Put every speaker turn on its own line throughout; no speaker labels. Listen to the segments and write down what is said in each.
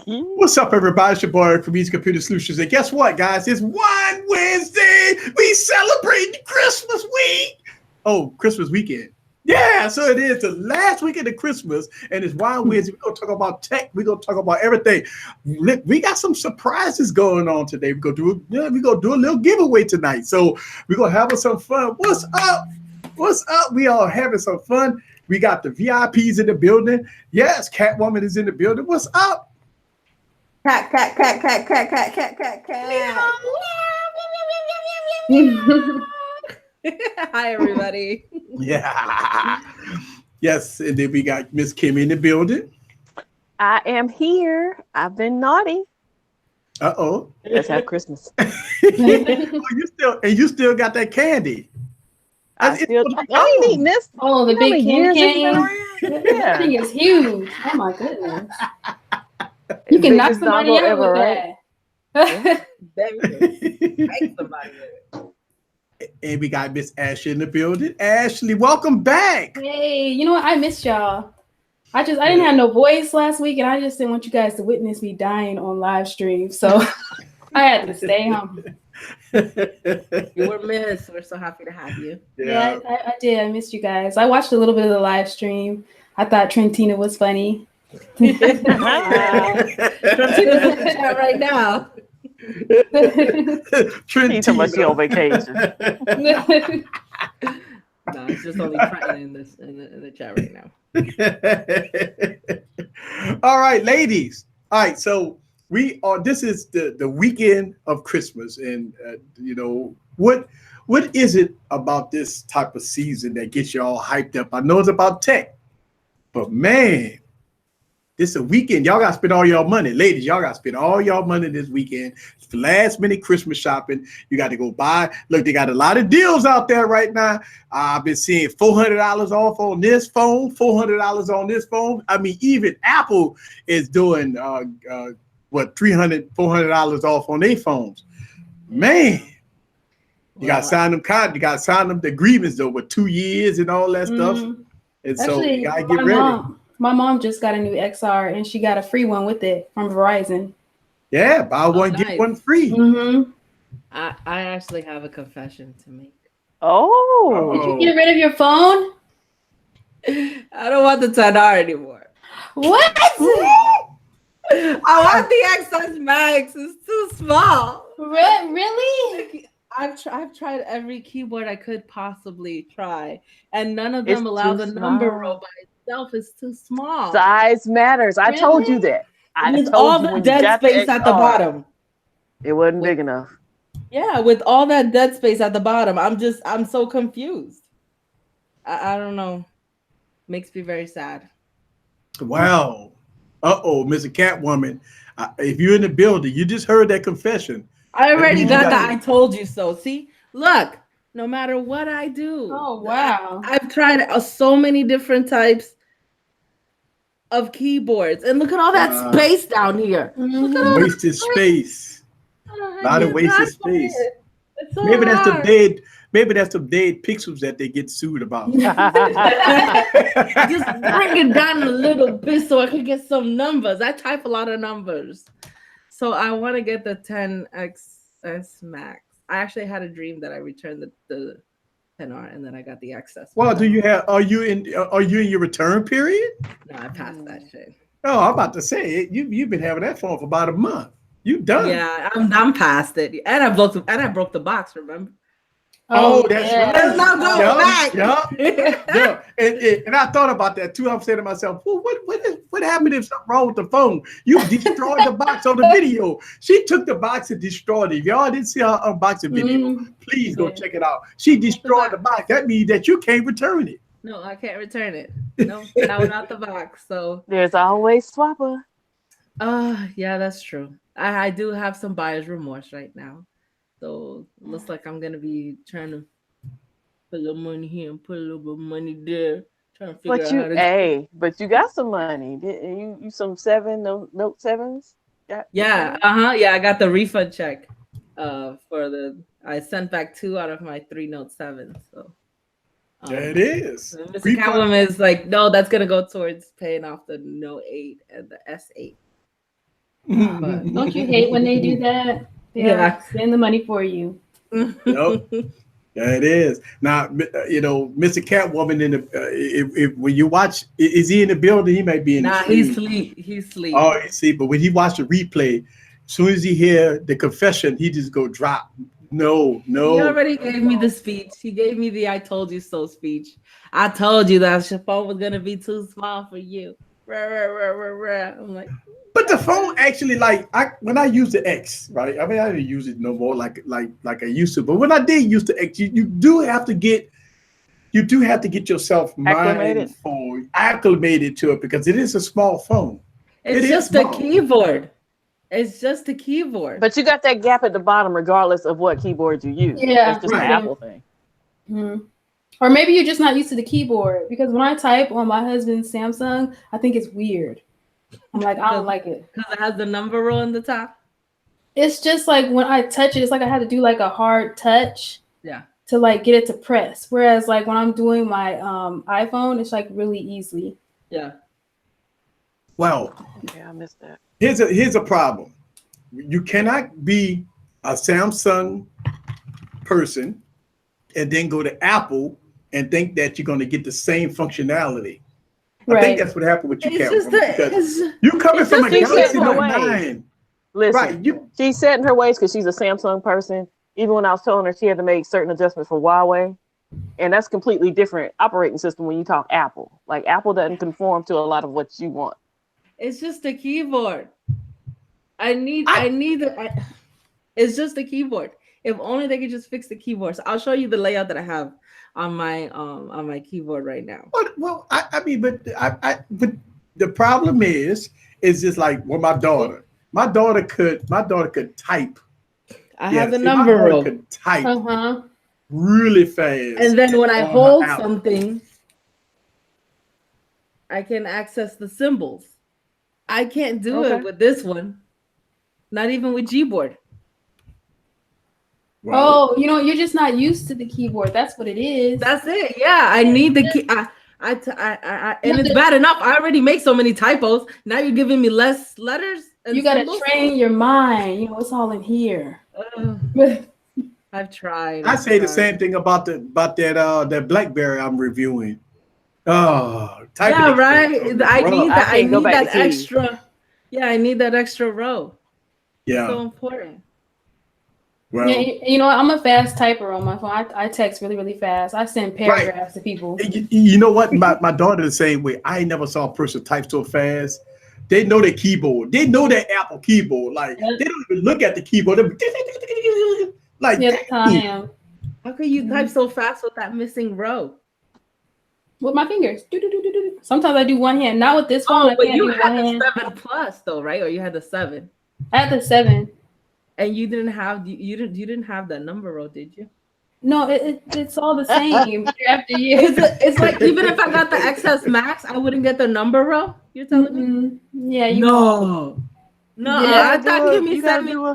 What's up, everybody? It's your boy from Easy Computer Solutions. And guess what, guys? It's One Wednesday. We celebrate Christmas week. Oh, Christmas weekend. Yeah, so it is the last weekend of Christmas, and it's One Wednesday. We're going to talk about tech. We're going to talk about everything. We got some surprises going on today. We're going to do a little giveaway tonight. So we're going to have some fun. What's up? What's up? We are having some fun. We got the VIPs in the building. Yes, Catwoman is in the building. What's up?
Cat. Hi, everybody.
Yeah. Yes, and then we got Miss Kim in the building.
I am here. I've been naughty.
Uh-oh.
Let's have Christmas.
you still got that candy.
I ain't eating this.
Oh, the big candy.
Yeah.
That thing is huge. Oh my goodness. You can knock somebody out with that.
Right? And we got Miss Ashley in the building. Ashley, welcome back.
Hey, you know what? I missed y'all. I didn't have no voice last week, and I just didn't want you guys to witness me dying on live stream. So I had to stay home.
You were missed. We're so happy to have you.
Yeah, I did. I missed you guys. I watched a little bit of the live stream. I thought Trentina was funny.
Trentina's in the chat right now.
Trentina, she on vacation.
No, it's just only Trenton in the chat right
now. All right, ladies. All right, so this is the weekend of Christmas, and what is it about this type of season that gets you all hyped up? I know it's about tech, but man, this is a weekend. Y'all got to spend all your money. Ladies, y'all got to spend all your money this weekend. It's the last minute Christmas shopping. You got to go buy. Look, they got a lot of deals out there right now. I've been seeing $400 off on this phone, $400 on this phone. I mean, even Apple is doing $300, $400 off on their phones. Man, you got to sign them. You got to sign them the agreements though with 2 years and all that stuff. And so you got to get ready.
My mom just got a new XR and she got a free one with it from Verizon.
Yeah, buy one, get one free.
Mm-hmm.
I actually have a confession to make.
Oh.
Did you get rid of your phone?
I don't want the 10R anymore.
What?
I want the XS Max. It's too small.
Really?
I've tried every keyboard I could possibly try, and none of them allow the number row by itself. It's too small.
Size matters. I told you that.
With all the dead space at the bottom.
It wasn't big enough.
Yeah, with all that dead space at the bottom, I'm so confused. I don't know. Makes me very sad.
Wow. Mr. Catwoman. If you're in the building, you just heard that confession.
I already got that. I told you so. See, look, no matter what I do.
Oh, wow.
I've tried so many different types of keyboards. And look at all that space down here.
Wasted space. A lot of wasted space.
So
maybe
hard.
that's the dead pixels that they get sued about.
Just bring it down a little bit so I can get some numbers. I type a lot of numbers. So I want to get the 10XS Max. I actually had a dream that I returned the 10R and then I got the XS.
Well, are you in your return period?
No, I passed that shit.
Oh, I'm about to say you've been having that phone for about a month. You done?
Yeah, I'm past it. And I broke the box, remember?
Oh, that's right.
Let's not go back.
Yeah. And I thought about that too. I'm saying to myself, well, what happened if something wrong with the phone? You destroyed the box on the video. She took the box and destroyed it. If y'all didn't see her unboxing video, please go check it out. She destroyed the box. That means that you can't return it.
No, I can't return it. No, not without the box. So
there's always swapper.
Yeah, that's true. I do have some buyer's remorse right now. So it looks like I'm gonna be trying to put a little money here and put a little bit of money there. Trying to figure out how to.
But you got some money. You some Note 7s?
Yeah. Yeah, I got the refund check. I sent back 2 out of my 3 Note 7s. So
That is.
Mr. Catwoman is like, no, that's gonna go towards paying off the Note 8 and the S8. But
Don't you hate when they do that? They
yeah.
spend the money for you.
Yep. Yeah, it is. Now, Mr. Catwoman in the if when you watch, is he in the building? He might be in the
Nah, he's
stream.
sleep. He's sleep.
Oh, you see, but when he watched the replay, as soon as he hear the confession, he just go drop. No,
He
no.
already gave me the speech. He gave me the "I told you so" speech. I told you that your phone was gonna be too small for you. Rah, rah, rah, rah, rah. I'm like,
But the phone actually, like, when I use the X, right? I mean, I don't use it no more like I used to. But when I did use the X, you do have to get yourself
Acclimated.
acclimated to it because it is a small phone. It
it's
is
just a
small.
keyboard. It's just a keyboard.
But you got that gap at the bottom, regardless of what keyboard you use.
Yeah,
That's just an
right.
Apple thing.
Mhm. Or maybe you're just not used to the keyboard because when I type on my husband's Samsung, I think it's weird. I'm like, I don't like it.
Because it has the number row on the top.
It's just like when I touch it, it's like I had to do like a hard touch
Yeah.
to like get it to press. Whereas like when I'm doing my iPhone, it's like really easy.
Yeah.
Well,
Yeah, I missed that.
here's a problem. You cannot be a Samsung person and then go to Apple and think that you're going to get the same functionality. I
Right.
think that's what happened with you,
It's
Cat,
just
because
the,
you coming
it's
from a
just
Galaxy
in her
Note
way.
9.
Listen,
Right.
she's set in her ways because she's a Samsung person. Even when I was telling her she had to make certain adjustments for Huawei, and that's completely different operating system when you talk Apple. Like Apple doesn't conform to a lot of what you want.
it's just a keyboard. It's just a keyboard. If only they could just fix the keyboard. So I'll show you the layout that I have on my keyboard right now.
Well, I mean, but the problem is just like my daughter. My daughter could type.
I have the
see,
number
my daughter
row.
could type
Uh-huh.
really fast.
And then when I
on her
hold
Apple.
something, I can access the symbols. I can't do
Okay.
it with this one. Not even with Gboard.
Well,
Oh, you're just not used to the keyboard. That's what it is.
That's it. Yeah, I need the key. And it's bad enough. I already make so many typos. Now you're giving me less letters. And
You gotta
symbols?
train your mind. It's all in here.
I've tried.
I say the same thing about that BlackBerry I'm reviewing. Oh, typing
Yeah,
is
right. I
rough.
need
I
that. I
can't go
need
back
that
to keys.
extra. Yeah, I need that extra row.
Yeah.
So important.
Well,
Yeah, I'm a fast typer on my phone. I text really, really fast. I send paragraphs to people.
you know what? My daughter the same way. I never saw a person type so fast. They know their keyboard. They know their Apple keyboard. Like they don't even look at the keyboard. Like
Yeah, that's how I am.
How could you type so fast with that missing row?
With my fingers. Do. Sometimes I do one hand. Not with this phone.
Oh,
I
but
can't
you
do
had
one hand.
the 7 Plus though, right? Or you had the 7,
I had the 7.
and you didn't have you didn't have that number row, did you?
No, it's all the same year after year.
It's like even if I got the XS Max, I wouldn't get the number row. You're telling me?
Yeah,
No,
Yeah,
I thought give me 7.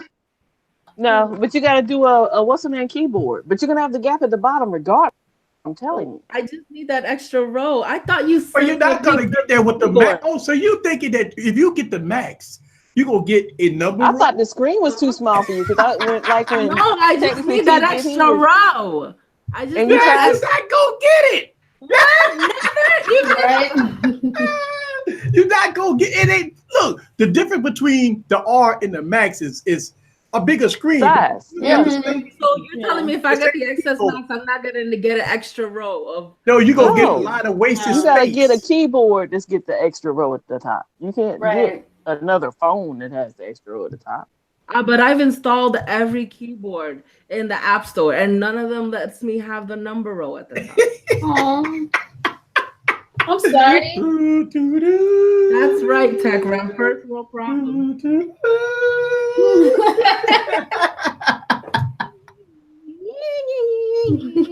No, but you gotta do a what's the name keyboard. But you're gonna have the gap at the bottom regardless. I'm telling you.
I just need that extra row. I thought you said
But you're not gonna get there with the Max. Oh, so you thinking that if you get the Max, you're gonna get a number?
I thought the screen was too small for you because I went like when.
No, I just need that extra row. I just
And
need
you
Yeah,
that.
you're not gonna get it. You're not gonna get it. Ain't look the difference between the R and the Max is a bigger screen.
Size.
Yeah.
So you're telling me if I get the XS Max, I'm not gonna get an extra row of.
No, you're gonna get a
No.
lot of wasted
You gotta
space.
get a keyboard that's get the extra row at the top. You can't
Right.
get another phone that has the extra row at the top.
But I've installed every keyboard in the App Store, and none of them lets me have the number row at the top.
Aw. I'm sorry.
That's right, Tech Ram. First world problem.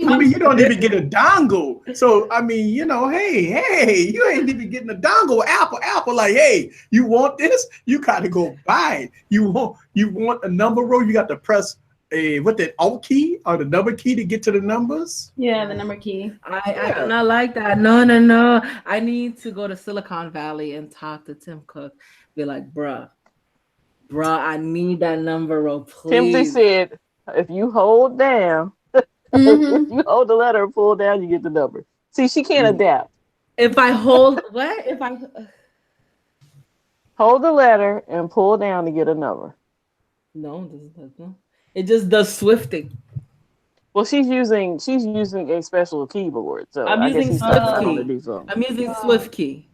I mean, you don't even get a dongle. So I mean, hey, you ain't even getting a dongle. Apple, like, hey, you want this? You gotta go buy it. You want a number row? You got to press that Alt key or the number key to get to the numbers.
Yeah, the number key.
I do not like that. No. I need to go to Silicon Valley and talk to Tim Cook. Be like, bruh, Bro, I need that number, bro,
Timothy
please.
said, if you hold down, if you hold the letter and pull down, you get the number. See, she can't adapt.
If I hold what? If I
Hold the letter and pull down to get a number.
no, this does not. It just does swifting.
Well, she's using a special keyboard, so
I'm
I guess
using
he's
Swift
typing out on the
key.
new phone.
I'm using Swift key.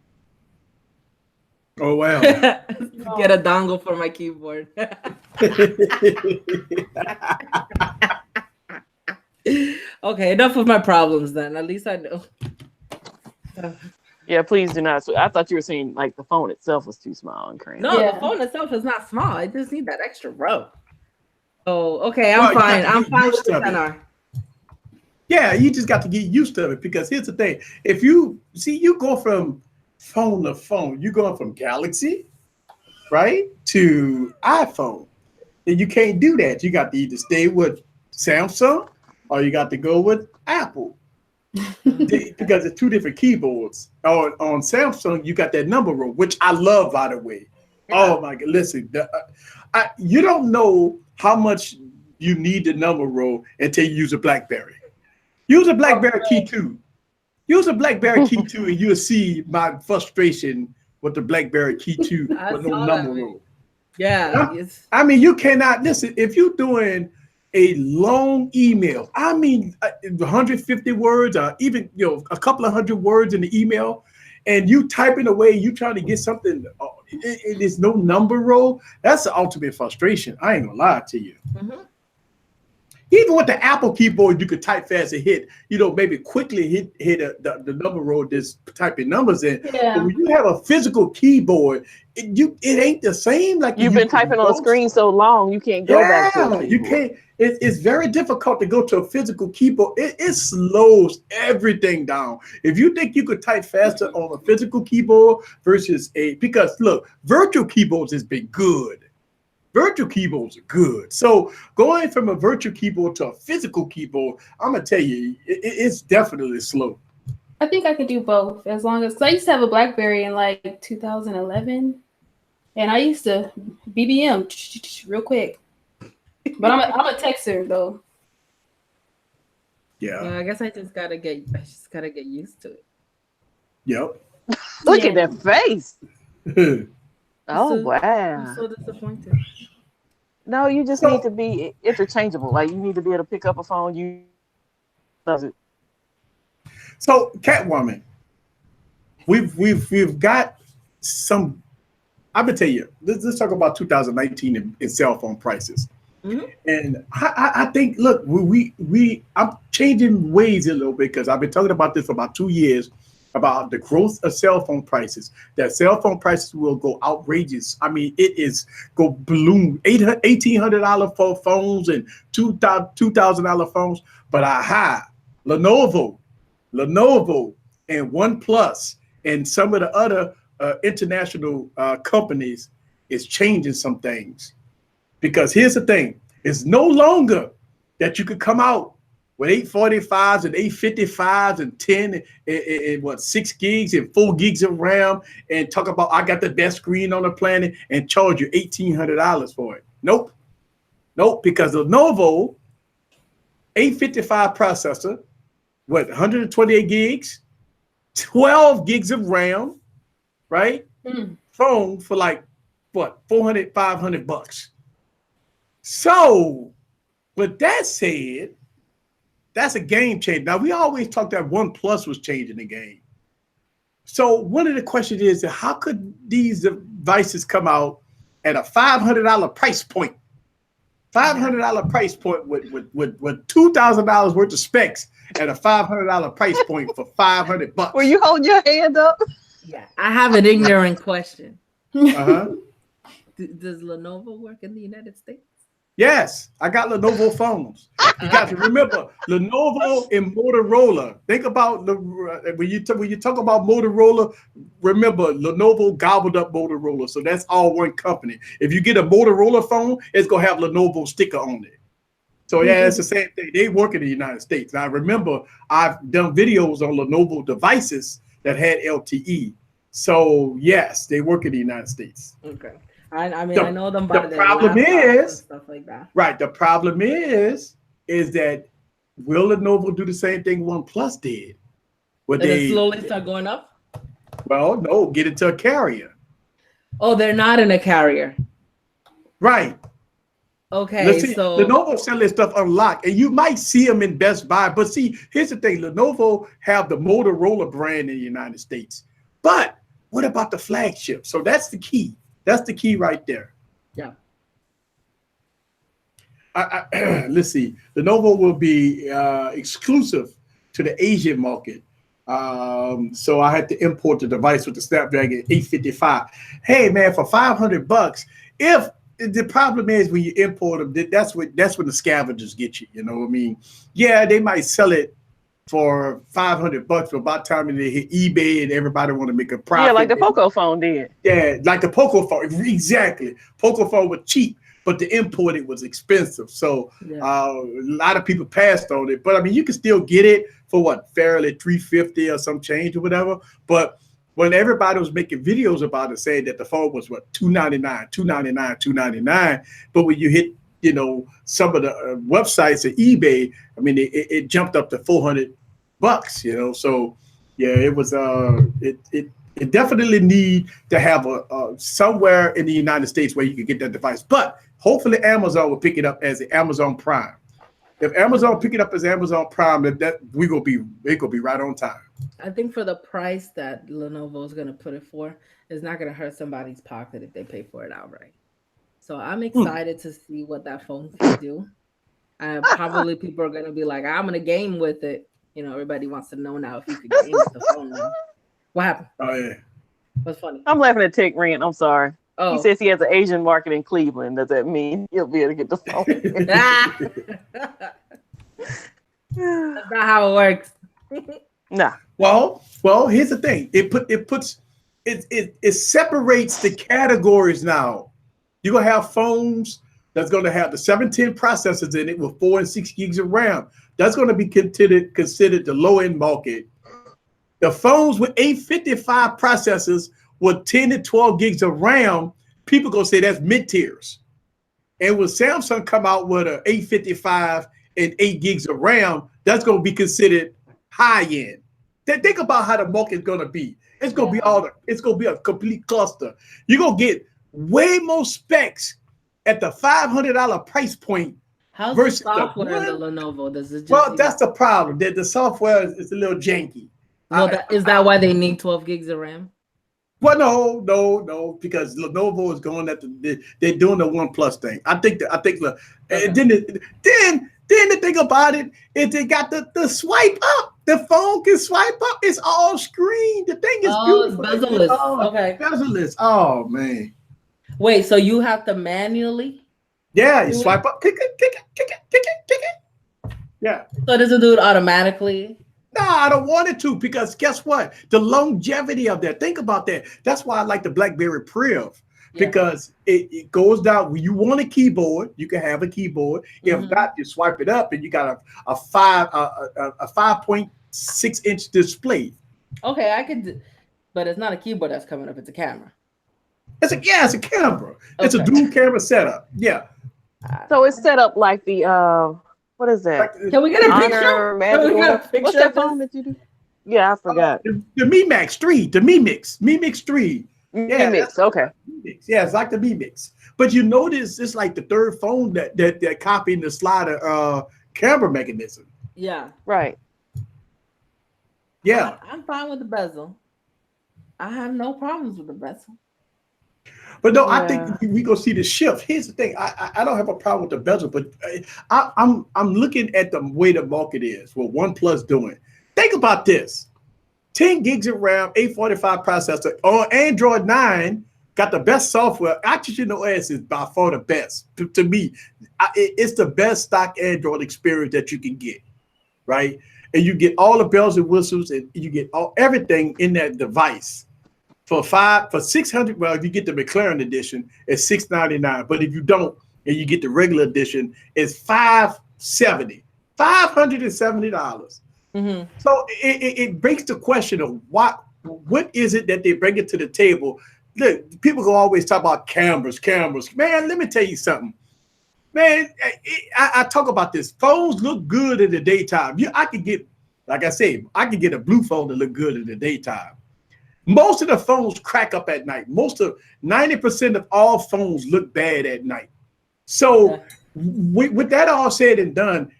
Oh wow.
Get a dongle for my keyboard. Okay, enough of my problems then. At least I know.
Yeah, please do not. I thought you were saying like the phone itself was too small and cramped.
No,
Yeah.
the phone itself is not small. I just need that extra row. Oh, okay, I'm
Well, you
fine.
got to
I'm
get
fine with
used
the
to it.
10R.
Yeah, you just got to get used to it because here's the thing. If you see you go from phone to phone, you're going from Galaxy, right, to iPhone. And you can't do that. You got to either stay with Samsung or you got to go with Apple. Because it's two different keyboards. On Samsung, you got that number room, which I love, by the way.
Yeah.
Oh my God! Listen, you don't know how much you need the number room until you use a BlackBerry. Use a BlackBerry key too. Use a BlackBerry key too, and you'll see my frustration with the BlackBerry key too
I
with no
saw
number
that.
room.
Yeah, it's
I mean, you cannot listen if you're doing a long email. I mean, 150 words, or even a couple of hundred words in the email, and you typing away, you trying to get something. There's no number row. That's the ultimate frustration. I ain't gonna lie to you.
mhm.
Even with the Apple keyboard, you could type fast and hit, maybe quickly hit the number row, just typing numbers in.
Yeah.
But when you have a physical keyboard, it ain't the same like
You've
it
been
used to be,
typing on a
folks.
screen so long you can't go back to a
Yeah, you
keyboard.
can't. It's very difficult to go to a physical keyboard. It slows everything down. If you think you could type faster on a physical keyboard versus because look, virtual keyboards has been good. Virtual keyboards are good. So going from a virtual keyboard to a physical keyboard, I'm gonna tell you, it's definitely slow.
I think I could do both as long as, cause I used to have a BlackBerry in like 2011, and I used to BBM real quick. But I'm a texter though.
Yeah.
I guess I just gotta get used to it.
Yep.
Look
Yeah.
at that face. Oh,
I'm
wow.
so disappointed.
No, you just need to be interchangeable. Like you need to be able to pick up a phone. You does it.
So Catwoman, we've got some. I'm gonna tell you. Let's talk about 2019 in cell phone prices.
Mhm.
And I think, look, I'm changing ways a little bit because I've been talking about this for about 2 years about the growth of cell phone prices. That cell phone prices will go outrageous. I mean, it is go balloon $1,800 for phones and $2,000 phones. But Lenovo, and OnePlus and some of the other international companies is changing some things. Because here's the thing, it's no longer that you could come out with 845s and 855s and 10 and what 6 gigs and 4 gigs of RAM and talk about I got the best screen on the planet and charge you $1,800 for it. Nope, because the Lenovo 855 processor with 128 gigs, 12 gigs of RAM, right? Phone for like what 400, 500 bucks. So, with that said, that's a game changer. Now, we always talk that OnePlus was changing the game. So, one of the questions is, how could these devices come out at a $500 price point? $500 price point with $2,000 worth of specs at a $500 price point for 500 bucks.
Were you holding your hand up?
Yeah, I have an ignorant question.
Uh-huh.
Does Lenovo work in the United States?
Yes, I got Lenovo phones. You got to remember Lenovo and Motorola. Think about when you talk about Motorola. Remember Lenovo gobbled up Motorola, so that's all one company. If you get a Motorola phone, it's gonna have Lenovo sticker on it. So yeah, it's the same thing. They work in the United States. Now remember, I've done videos on Lenovo devices that had LTE. So yes, they work in the United States.
Okay. I mean, I know them by
The
their
problem
laptops and
is
stuff like that.
right. The problem is that will Lenovo do the same thing OnePlus did? Would
And then
they?
slowly start going up.
Well, no, get it to a carrier.
Oh, they're not in a carrier.
Right.
Okay,
Let's see.
so
Lenovo sell their stuff unlocked, and you might see them in Best Buy. But see, here's the thing: Lenovo have the Motorola brand in the United States. But what about the flagship? So that's the key. That's the key right there.
yeah.
Let's see. Lenovo will be exclusive to the Asian market. So I had to import the device with the Snapdragon 855. Hey man, for $500, if the problem is when you import them, that's when the scavengers get you. You know what I mean? Yeah, they might sell it for $500, but by the time they hit eBay and everybody want to make a profit.
Yeah, like the Poco phone did.
Yeah, like the Poco phone. Exactly. Poco phone was cheap, but the import it was expensive. So
Yeah.
a lot of people passed on it. But I mean, you can still get it for what, fairly $350 or some change or whatever. But when everybody was making videos about it, saying that the phone was what, $299, $299. But when you hit, some of the websites at eBay, I mean, it jumped up to $400. So yeah, it was it definitely need to have a somewhere in the United States where you can get that device. But hopefully Amazon will pick it up as an Amazon Prime. If Amazon pick it up as Amazon Prime, that it gonna be right on time.
I think for the price that Lenovo is going to put it for, it's not going to hurt somebody's pocket if they pay for it outright. So I'm excited to see what that phone can do. Probably people are going to be like, I'm going to game with it. Everybody wants to know now if you can game with the phone now. What happened?
Oh yeah.
What's funny?
I'm laughing at Tick Rant. I'm sorry.
Oh.
He says he has an Asian market in Cleveland. Does that mean he'll be able to get the phone?
That's not how it works.
Nah.
Well, here's the thing. It separates the categories now. You're gonna have phones that's gonna have the 710 processors in it with 4 and 6 gigs of RAM. That's gonna be considered the low-end market. The phones with 855 processors with 10 to 12 gigs of RAM, people gonna say that's mid-tiers. And when Samsung come out with an 855 and 8 gigs of RAM, that's gonna be considered high-end. Think about how the market is gonna be. It's gonna be it's gonna be a complete cluster. You're gonna get way more specs at the $500 price point.
How's the software in the Lenovo? Does it just
that's the problem. The software is a little janky.
Well, is that why they need 12 gigs of RAM?
Well, no, because Lenovo is going at they're doing the OnePlus thing. I think then the thing about it is they got the swipe up. The phone can swipe up. It's all screen. The thing is beautiful.
It's bezel-less. Okay.
Bezel-less. Oh man.
Wait, so you have to manually?
Yeah, you swipe up, kick it. Yeah.
So it doesn't do it automatically?
No, I don't want it to, because guess what? The longevity of that. Think about that. That's why I like the BlackBerry Priv, because it goes down. When you want a keyboard, you can have a keyboard. If not, you swipe it up and you got a 5.6-inch display.
Okay, I could, but it's not a keyboard that's coming up. It's a camera.
It's a camera. It's a dual camera setup. Yeah.
So it's set up like the what is that?
Can we get a picture?
What's that phone that you do? Yeah, I forgot.
The Mi Max 3, the Mi Mix 3.
Yeah, Mix. Okay.
Yeah, it's like the Mi Mix. But you notice it's like the third phone that copied the slider camera mechanism.
Yeah.
Right.
Yeah.
I'm fine with the bezel. I have no problems with the bezel.
But no, I think we gonna see the shift. Here's the thing: I don't have a problem with the bezel, but I'm looking at the way the market is. What OnePlus doing? Think about this: 10 gigs of RAM, 845 processor on Android 9, got the best software. Oxygen OS is by far the best to me. It's the best stock Android experience that you can get, right? And you get all the bells and whistles, and you get everything in that device. For $600, well, if you get the McLaren edition, it's $699. But if you don't, and you get the regular edition, it's $570. $570. So it begs the question of what is it that they bring it to the table? Look, people go always talk about cameras. Man, let me tell you something. Man, I talk about this. Phones look good in the daytime. I could get, like I say, I could get a blue phone to look good in the daytime. Most of the phones crack up at night. 90% of all phones look bad at night. So with that all said and done,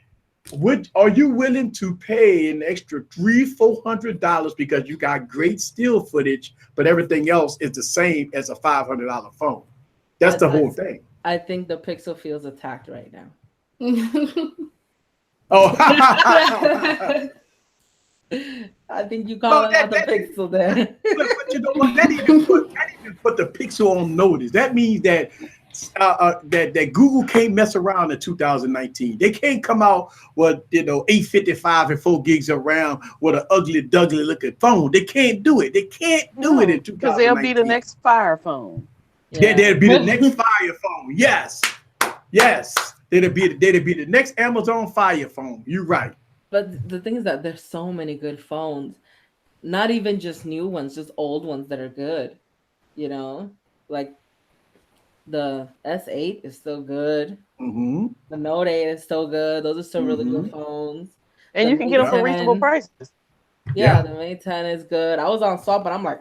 are you willing to pay an extra $300-400 because you got great still footage, but everything else is the same as a $500 phone? That's the whole thing.
I think the Pixel feels attacked right now.
Oh,
I think you call out the Pixel there.
But you know what? That even put the Pixel on notice. That means that that Google can't mess around in 2019. They can't come out with 855 and 4 gigs of RAM with an ugly duggly looking phone. They can't do it. They can't do it in 2019.
Because they'll be the next Fire phone.
Yeah, they'll be the next Fire phone. Yes. They'll be the next Amazon Fire phone. You're right.
But the thing is that there's so many good phones, not even just new ones, just old ones that are good. Like the S8 is still good.
Mm-hmm.
The Note 8 is still good. Those are still really good phones.
And you can get them for reasonable prices.
Yeah, the Mate 10 is good. I was on Swap, but I'm like,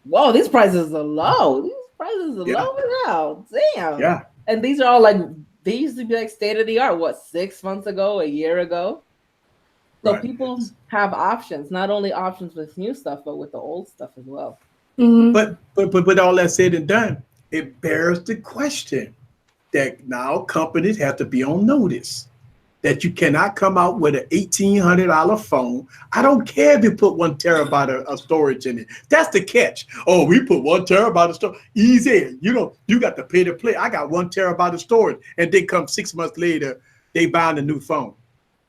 whoa, these prices are low. These prices are low now. Damn.
Yeah.
And these are all like, they used to be like state of the art, 6 months ago, a year ago? So people have options, not only options with new stuff, but with the old stuff as well.
Mm-hmm.
But all that said and done, it bears the question that now companies have to be on notice that you cannot come out with an $1,800 phone. I don't care if you put 1 terabyte of storage in it. That's the catch. Oh, we put 1 terabyte of storage. Easy. You got to pay to play. I got 1 terabyte of storage, and then come 6 months later, they buy a new phone.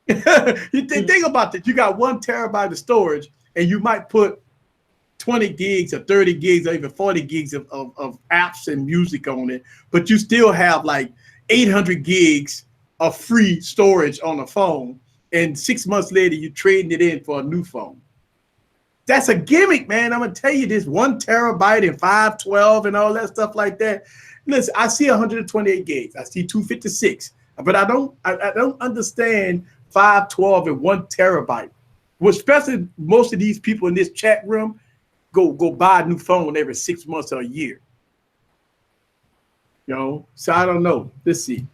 You think about that. You got 1 terabyte of storage, and you might put 20 gigs or 30 gigs or even 40 gigs of apps and music on it, but you still have like 800 gigs of free storage on a phone, and 6 months later you're trading it in for a new phone. That's a gimmick, man. I'm gonna tell you this: 1 terabyte and 512 and all that stuff like that. Listen, I see 128 gigs, I see 256, but I don't understand 512 and 1 terabyte. Well, especially most of these people in this chat room go buy a new phone every 6 months or a year. So I don't know. Let's see.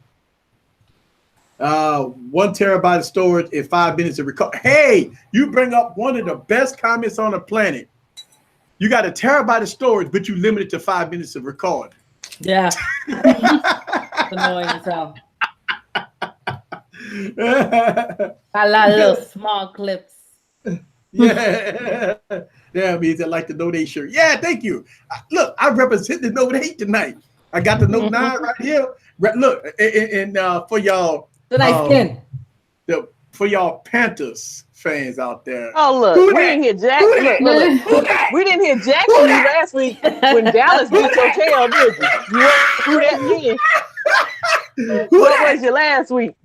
1 terabyte of storage in 5 minutes of record. Hey, you bring up one of the best comments on the planet. You got 1 terabyte of storage, but you limit it to 5 minutes of record.
Yeah. It's annoying as hell. I like little small clips.
Yeah. Yeah, means I like the Note 8 shirt. Yeah, thank you. Look, I represent the Note 8 tonight. I got the Note 9 right here. Look, and for y'all,
the nice skin.
For y'all Panthers fans out there.
Oh look, we didn't hear Jack. Look. We didn't hear Jack from you last week when Dallas beat your tail, did you? You went through that again. What was your last week?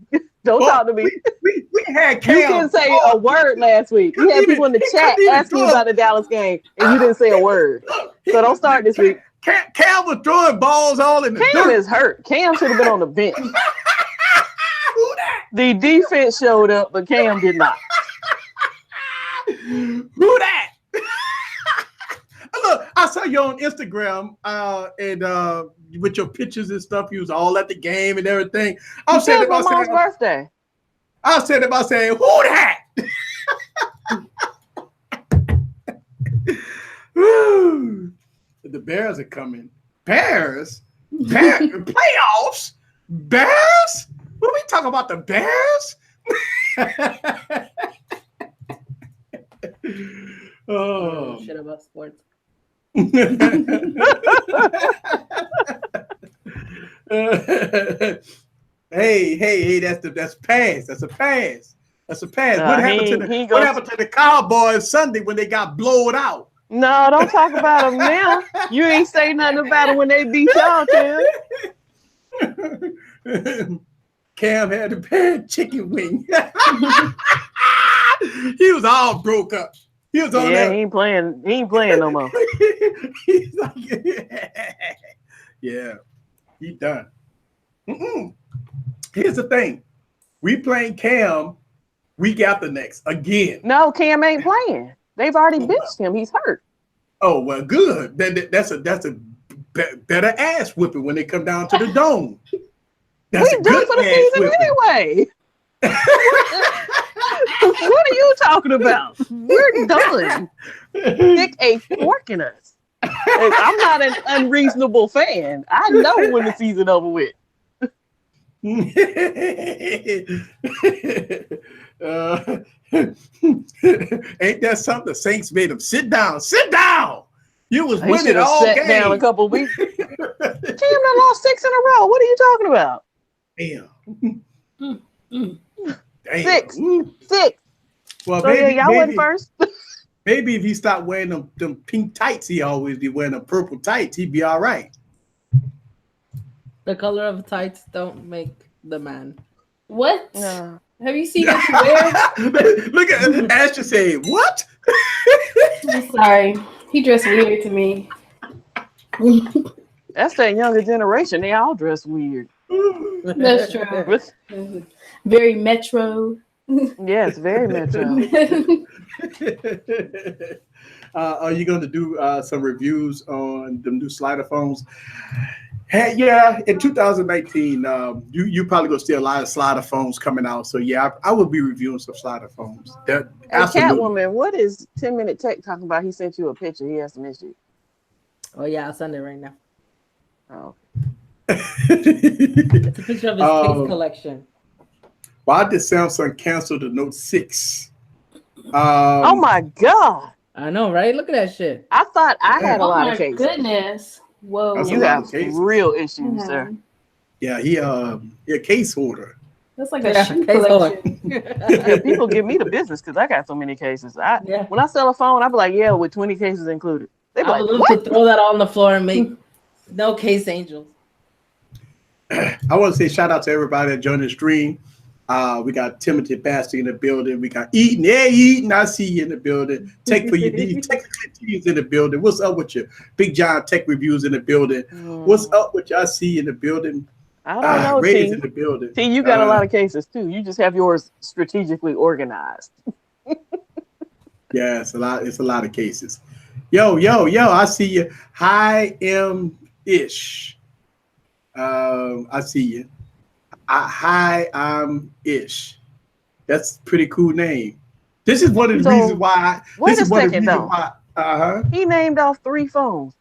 Don't talk to me.
We had Cam.
You couldn't say a word last week. We had people in the chat asking you about the Dallas game, and you didn't say a word. So don't start this week.
Cam was throwing balls all in the
Cam
dirt.
is hurt. Cam should have been on the bench.
Who that?
The defense showed up, but Cam did not.
Who that? Look, I saw you on Instagram and with your pictures and stuff. You was all at the game and everything. I was saying about
mom's birthday.
I was saying about saying, who that? The Bears are coming. Bears? Playoffs? Bears? What are we talking about? The Bears? Oh,
shit about sports.
Hey, that's pass. That's a pass. That's a pass. What happened to the Cowboys Sunday when they got blown out?
No, don't talk about them now. You ain't say nothing about them when they beat y'all, Tim.
Cam had a bad chicken wing. He was all broke up. He was on
Yeah,
that.
he ain't playing. He ain't playing no more.
He's like, yeah, he done. Mm-mm. Here's the thing: we playing Cam week after next again.
No, Cam ain't playing. They've already
Oh well,
benched him. He's hurt.
good. That's a better ass whipping when they come down to the dome. That's a
We done
good
for the
ass
season
whipping.
anyway. What are you talking about? We're done. Stick a fork in us. I'm not an unreasonable fan. I know when the season over with.
Ain't that something? The Saints made him sit down. Sit down. You was
He
winning
should have
all
sat down a
game.
couple weeks. Cam done lost 6 in a row. What are you talking about?
Damn.
Mm.
Damn.
6.
Ooh.
6.
Well,
So yeah, y'all went first.
maybe if he stopped wearing them pink tights, he always be wearing them purple tights, he'd be all right.
The color of tights don't make the man.
What?
No.
Have you seen what you wear?
Look at Asher saying, what?
I'm sorry. He dressed weird to me.
That's that younger generation. They all dress weird.
That's true. Very metro.
Yes, very metro.
Are you going to do some reviews on them new slider phones? Hey, yeah, in 2019, you probably gonna see a lot of slider phones coming out. So yeah, I will be reviewing some slider phones.
Hey,
Absolutely.
Catwoman, what is 10-minute tech talking about? He sent you a picture. He has some issue.
Oh yeah, I'll send it right now.
Oh.
It's a picture of his case collection.
Why did Samsung cancel the Note 6?
Oh my God.
I know, right? Look at that shit.
I thought I had a
Oh
lot
my
of cases.
goodness. Whoa.
That's a
You
lot
have
of cases.
real issues, sir.
Yeah, he a case holder.
That's like a shoe collection.
Yeah, people give me the business because I got so many cases. When I sell a phone, I be like, yeah, with 20 cases included. They be
I
like,
would love
what?
to throw that on the floor and make no case angels.
I want to say shout out to everybody that joined the stream. We got Timothy Basti in the building. We got Eaton. Yeah, Eaton. I see you in the building. Tech for your needs. Tech is in the building. What's up with you? Big John Tech Reviews in the building. What's up with you? I see you in the building.
I don't know,
Ray's
T.
in the building.
T, you got a lot of cases too. You just have yours strategically organized.
Yeah, it's a lot. It's a lot of cases. Yo, I see you. Hi, Ish. I see you. Hi, I'm Ish. That's a pretty cool name. This is one of the reasons why.
Wait a second, though. He named off 3 phones.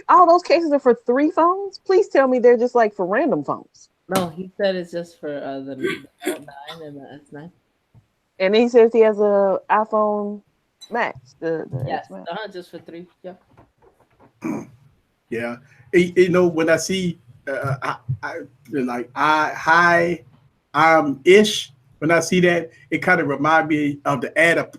All those cases are for 3 phones? Please tell me they're just like for random phones.
No, he said it's just for the Note 9 and the S9.
And he says he has a iPhone Max. The
yes,
X-Max.
just for 3. Yeah.
Yeah, you know when I see I'm Ish. When I see that, it kind of reminds me of the ad of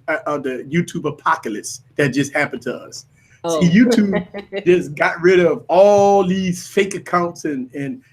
the YouTube apocalypse that just happened to us.
Oh.
See, YouTube just got rid of all these fake accounts and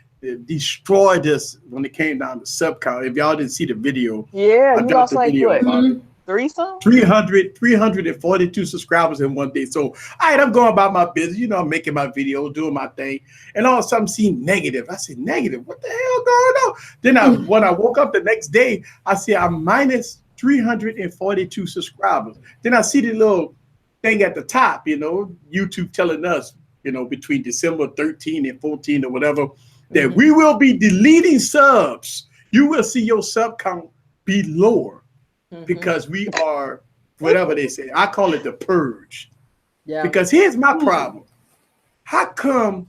destroyed us when it came down to sub count. If y'all didn't see the video,
yeah,
I
you
got
lost
the
like
video
what?
about it. 342 subscribers in one day. So, all right, I'm going about my business. You know, I'm making my videos, doing my thing. And all of a sudden, seeing negative. I said, negative? What the hell going on? Then when I woke up the next day, I see I'm minus 342 subscribers. Then I see the little thing at the top, you know, YouTube telling us, you know, between December 13 and 14 or whatever, that we will be deleting subs. You will see your sub count be lower. Because we are, whatever they say, I call it the purge. Yeah. Because here's my problem. How come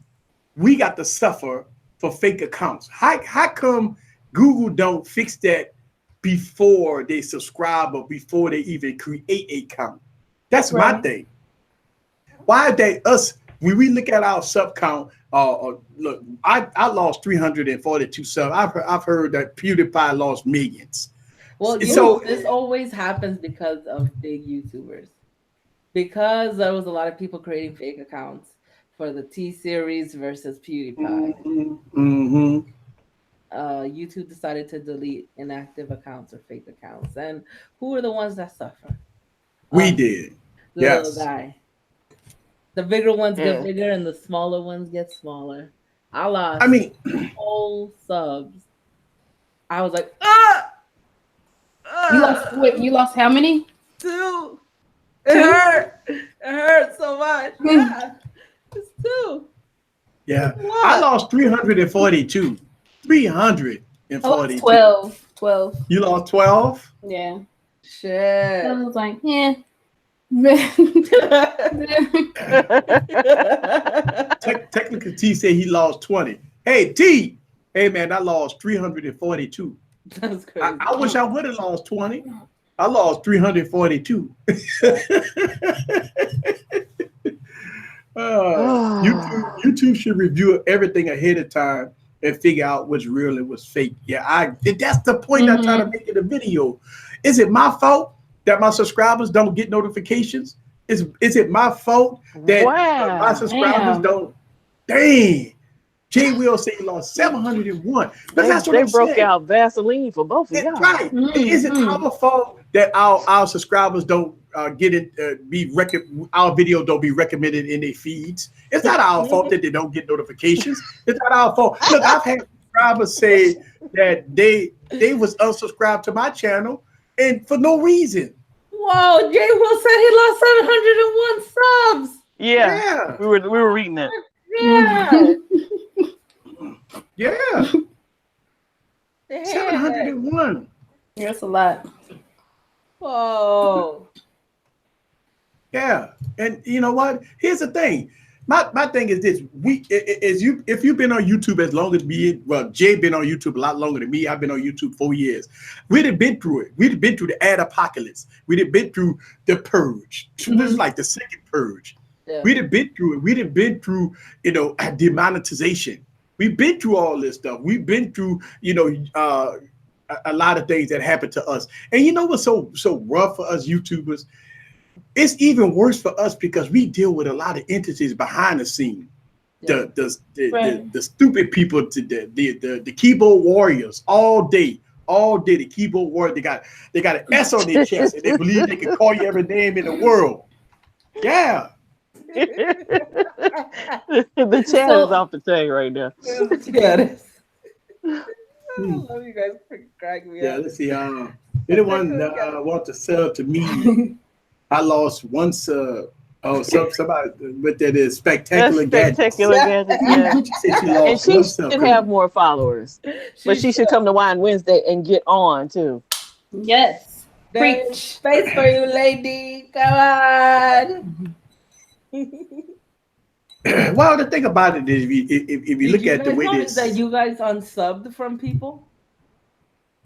we got to suffer for fake accounts? How come Google don't fix that before they subscribe or before they even create a account? That's my thing. Why are they us? When we look at our sub count, look, I lost 342 subs. I've heard that PewDiePie lost millions.
Well, this always happens because of big YouTubers. Because there was a lot of people creating fake accounts for the T-Series versus PewDiePie. YouTube decided to delete inactive accounts or fake accounts. And who are the ones that suffer?
We did.
The
Yes.
little guy. The bigger ones
Yeah.
get bigger and the smaller ones get smaller. I lost
I mean,
whole subs. I was like, ah!
You lost. Wait, you lost how many?
2. It
Two?
hurt. It hurt so much. Yeah. It's 2.
yeah,
What?
I lost 342.
I lost
342.
12. 12.
You lost 12?
Yeah.
Shit.
I was like, yeah.
Technically, T said he lost 20. Hey, T. Hey, man, I lost 342.
That's crazy.
I wish I would have lost 20. I lost 342. YouTube should review everything ahead of time and figure out what's real and what's fake. Yeah, that's the point I try to make in the video. Is it my fault that my subscribers don't get notifications? Is it my fault that my subscribers don't? Dang. Jay Will say he lost 701. But that's what
they
I'm
broke
saying.
out Vaseline for both of y'all.
Right. Is it our fault that our subscribers don't get it? Our video don't be recommended in their feeds. It's not our fault that they don't get notifications. It's not our fault. Look, I've had subscribers say that they was unsubscribed to my channel and for no reason.
Whoa, Jay Will said he lost 701 subs.
Yeah. We were reading that.
Yeah.
Yeah. 701.
Yeah, that's a lot.
Whoa.
Yeah. And you know what? Here's the thing. My thing is this: if you've been on YouTube as long as me, well, Jay been on YouTube a lot longer than me. I've been on YouTube 4 years. We'd have been through it. We'd have been through the ad apocalypse. We'd have been through the purge. This is like the second purge.
Yeah.
We'd have been through it. We'd have been through, demonetization. We've been through all this stuff. We've been through, a lot of things that happened to us. And you know what's so rough for us YouTubers? It's even worse for us because we deal with a lot of entities behind the scene.
Yeah.
The stupid people, the keyboard warriors all day. The keyboard warrior, they got an S on their chest and they believe they can call you every name in the world. Yeah.
The chat is off the chain right now.
Yeah, it is. I love you guys for cracking me up.
Yeah, let's see. Anyone want to sub to me? I lost one sub. Oh, somebody, but that is spectacular gadget.
Spectacular gadget. Yeah. And she should have more followers, but she should come to Wine Wednesday and get on too.
Yes.
There's space for you, lady. Come on.
Well, the thing about it is, if you look at the way this,
that you guys unsubbed from people.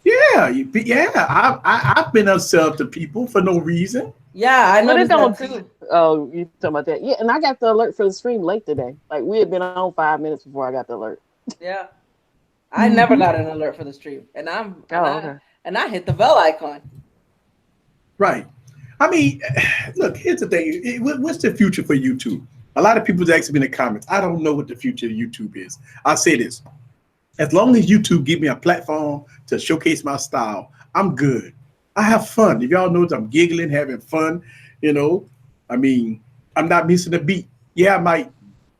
Yeah, I've been unsubbed to people for no reason.
Yeah, I know that too.
Oh, you talking about that? Yeah, and I got the alert for the stream late today. Like we had been on 5 minutes before I got the alert.
Yeah, I never got an alert for the stream, and I hit the bell icon.
Right. I mean, look. Here's the thing. What's the future for YouTube? A lot of people's asking me in the comments. I don't know what the future of YouTube is. I'll say this. As long as YouTube give me a platform to showcase my style, I'm good. I have fun. If y'all know, I'm giggling, having fun. I mean, I'm not missing a beat. Yeah, I might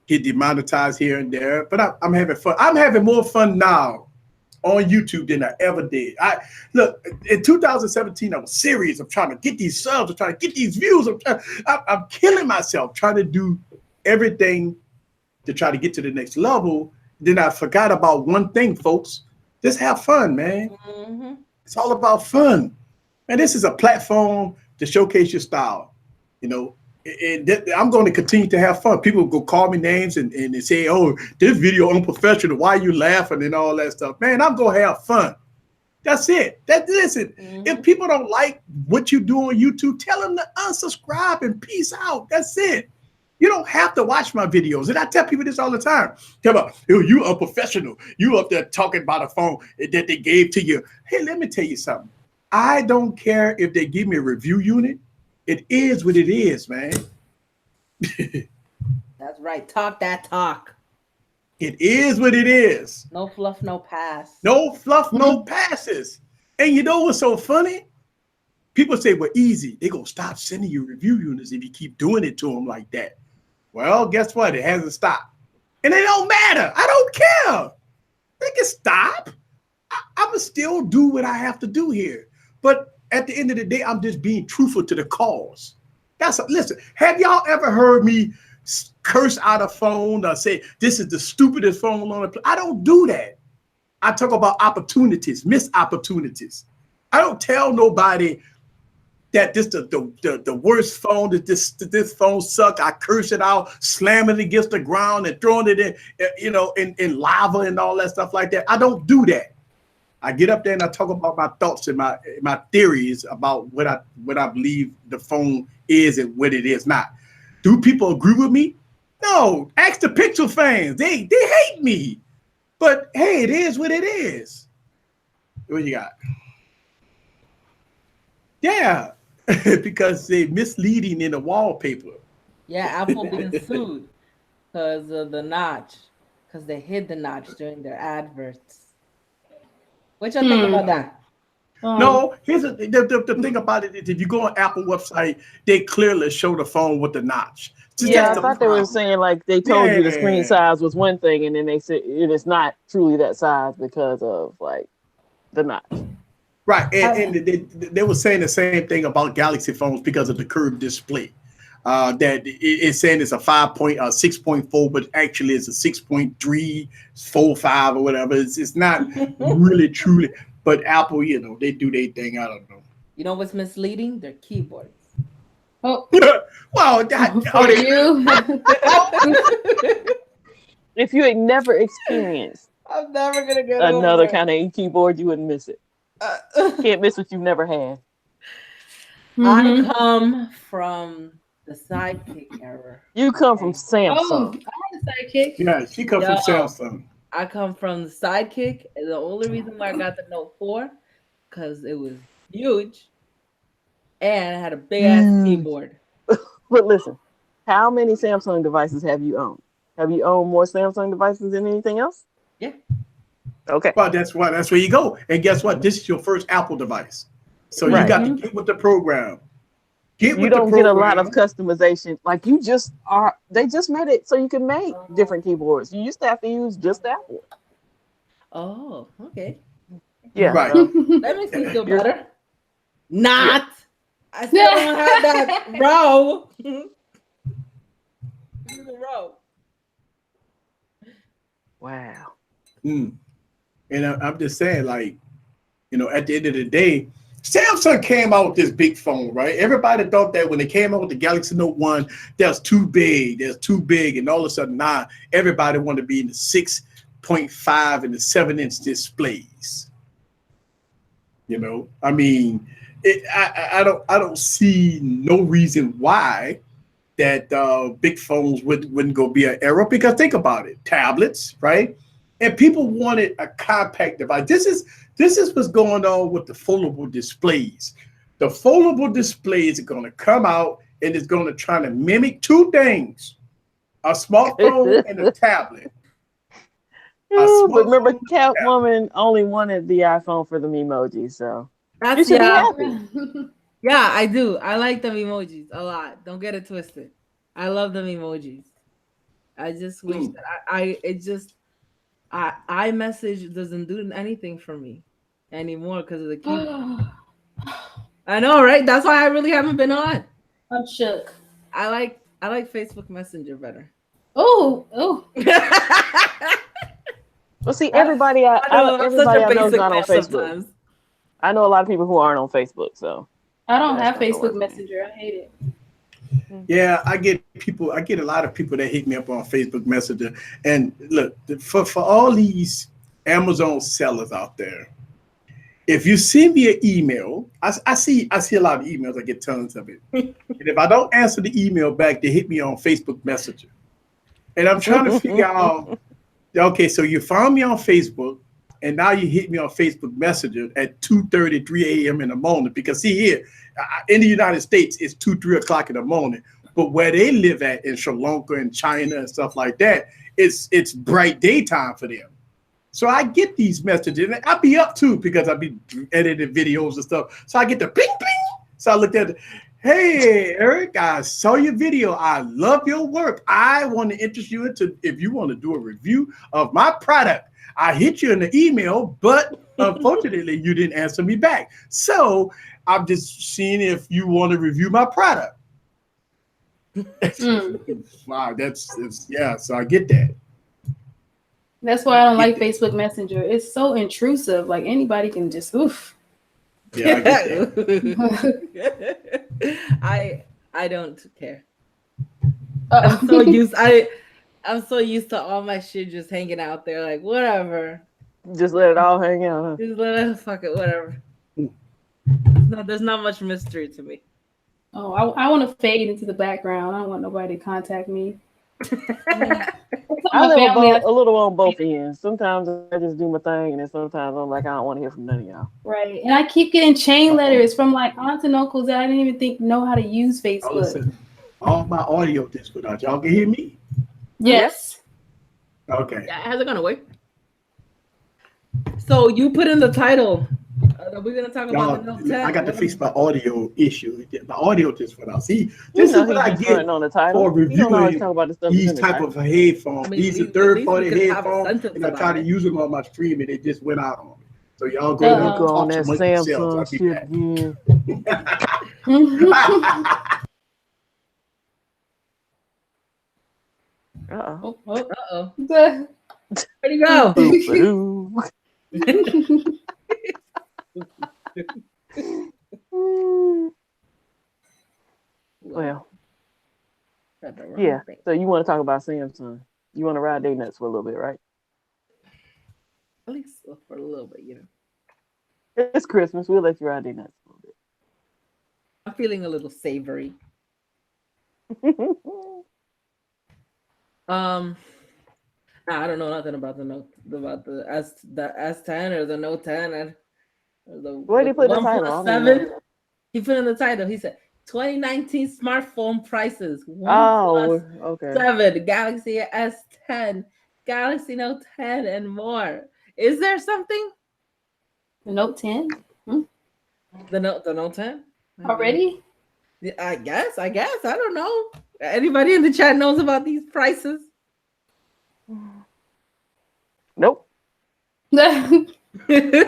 get demonetized here and there, but I'm having fun. I'm having more fun now on YouTube than I ever did. Look, in 2017, I was serious. I'm trying to get these subs. I'm trying to get these views. I'm killing myself trying to do everything to try to get to the next level. Then I forgot about one thing, folks. Just have fun, man. Mm-hmm. It's all about fun. And this is a platform to showcase your style. I'm going to continue to have fun. People go call me names and they say, oh, this video unprofessional. Why are you laughing and all that stuff? Man, I'm going to have fun. That's it. Listen, if people don't like what you do on YouTube, tell them to unsubscribe and peace out. That's it. You don't have to watch my videos. And I tell people this all the time. Tell them, you unprofessional. You up there talking about a phone that they gave to you. Hey, let me tell you something. I don't care if they give me a review unit. It is what it is, man.
That's right. Talk that talk.
It is what it is.
No fluff, no pass.
No fluff, no passes. And you know what's so funny? people say, well, easy. They're going to stop sending you review units if you keep doing it to them like that. Well, guess what? It hasn't stopped. And it don't matter. I don't care. They can stop. I'm going to still do what I have to do here. But at the end of the day, I'm just being truthful to the cause. Listen, have y'all ever heard me curse out a phone or say, this is the stupidest phone on the planet? I don't do that. I talk about opportunities, missed opportunities. I don't tell nobody that this the worst phone, that this phone suck. I curse it out, slam it against the ground and throwing it in lava and all that stuff like that. I don't do that. I get up there and I talk about my thoughts and my theories about what I believe the phone is and what it is not. Do people agree with me? No. Ask the Pixel fans. They hate me. But hey, it is what it is. What you got? Yeah, because they're misleading in the wallpaper.
Yeah, Apple being sued because of the notch, because they hid the notch during their adverts. What y'all think about that?
No, here's the thing about it is if you go on Apple website, they clearly show the phone with the notch.
I thought they were saying like they told you the screen size was one thing, and then they said it's not truly that size because of like the notch.
Right, and they were saying the same thing about Galaxy phones because of the curved display. That it's saying it's a 6.4, but actually it's a 6.345 or whatever. It's not really truly. But Apple, they do their thing. I don't know.
You know what's misleading? Their keyboards.
Oh,
well,
for you.
If you had never experienced,
I'm never gonna get
another kind of keyboard, you wouldn't miss it. Can't miss what you've never had.
I come from the Sidekick era.
You come from Samsung.
Oh, I had a Sidekick.
Yeah, she comes from Samsung.
I come from the Sidekick, and the only reason why I got the Note 4 because it was huge and it had a big ass keyboard.
But listen, how many Samsung devices have you owned? Have you owned more Samsung devices than anything else?
Yeah.
Okay.
Well, that's where you go. And guess what? This is your first Apple device. So you got to get with the program.
You don't get a lot of customization. Like they just made it so you can make different keyboards. You used to have to use just Apple.
Oh, okay.
Yeah.
Right.
That makes me feel better. Not. I still don't have that row. Row.
Wow.
And I'm just saying, like, at the end of the day, Samsung came out with this big phone, right? Everybody thought that when they came out with the Galaxy Note 1, that's too big. And all of a sudden now, everybody wanted to be in the 6.5 and the 7-inch displays. I mean, I don't see no reason why that big phones wouldn't go be an era, because think about it, tablets, right? And people wanted a compact device. This is what's going on with the foldable displays. The foldable displays are going to come out and it's going to try to mimic two things: a smartphone and a tablet.
But remember, Catwoman only wanted the iPhone for the emojis, so you should be happy.
Yeah, I do. I like them emojis a lot. Don't get it twisted. I love them emojis. I just wish that iMessage doesn't do anything for me anymore because of the keyboard. I know, right? That's why I really haven't been on.
I'm shook.
I like Facebook Messenger better.
Oh.
Well, see, everybody I know is not on Facebook. Sometimes. I know a lot of people who aren't on Facebook, so
I don't have Facebook Messenger. I hate it.
Yeah, I get a lot of people that hit me up on Facebook Messenger. And look, for all these Amazon sellers out there, if you send me an email, I see a lot of emails. I get tons of it. And if I don't answer the email back, they hit me on Facebook Messenger. And I'm trying to figure out, okay, so you found me on Facebook, and now you hit me on Facebook Messenger at 2:30, 3 a.m. in the morning. Because see here, in the United States, it's 2, 3 o'clock in the morning. But where they live at in Sri Lanka and China and stuff like that, it's bright daytime for them. So I get these messages, and I be up too because I be editing videos and stuff. So I get the ping, ping, So I looked at it. Hey, Eric, I saw your video. I love your work. I want to interest you into if you want to do a review of my product. I hit you in the email, but unfortunately, you didn't answer me back. So I'm just seeing if you want to review my product. Wow, yeah. So I get that.
That's why I don't like Facebook Messenger. It's so intrusive. Like anybody can just oof.
Yeah, I get that.
I don't care.
Uh-oh.
I'm so used to all my shit just hanging out there, like whatever.
Just let it all hang out. Huh?
Just let it fuck it, whatever. There's not much mystery to me.
Oh, I want to fade into the background. I don't want nobody to contact me.
I live a little on both ends. Sometimes I just do my thing, and then sometimes I'm like, I don't want to hear from none of y'all.
Right, and I keep getting chain letters from like aunts and uncles that I didn't even know how to use Facebook.
Listen, all my audio disc without y'all can hear me.
Yes.
Okay.
Yeah, how's it gonna work? So you put in the title. We're gonna talk about the Note 10.
I got to fix my audio issue. My audio just went out. See, this is what I get
on the title.
for reviewing
talk about the
these type of headphones.
I mean,
These are
at
third-party
least we could have a
headphones,
sentence
and I
about
try to
it.
use them on my stream, and it just went out on me. So y'all go ahead and
Go on
talk
that
among yourselves. I'll
Samsung
be
shit
back.
again. Uh-oh.
Uh-oh.
The-
Where'd he go?
Well, yeah. So you want to talk about Samsung? You want to ride their nuts for a little bit, right?
At least for a little bit, you know.
It's Christmas. We'll let you ride their nuts a little bit.
I'm feeling a little savory. I don't know nothing about the S10 or the Note 10 or the
Where did he put the title?
OnePlus 7. He put in the title. He said 2019 smartphone prices. OnePlus
okay.
7, Galaxy S10, Galaxy Note 10, and more. Is there something?
The Note 10?
The Note 10
Already?
I guess. I don't know. Anybody in the chat knows about these prices?
Nope.
Okay. All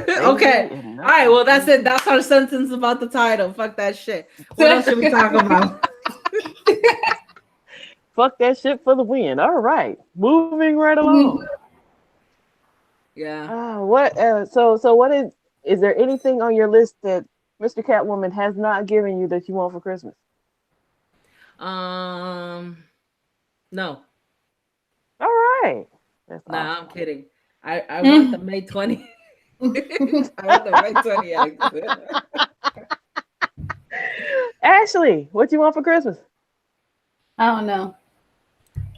right. Well, that's it. That's our sentence about the title. Fuck that shit. What else should we talk about?
Fuck that shit for the win. All right. Moving right along.
Yeah.
What? So what is there anything on your list that Mr. Catwoman has not given you that you want for Christmas?
No.
All right. That's
Nah,
awesome.
I'm kidding. I want the May 20. I want the May 20.
Ashley, what you want for Christmas?
I don't know.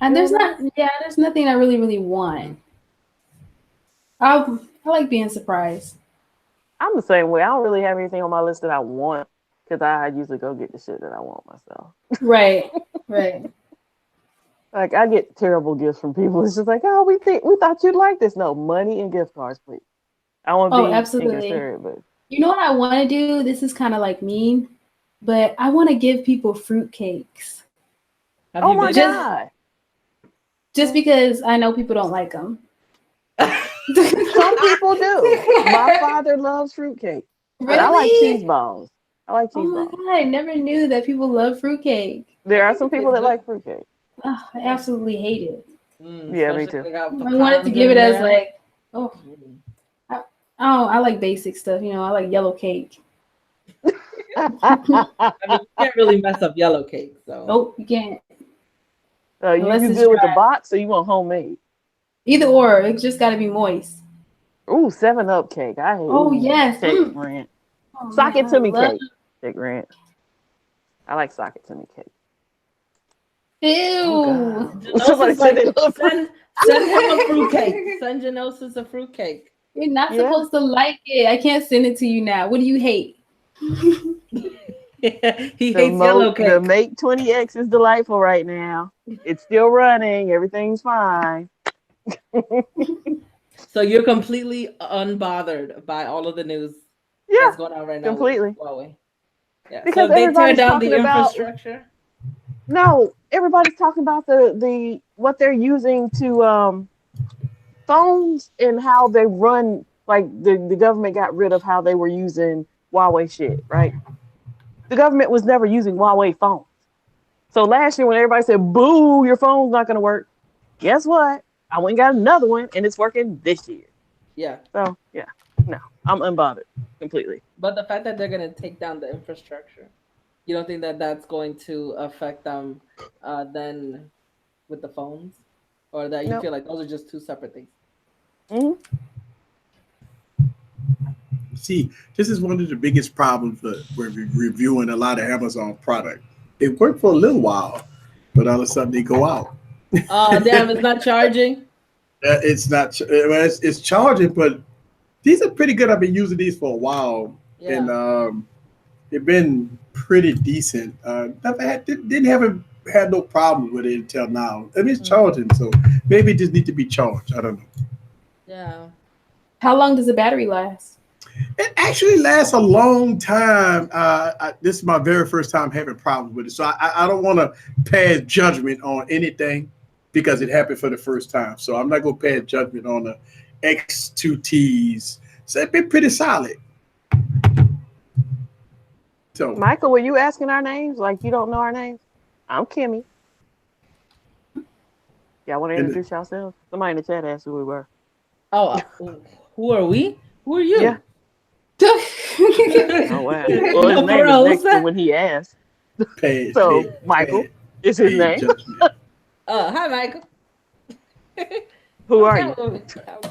And there's nothing I really want. I like being surprised.
I'm the same way. I don't really have anything on my list that I want because I usually go get the shit that I want myself.
Right.
Like I get terrible gifts from people. It's just like, oh, we thought you'd like this. No, money and gift cards, please. I want to be
absolutely.
inconsiderate, but
you know what I want to do? This is kind of like mean, but I want to give people fruitcakes.
Oh my god!
Just because I know people don't like them.
Some people do. My father loves fruitcake.
Really?
I like cheese balls.
Oh my god! I never knew that people love fruitcake.
There are some people that like fruitcake.
Oh, I absolutely hate it.
Yeah, me too.
I wanted to give it as like, I like basic stuff. You know, I like yellow cake.
I mean, you can't really mess up yellow cake. So
nope, you can't.
You good with the box, or you want homemade?
Either or, it just got to be moist.
Ooh, 7-Up cake. I hate.
Oh yes.
Cake Grant. Sock it to me cake. Cake Grant. I like sock it to me cake.
Ew.
Oh, somebody said they love
send him a fruitcake. Send Genosis a fruitcake.
You're not supposed to like it. I can't send it to you now. What do you hate?
He hates yellow cake.
The Mate 20X is delightful right now. It's still running. Everything's fine.
So you're completely unbothered by all of the news that's going on right now.
Completely.
Huawei. Yeah.
Because
So they tear
everybody's
down the
talking about
infrastructure.
no, everybody's talking about the what they're using to phones and how they run. Like the government got rid of how they were using Huawei shit, right? The government was never using Huawei phones. So last year when everybody said, "Boo, your phone's not going to work," guess what? I went and got another one, and it's working this year.
Yeah.
So yeah, no, I'm unbothered completely.
But the fact that they're gonna take down the infrastructure, you don't think that that's going to affect them then with the phones, or that you
Nope.
feel like those are just two separate things?
Hmm.
See, this is one of the biggest problems that we're reviewing a lot of Amazon product. They work for a little while, but all of a sudden they go out.
Oh damn! It's not charging.
It's not. It's charging, but these are pretty good. I've been using these for a while, and
Yeah.
they've been pretty decent. Never had didn't haven't had no problem with it until now. I mean, it's charging, so maybe it just need to be charged. I don't know.
Yeah.
How long does the battery last?
It actually lasts a long time. This is my very first time having problems with it, so I don't want to pass judgment on anything because it happened for the first time. So I'm not gonna pass judgment on the X2Ts. So it's been pretty solid. So
Michael, were you asking our names? Like you don't know our names? I'm Kimmy. Y'all want to
and
introduce yourselves? Somebody in the chat asked who we were.
Oh, who are we? Who are you?
Yeah. Oh wow. Well, his
No,
name
for
is
real,
next
who's
to
that?
when he asked.
pay,
So
pay,
Michael
pay,
is his
pay
name.
judgment.
Hi, Michael.
Who
I'm
are you?
Catwoman.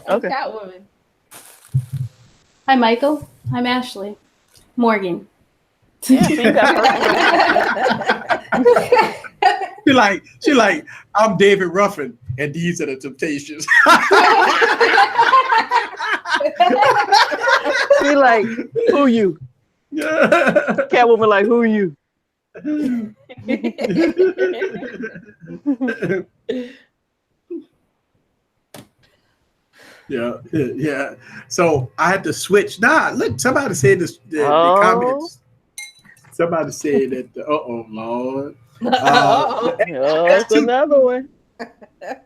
I'm
Okay.
Catwoman.
Hi, Michael. I'm Ashley. Morgan.
Yeah. So you got first.
She like, I'm David Ruffin, and these are the Temptations.
He like, who you? Catwoman like, who you?
Yeah. So I had to switch. Nah, look, somebody said this the comments. Somebody said that. Lord.
Uh-oh.
It's another one.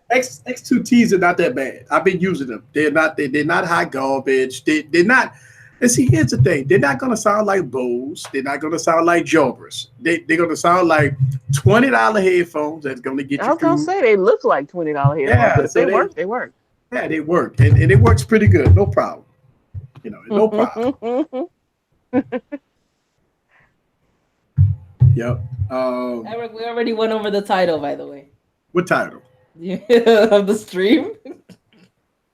X2Ts are not that bad. I've been using them. They're not high garbage. They're not. And see, here's the thing. They're not gonna sound like Bose. They're not gonna sound like Jobers. They're gonna sound like $20 headphones that's gonna get
I
you
was gonna
through.
say they look like $20 headphones,
Yeah,
but if
so
they work, they work.
Yeah, they work, and it works pretty good. No problem. No problem. Yep.
Eric, we already went over the title, by the way.
What title?
Of the stream.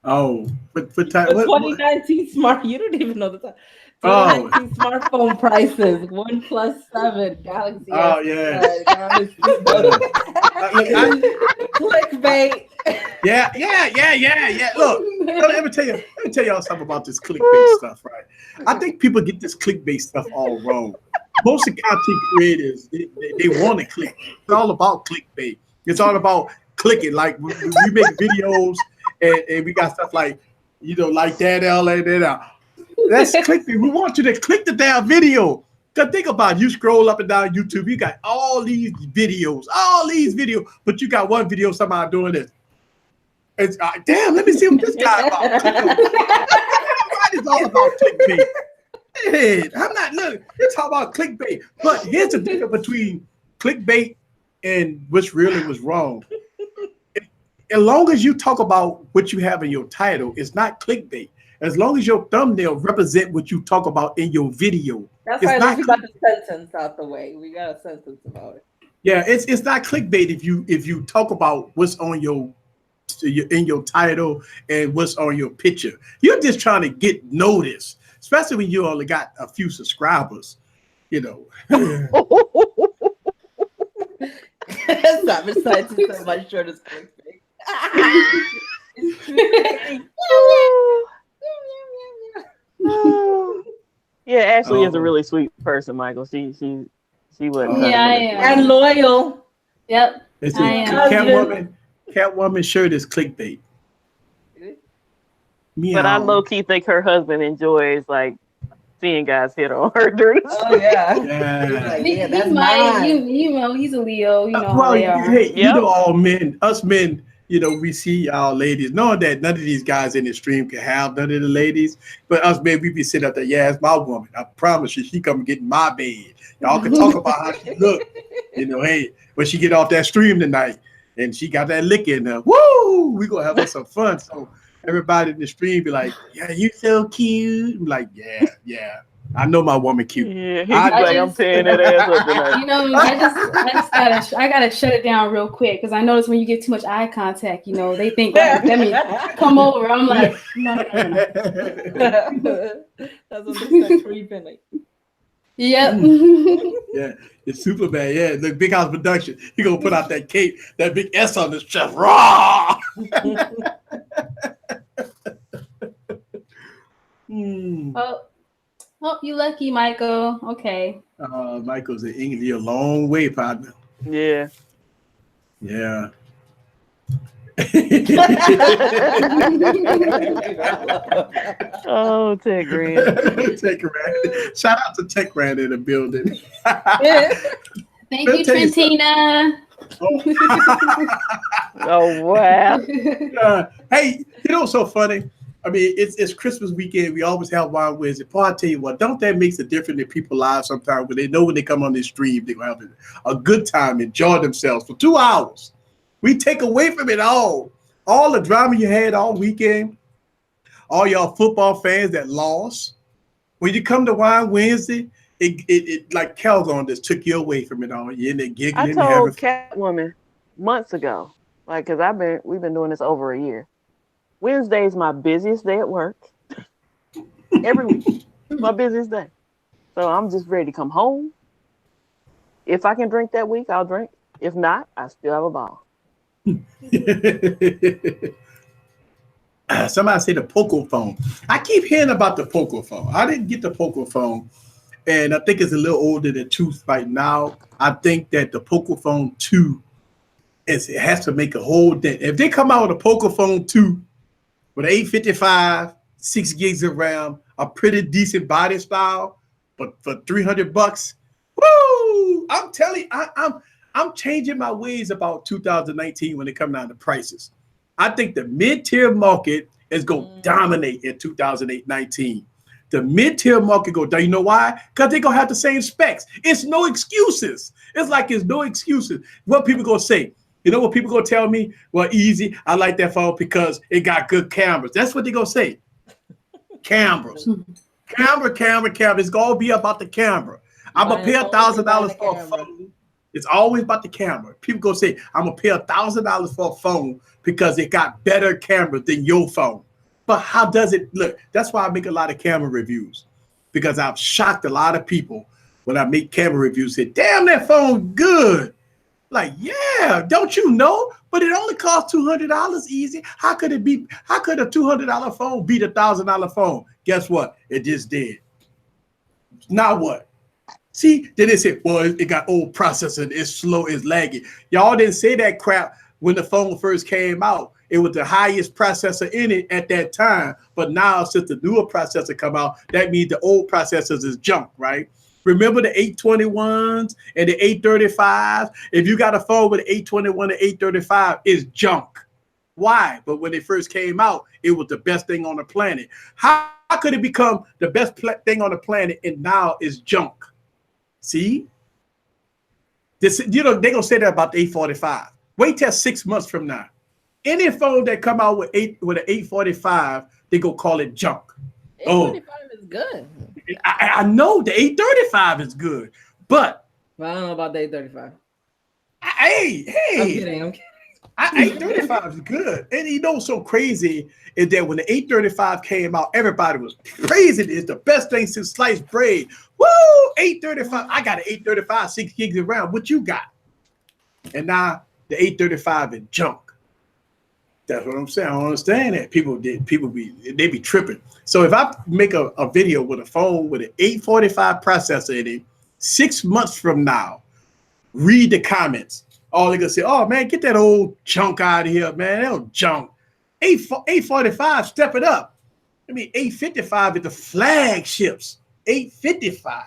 Oh, what
The
title?
2019 smart. You don't even know the title.
Oh.
2019 smartphone prices. OnePlus 7, Galaxy.
Oh,
S10,
yeah.
Galaxy clickbait.
Yeah. Look, let me tell y'all something about this clickbait stuff, right? I think people get this clickbait stuff all wrong. Most of the content creators, they want to click. It's all about clickbait. It's all about clicking. Like we make videos and we got stuff like, like that, that's clickbait. We want you to click the damn video. Because think about it. You scroll up and down YouTube, you got all these videos, but you got one video of somebody doing this. It's damn, let me see what this guy about. It's all about clickbait. Hey, I'm not look, it's all about clickbait. But here's the difference between clickbait and what's really was wrong. As long as you talk about what you have in your title, it's not clickbait. As long as your thumbnail represent what you talk about in your video.
That's
it's
why
not
we got the sentence out the way. We got a sentence about it.
Yeah, it's not clickbait if you talk about what's on your in your title and what's on your picture. You're just trying to get noticed, especially when you only got a few subscribers.
Savage Science is so much short as clickbait.
Yeah, Ashley is a really sweet person, Michael. She wouldn't.
Yeah, I am.
And loyal.
Yep.
It's
I am.
Catwoman shirt is clickbait.
But I low key think her husband enjoys like seeing guys hit on her during the
Oh yeah.
Yeah.
Like,
He,
yeah,
he
that's
might,
mine.
you know, he's a Leo. You know how
Well,
they are.
hey, you
Yep.
know, all men, us men, you know, we see our ladies, knowing that none of these guys in the stream can have none of the ladies, but us men, we be sitting up there, yeah, it's my woman. I promise you, she come get in my bed. Y'all can talk about how she look, you know, hey, when she get off that stream tonight and she got that lick in her, woo, we gonna have us some fun. So everybody in the stream be like, yeah, you so cute. I'm like, yeah. I know my woman cute.
Yeah, he
I
be like,
I
I'm
just,
tearing that ass up tonight.
you know, I gotta shut it down real quick because I notice when you get too much eye contact, you know, they think like, let me come over. I'm like, no.
That's when they start creeping. Like,
Yep.
Yeah, it's Superman. Yeah, look, Big House Production. He gonna put out that cape, that big S on his chest. Raw.
Oh, you lucky, Michael. Okay.
Michael's in England. You're a long way, partner.
Yeah.
Yeah.
Oh, Ted Grant.
Tech Rand. Shout out to Tech Rand in the building.
Thank you, Trentina.
Oh, wow.
Hey, you know what's so funny? I mean, it's Christmas weekend. We always have Wild Wednesday. Paul, I tell you what, don't that makes a difference in people's lives sometimes when they know when they come on this stream, they're going to have a good time, enjoy themselves for 2 hours. We take away from it all the drama you had all weekend, all y'all football fans that lost. When you come to Wild Wednesday, it like Calgon just took you away from it all. You're in there giggling.
I told Catwoman months ago, like, because we've been doing this over a year. Wednesday is my busiest day at work. Every week, my busiest day. So I'm just ready to come home. If I can drink that week, I'll drink. If not, I still have a ball.
Somebody say the Poco phone. I keep hearing about the Poco phone. I didn't get the Poco phone, and I think it's a little older than 2 right now. I think that the Poco phone 2 it has to make a whole dent. If they come out with a Poco phone 2 with 855, 6 gigs of RAM, a pretty decent body style, but for $300, woo! I'm telling you, I'm changing my ways about 2019 when it comes down to prices. I think the mid-tier market is going to dominate in 2019. The mid-tier market go down. You know why? Because they're going to have the same specs. It's no excuses. It's like it's no excuses. What people going to say? You know what people going to tell me? Well, easy. I like that phone because it got good cameras. That's what they're going to say. Cameras. Camera. It's going to be about the camera. I'm going to pay $1,000 for a phone. It's always about the camera. People go say, I'm going to pay $1,000 for a phone because it got better camera than your phone. But how does it look? That's why I make a lot of camera reviews, because I've shocked a lot of people when I make camera reviews. Say, damn, that phone good. Like, yeah, don't you know? But it only costs $200 easy. How could a $200 phone beat $1,000 phone? Guess what? It just did. Now what? See, then they said, well, it got old processor, it's slow, it's laggy. Y'all didn't say that crap when the phone first came out. It was the highest processor in it at that time. But now, since the newer processor come out, that means the old processors is junk, right? Remember the 821s and the 835s? If you got a phone with an 821 and 835, it's junk. Why? But when it first came out, it was the best thing on the planet. How could it become the best thing on the planet and now it's junk? See, this, you know, they're gonna say that about the 845. Wait till 6 months from now. Any phone that come out with an 845, they gonna call it junk.
845 is good.
I know the 835 is good, but
I don't know about the 835.
Hey,
I'm kidding.
835 is good. And you know what's so crazy is that when the 835 came out, everybody was praising it. It's the best thing since sliced bread. Woo! 835. I got an 835, 6 gigs of RAM. What you got? And now the 835 is junk. That's what I'm saying. I don't understand that. People be tripping. So if I make a video with a phone with an 845 processor in it, 6 months from now, read the comments. Oh, they're gonna say, oh man, get that old junk out of here, man. That old junk. 845, step it up. I mean, 855 is the flagships. 855.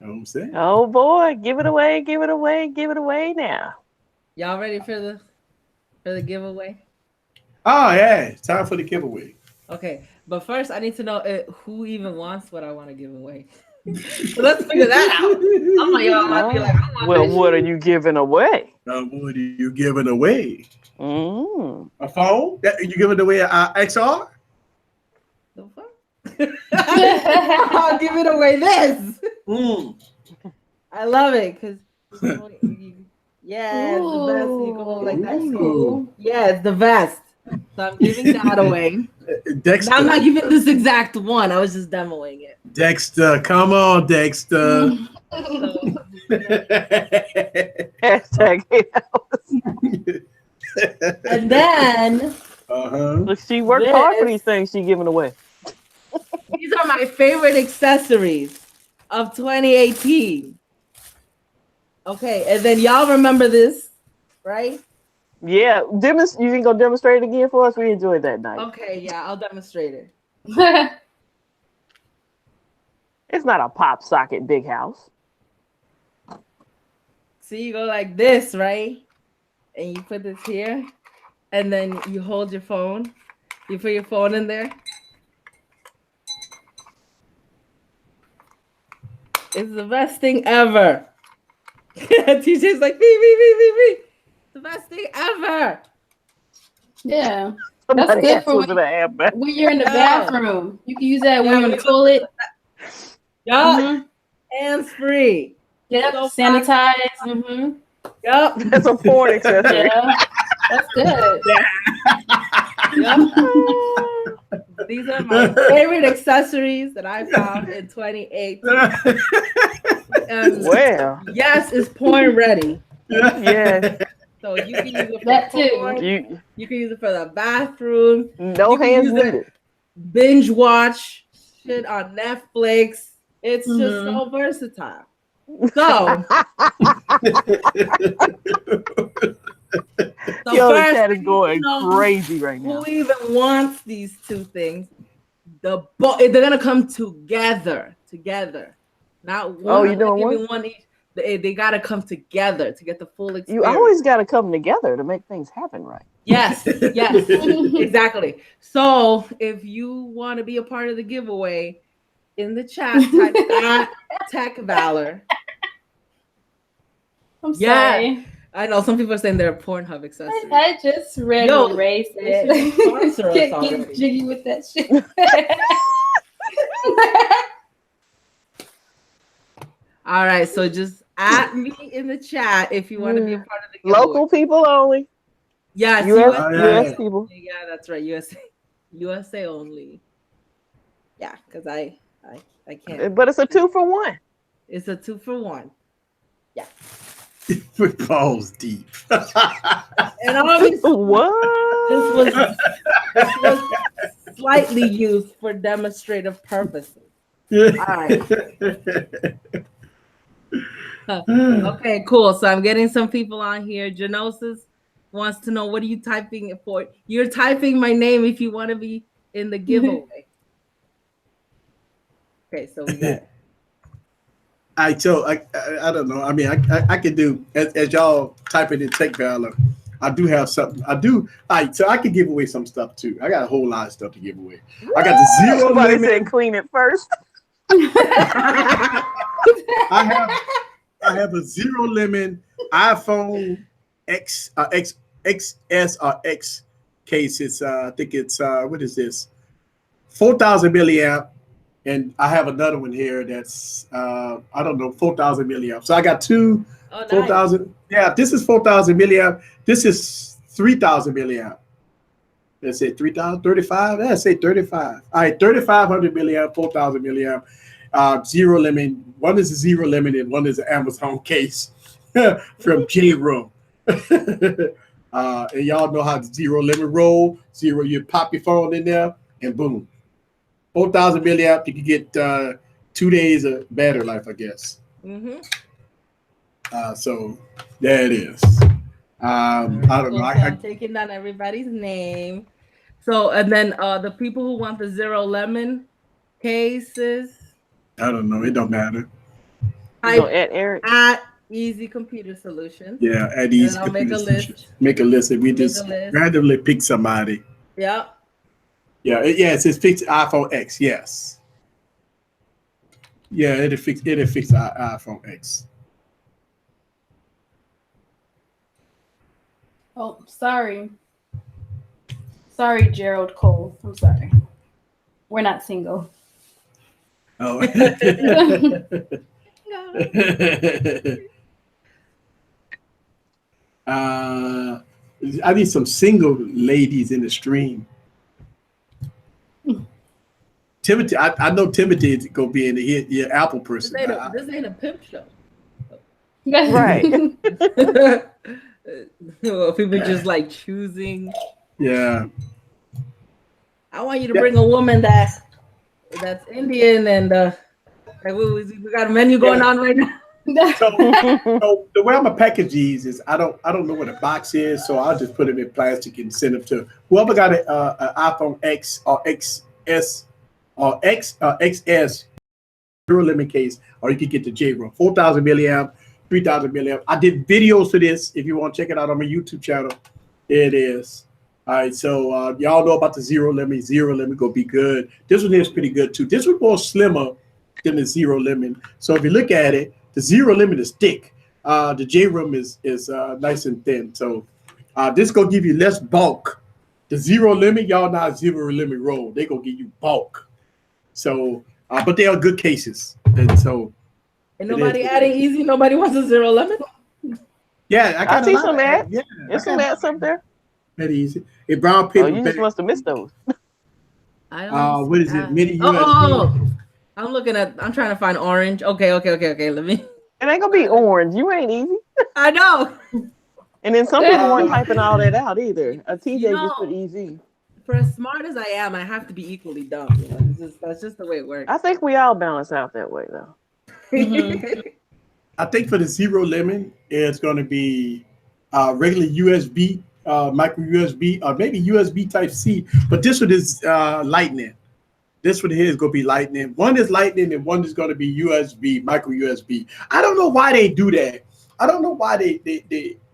You know what I'm saying?
Oh boy, give it away, give it away, give it away now.
Y'all ready for the giveaway?
Oh yeah, it's time for the giveaway.
Okay, but first I need to know who even wants what I want to give away. So let's figure that out. Some of y'all might be like, I want
Well,
this
what are
shit.
you giving away?
What are you giving away?
Mm.
A phone? You giving away an XR?
The fuck? I'll give it away this. I love it because yeah, it's the best. You go like that.
Cool.
Yeah, it's the best. So I'm giving that away.
Dexter.
I'm not giving this exact one. I was just demoing it.
Dexter, come on, Dexter.
So,
Hashtag
and then
Look, she worked hard for these things she giving away.
these are my favorite accessories of 2018. Okay, and then y'all remember this, right?
Yeah, you can go demonstrate it again for us. We enjoyed that night.
Okay, yeah, I'll demonstrate it.
It's not a pop socket big house.
So you go like this, right? And you put this here, and then you hold your phone. You put your phone in there. It's the best thing ever. TJ's like, me. The best thing ever.
Yeah.
Somebody
good
has
for
to have that.
when you're in the bathroom. You can use that when you're on the toilet.
Yup. Hands free.
Yep.
So
Sanitize. Mm-hmm.
Yup.
That's a porn accessory.
Yeah. That's good.
Yup. These are my favorite accessories that I found in 2018.
Well,
Yes, it's porn ready.
yeah.
So you can use it for
That too.
porn. You can use it for the bathroom.
No
You can
hands
use it-
needed.
Binge watch shit on Netflix. It's just so versatile. So,
Yo, the
first,
chat is going
know
crazy right now.
who even wants these two things? They're gonna come together. Not one.
Oh, you
I'm not
doing
giving
one?
one each. They gotta come together to get the full experience.
You always got to come together to make things happen, right?
Yes, exactly. So if you want to be a part of the giveaway, in the chat, type Tech Valor.
I'm sorry.
I know some people are saying they're Pornhub accessories.
I just read and erased it.
Sponsor us
Get
already.
jiggy with that shit.
All right, so just add me in the chat if you want to be a part of the giveaway.
Local people only.
Yes,
US people.
Yeah, that's right. USA only. Yeah, because I can't.
But it's a 2-for-1.
It's a 2-for-1. Yeah.
With balls deep.
And obviously,
What?
this was slightly used for demonstrative purposes. All right. Okay, cool. So I'm getting some people on here. Genosis wants to know, what are you typing it for? You're typing my name if you want to be in the giveaway. Okay, so we got it.
I don't know. I mean, I could do as y'all type it in Tech Valor. I do have something. All right, so I could give away some stuff too. I got a whole lot of stuff to give away. I got the zero
Somebody
limit.
said clean it first.
I have a zero limit iPhone XS or X case. It's I think it's what is this? 4,000 milliamp. And I have another one here that's I don't know, 4,000 milliamp. So I got two 4,000. Yeah, this is 4,000 milliamp. This is 3,000 milliamp. Let's say 3,000, 35. Let's say 35. All right, 3,500 milliamp, 4,000 milliamp. Zero limit. One is a zero limit, and one is an Amazon case from J Room. And y'all know how the zero limit roll. Zero, you pop your phone in there, and boom. 4,000 milliamp, you can get 2 days of battery life, I guess. So there it is. I don't know.
I'm taking down everybody's name. So, and then the people who want the zero lemon, cases.
I don't know. It don't matter.
You gonna
Type
add Eric?
at Easy Computer Solutions.
Yeah, at
And
these
then I'll make a
computer solutions.
list.
Make a list, and we
Make a
just
list.
randomly pick somebody.
Yep.
Yeah, it says fix iPhone X. Yes. Yeah, it'll fix iPhone X.
Oh, sorry. Sorry, Gerald Cole. I'm sorry. We're not single.
Oh. I need some single ladies in the stream. Timothy, I know Timothy is gonna be in the hit. Yeah, Apple person.
This ain't a pimp show.
Right.
Well, people just like choosing.
Yeah.
I want you to bring a woman that's Indian and like we got a menu going on right now.
So the way I'm gonna package these is I don't know what a box is, so I'll just put them in plastic and send them to whoever got an iPhone X or XS or XS zero limit case, or you can get the J room 4,000 milliamp, 3,000 milliamp. I did videos for this. If you want to check it out on my YouTube channel, it is. All right, so y'all know about the zero limit. Zero limit gonna be good. This one here is pretty good too. This one more slimmer than the zero limit. So if you look at it, the zero limit is thick. The J room is nice and thin. So this gonna give you less bulk. The zero limit, y'all not zero limit roll. They gonna give you bulk. So, but they are good cases, and so.
And nobody adding easy. Nobody wants a zero limit.
Yeah,
I see some ads.
Yeah,
There's some ads up there.
Very easy. A brown paper.
Oh, you just must have missed those.
I don't
what is it? Mini USB.
Oh, I'm trying to find orange. Okay. Let me.
It ain't gonna be orange. You ain't easy.
I know.
And then some people weren't typing all that out either. A TJ
You know,
just put easy.
For as smart as I am, I have to be equally dumb. You know? That's just the way it works.
I think we all balance out that way though.
Mm-hmm.
I think for the zero limit, it's going to be regular USB, micro USB, or maybe USB Type C. But this one is Lightning. This one here is going to be Lightning. One is Lightning, and one is going to be USB, micro USB. I don't know why they do that. I don't know why they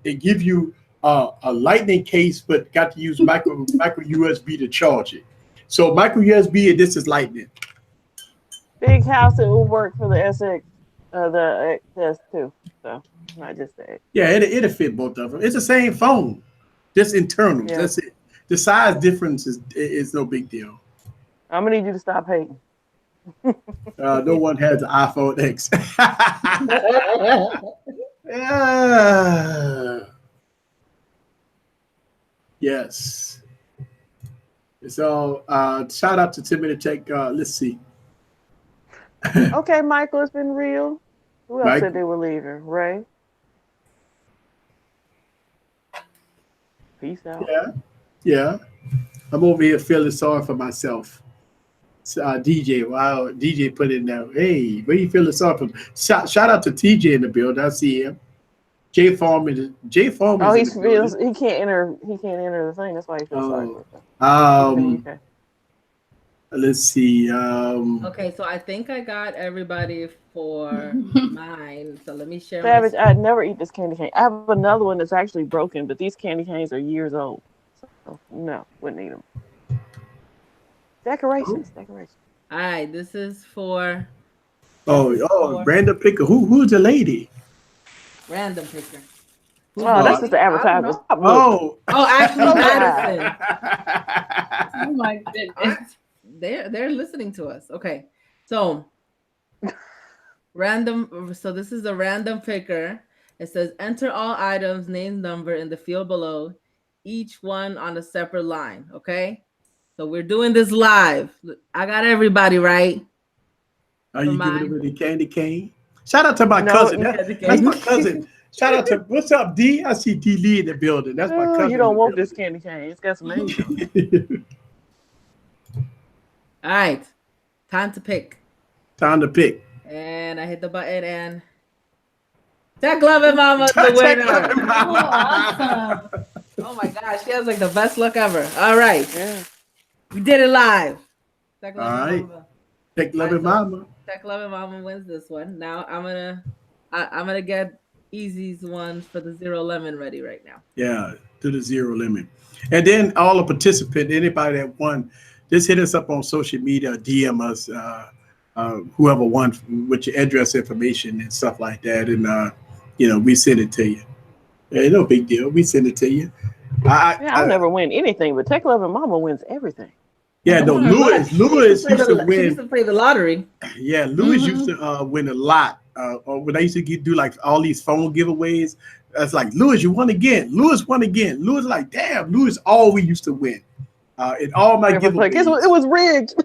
give you a Lightning case, but got to use micro USB to charge it. So micro USB, and this is Lightning.
Big house, it will work for the SX, the XS too. So not just the X.
Yeah, it'll fit both of them. It's the same phone, just internals.
Yeah.
That's it. The size difference is no big deal.
I'm gonna need you to stop hating.
No one has an iPhone X. Yes. So shout out to Timothy Tech. Let's see.
Okay, Michael, it's been real. Who else
Mike?
said they were leaving? Ray. Peace out.
Yeah. I'm over here feeling sorry for myself. DJ, wow, DJ put in there. Hey, where you feeling sorry for? Shout out to TJ in the building. I see him. J Farm is.
Oh, he can't enter. He can't enter the thing. That's why he feels sorry for him. Okay.
Let's see.
Okay, so I think I got everybody for mine. So let me share.
Savage, I'd never eat this candy cane. I have another one that's actually broken, but these candy canes are years old. So no, wouldn't eat them. Decorations.
All right, this is for.
Random picker. Who's the lady?
Random picker.
Oh, that's just the advertisement.
Actually, Madison.
Oh my goodness.
They're listening to us. Okay, so random. So this is a random picker. It says enter all items, name, number in the field below, each one on a separate line. Okay, so we're doing this live. I got everybody right.
Are you giving away the candy cane? Shout out to my cousin. That's my cousin. Shout out to what's up, D? I see D Lee in the building. That's my cousin.
You don't want this candy cane. It's got some age on it.
All right, time to pick.
And
I hit the button and Tech Loving Mama's the winner.
Oh, awesome.
Oh my gosh, she has like the best luck ever. All right, we did it live. Tech Loving Mama.
Tech loving mama.
Tech Loving Mama wins this one. Now I'm gonna get Easy's one for the zero lemon ready right now.
Yeah, to the zero limit. And then all the participants, anybody that won, just hit us up on social media, DM us, whoever won with your address information and stuff like that. And, we send it to you. Yeah, no big deal. We send it to you.
I'll never win anything, but Tech Loving Mama wins everything.
Yeah, no, Lewis used to win.
She used to play the lottery.
Yeah, Lewis used to win a lot. Or when I used to do like all these phone giveaways, that's like, Lewis, you won again. Lewis won again. Lewis like, damn, Lewis always used to win. In all my giveaways.
Like, it was rigged.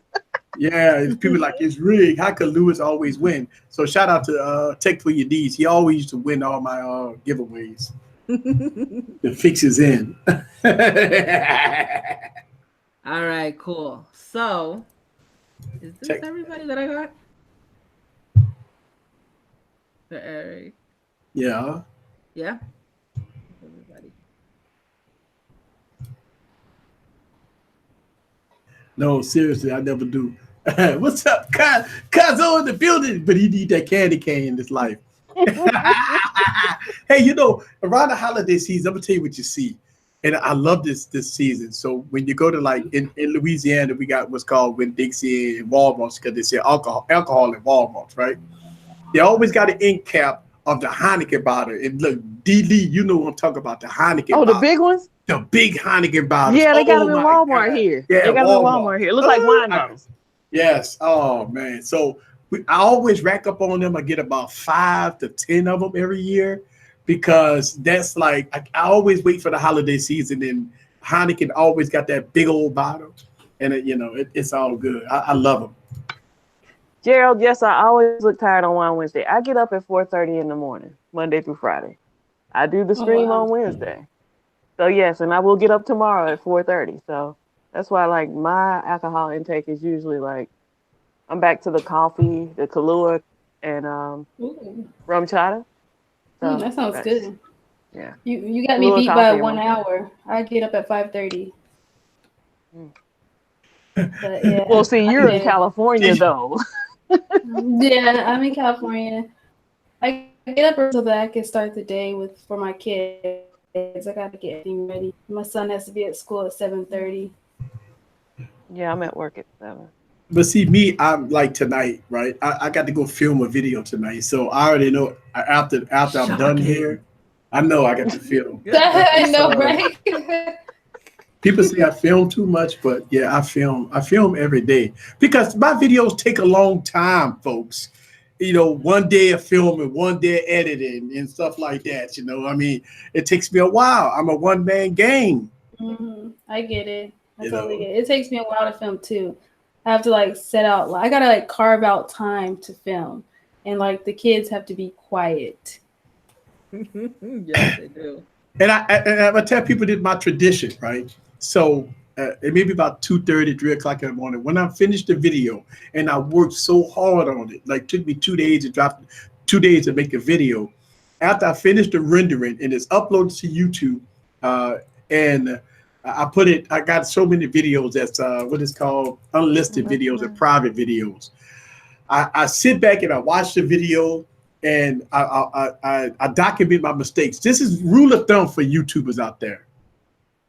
Yeah, people like, it's rigged. How could Lewis always win? So shout out to Tech for Your D's. He always used to win all my giveaways. The fix is in.
All right, cool. So, is this everybody that I got? For Eric.
Yeah.
Yeah. Everybody.
No, seriously, I never do. What's up, Kazo in the building? But he need that candy cane in his life. Hey, around the holiday season, I'm gonna tell you what you see. And I love this season. So when you go to like in Louisiana, we got what's called Winn-Dixie and Walmart's, because they sell alcohol in Walmart's, right? They always got an end cap of the Heineken bottle. And look, D. Lee, you know what I'm talking about, the Heineken bottle.
The big ones?
The big Heineken bottles.
Yeah, they got them in Walmart here. Yeah, they got them in Walmart here. It looks like wine bottles.
Yes. Oh, man. So I always rack up on them. I get about 5 to 10 of them every year, because that's like, I always wait for the holiday season, and Heineken always got that big old bottle, and it's all good. I love them.
Gerald, yes, I always look tired on Wine Wednesday. I get up at 4:30 in the morning, Monday through Friday. I do the stream on Wednesday. So yes, and I will get up tomorrow at 4:30. So that's why like my alcohol intake is usually like, I'm back to the coffee, the Kahlua, and rum chata. So
that sounds good.
Yeah.
You got me beat by 1 hour. I get up at 5:30. But, yeah,
well, see, you're in California though.
Yeah, I'm in California. I get up so that I can start the day for my kids. I got to get everything ready. My son has to be at school at 7:30.
Yeah, I'm at work at 7.
But see, me, I'm like tonight, right? I got to go film a video tonight, so I already know after I'm done here, I know I got to film.
I know, right?
People say I film too much, but yeah, I film every day, because my videos take a long time, folks. 1 day of filming, 1 day of editing and stuff like that. I mean, it takes me a while. I'm a one-man gang.
Mm-hmm. I get it. I totally get it. It takes me a while to film too. I have to like set out. I gotta like carve out time to film, and like the kids have to be quiet.
Yes, they do.
And I tell people this is my tradition, right? So it may be about 2:30, 3 o'clock in the morning. When I finish the video, and I worked so hard on it, like took me 2 days to drop, 2 days to make a video. After I finished the rendering and it's uploaded to YouTube, and I got so many videos that's what is called unlisted videos and private videos. I sit back and I watch the video, and I document my mistakes. This is rule of thumb for YouTubers out there.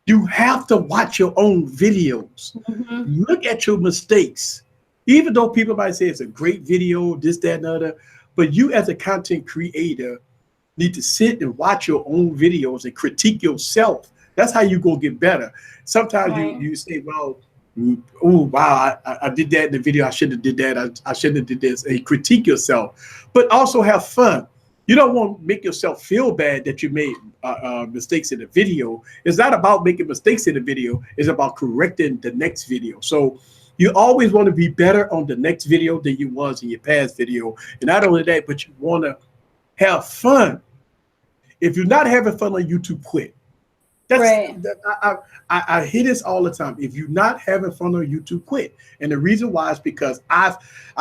You have to watch your own videos. Mm-hmm. Look at your mistakes. Even though people might say it's a great video, this, that, and other, but you as a content creator need to sit and watch your own videos and critique yourself. That's how you go get better. Sometimes you say, well, oh, wow, I did that in the video. I shouldn't have did that. I shouldn't have did this. And critique yourself, but also have fun. You don't want to make yourself feel bad that you made mistakes in the video. It's not about making mistakes in the video. It's about correcting the next video. So you always want to be better on the next video than you was in your past video. And not only that, but you want to have fun. If you're not having fun on YouTube, quit. That's right. I hear this all the time. If you're not having fun on YouTube, quit. And the reason why is because I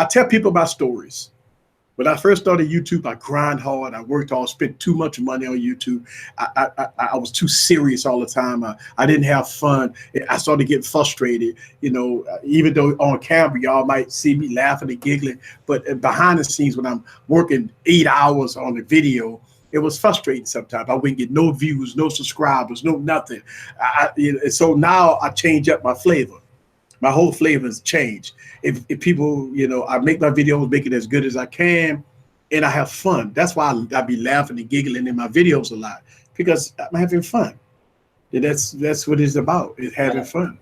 tell people about stories. When I first started YouTube, I grind hard. I worked hard, spent too much money on YouTube. I was too serious all the time. I didn't have fun. I started getting frustrated. Even though on camera, y'all might see me laughing and giggling, but behind the scenes, when I'm working 8 hours on the video, it was frustrating sometimes. I wouldn't get no views, no subscribers, no nothing. So now I change up my flavor. My whole flavor has changed. If people, I make my videos, make it as good as I can, and I have fun. That's why I be laughing and giggling in my videos a lot, because I'm having fun. And that's what it's about. It's having fun.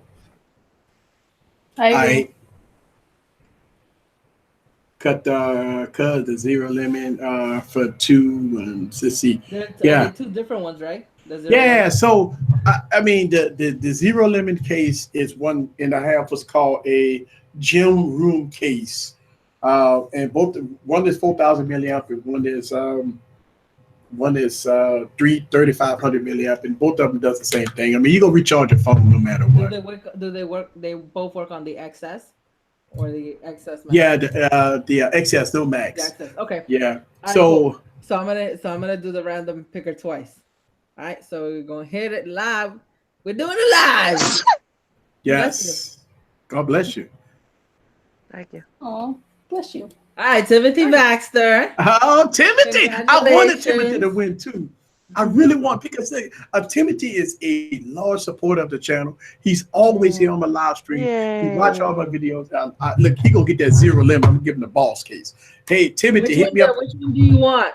I agree.
Cut the zero limit for 2. Let's see.
There's two different ones, right?
Yeah. So I mean, the zero limit case is 1.5 was called a gym room case, and one is 4,000 milliamp and one is 3,500 milliamp, and both of them does the same thing. I mean, you gonna recharge your phone no matter what.
Do they work? They both work on the XS or the XS Max?
Yeah, the XS, no Max.
The XS. Okay.
Yeah.
Right,
so
cool. So I'm gonna do the random picker twice. All right. So we're gonna hit it live. We're doing it live.
Yes. God bless you.
Thank you.
Oh, bless you.
All right, Timothy Baxter.
Oh, Timothy! I wanted Timothy to win too. I really want, because Timothy is a large supporter of the channel. He's always here on my live stream. He watch all my videos. Look, he gonna get that zero limit. I'm gonna give him the boss case. Hey, Timothy, hit me up.
Which one do you want?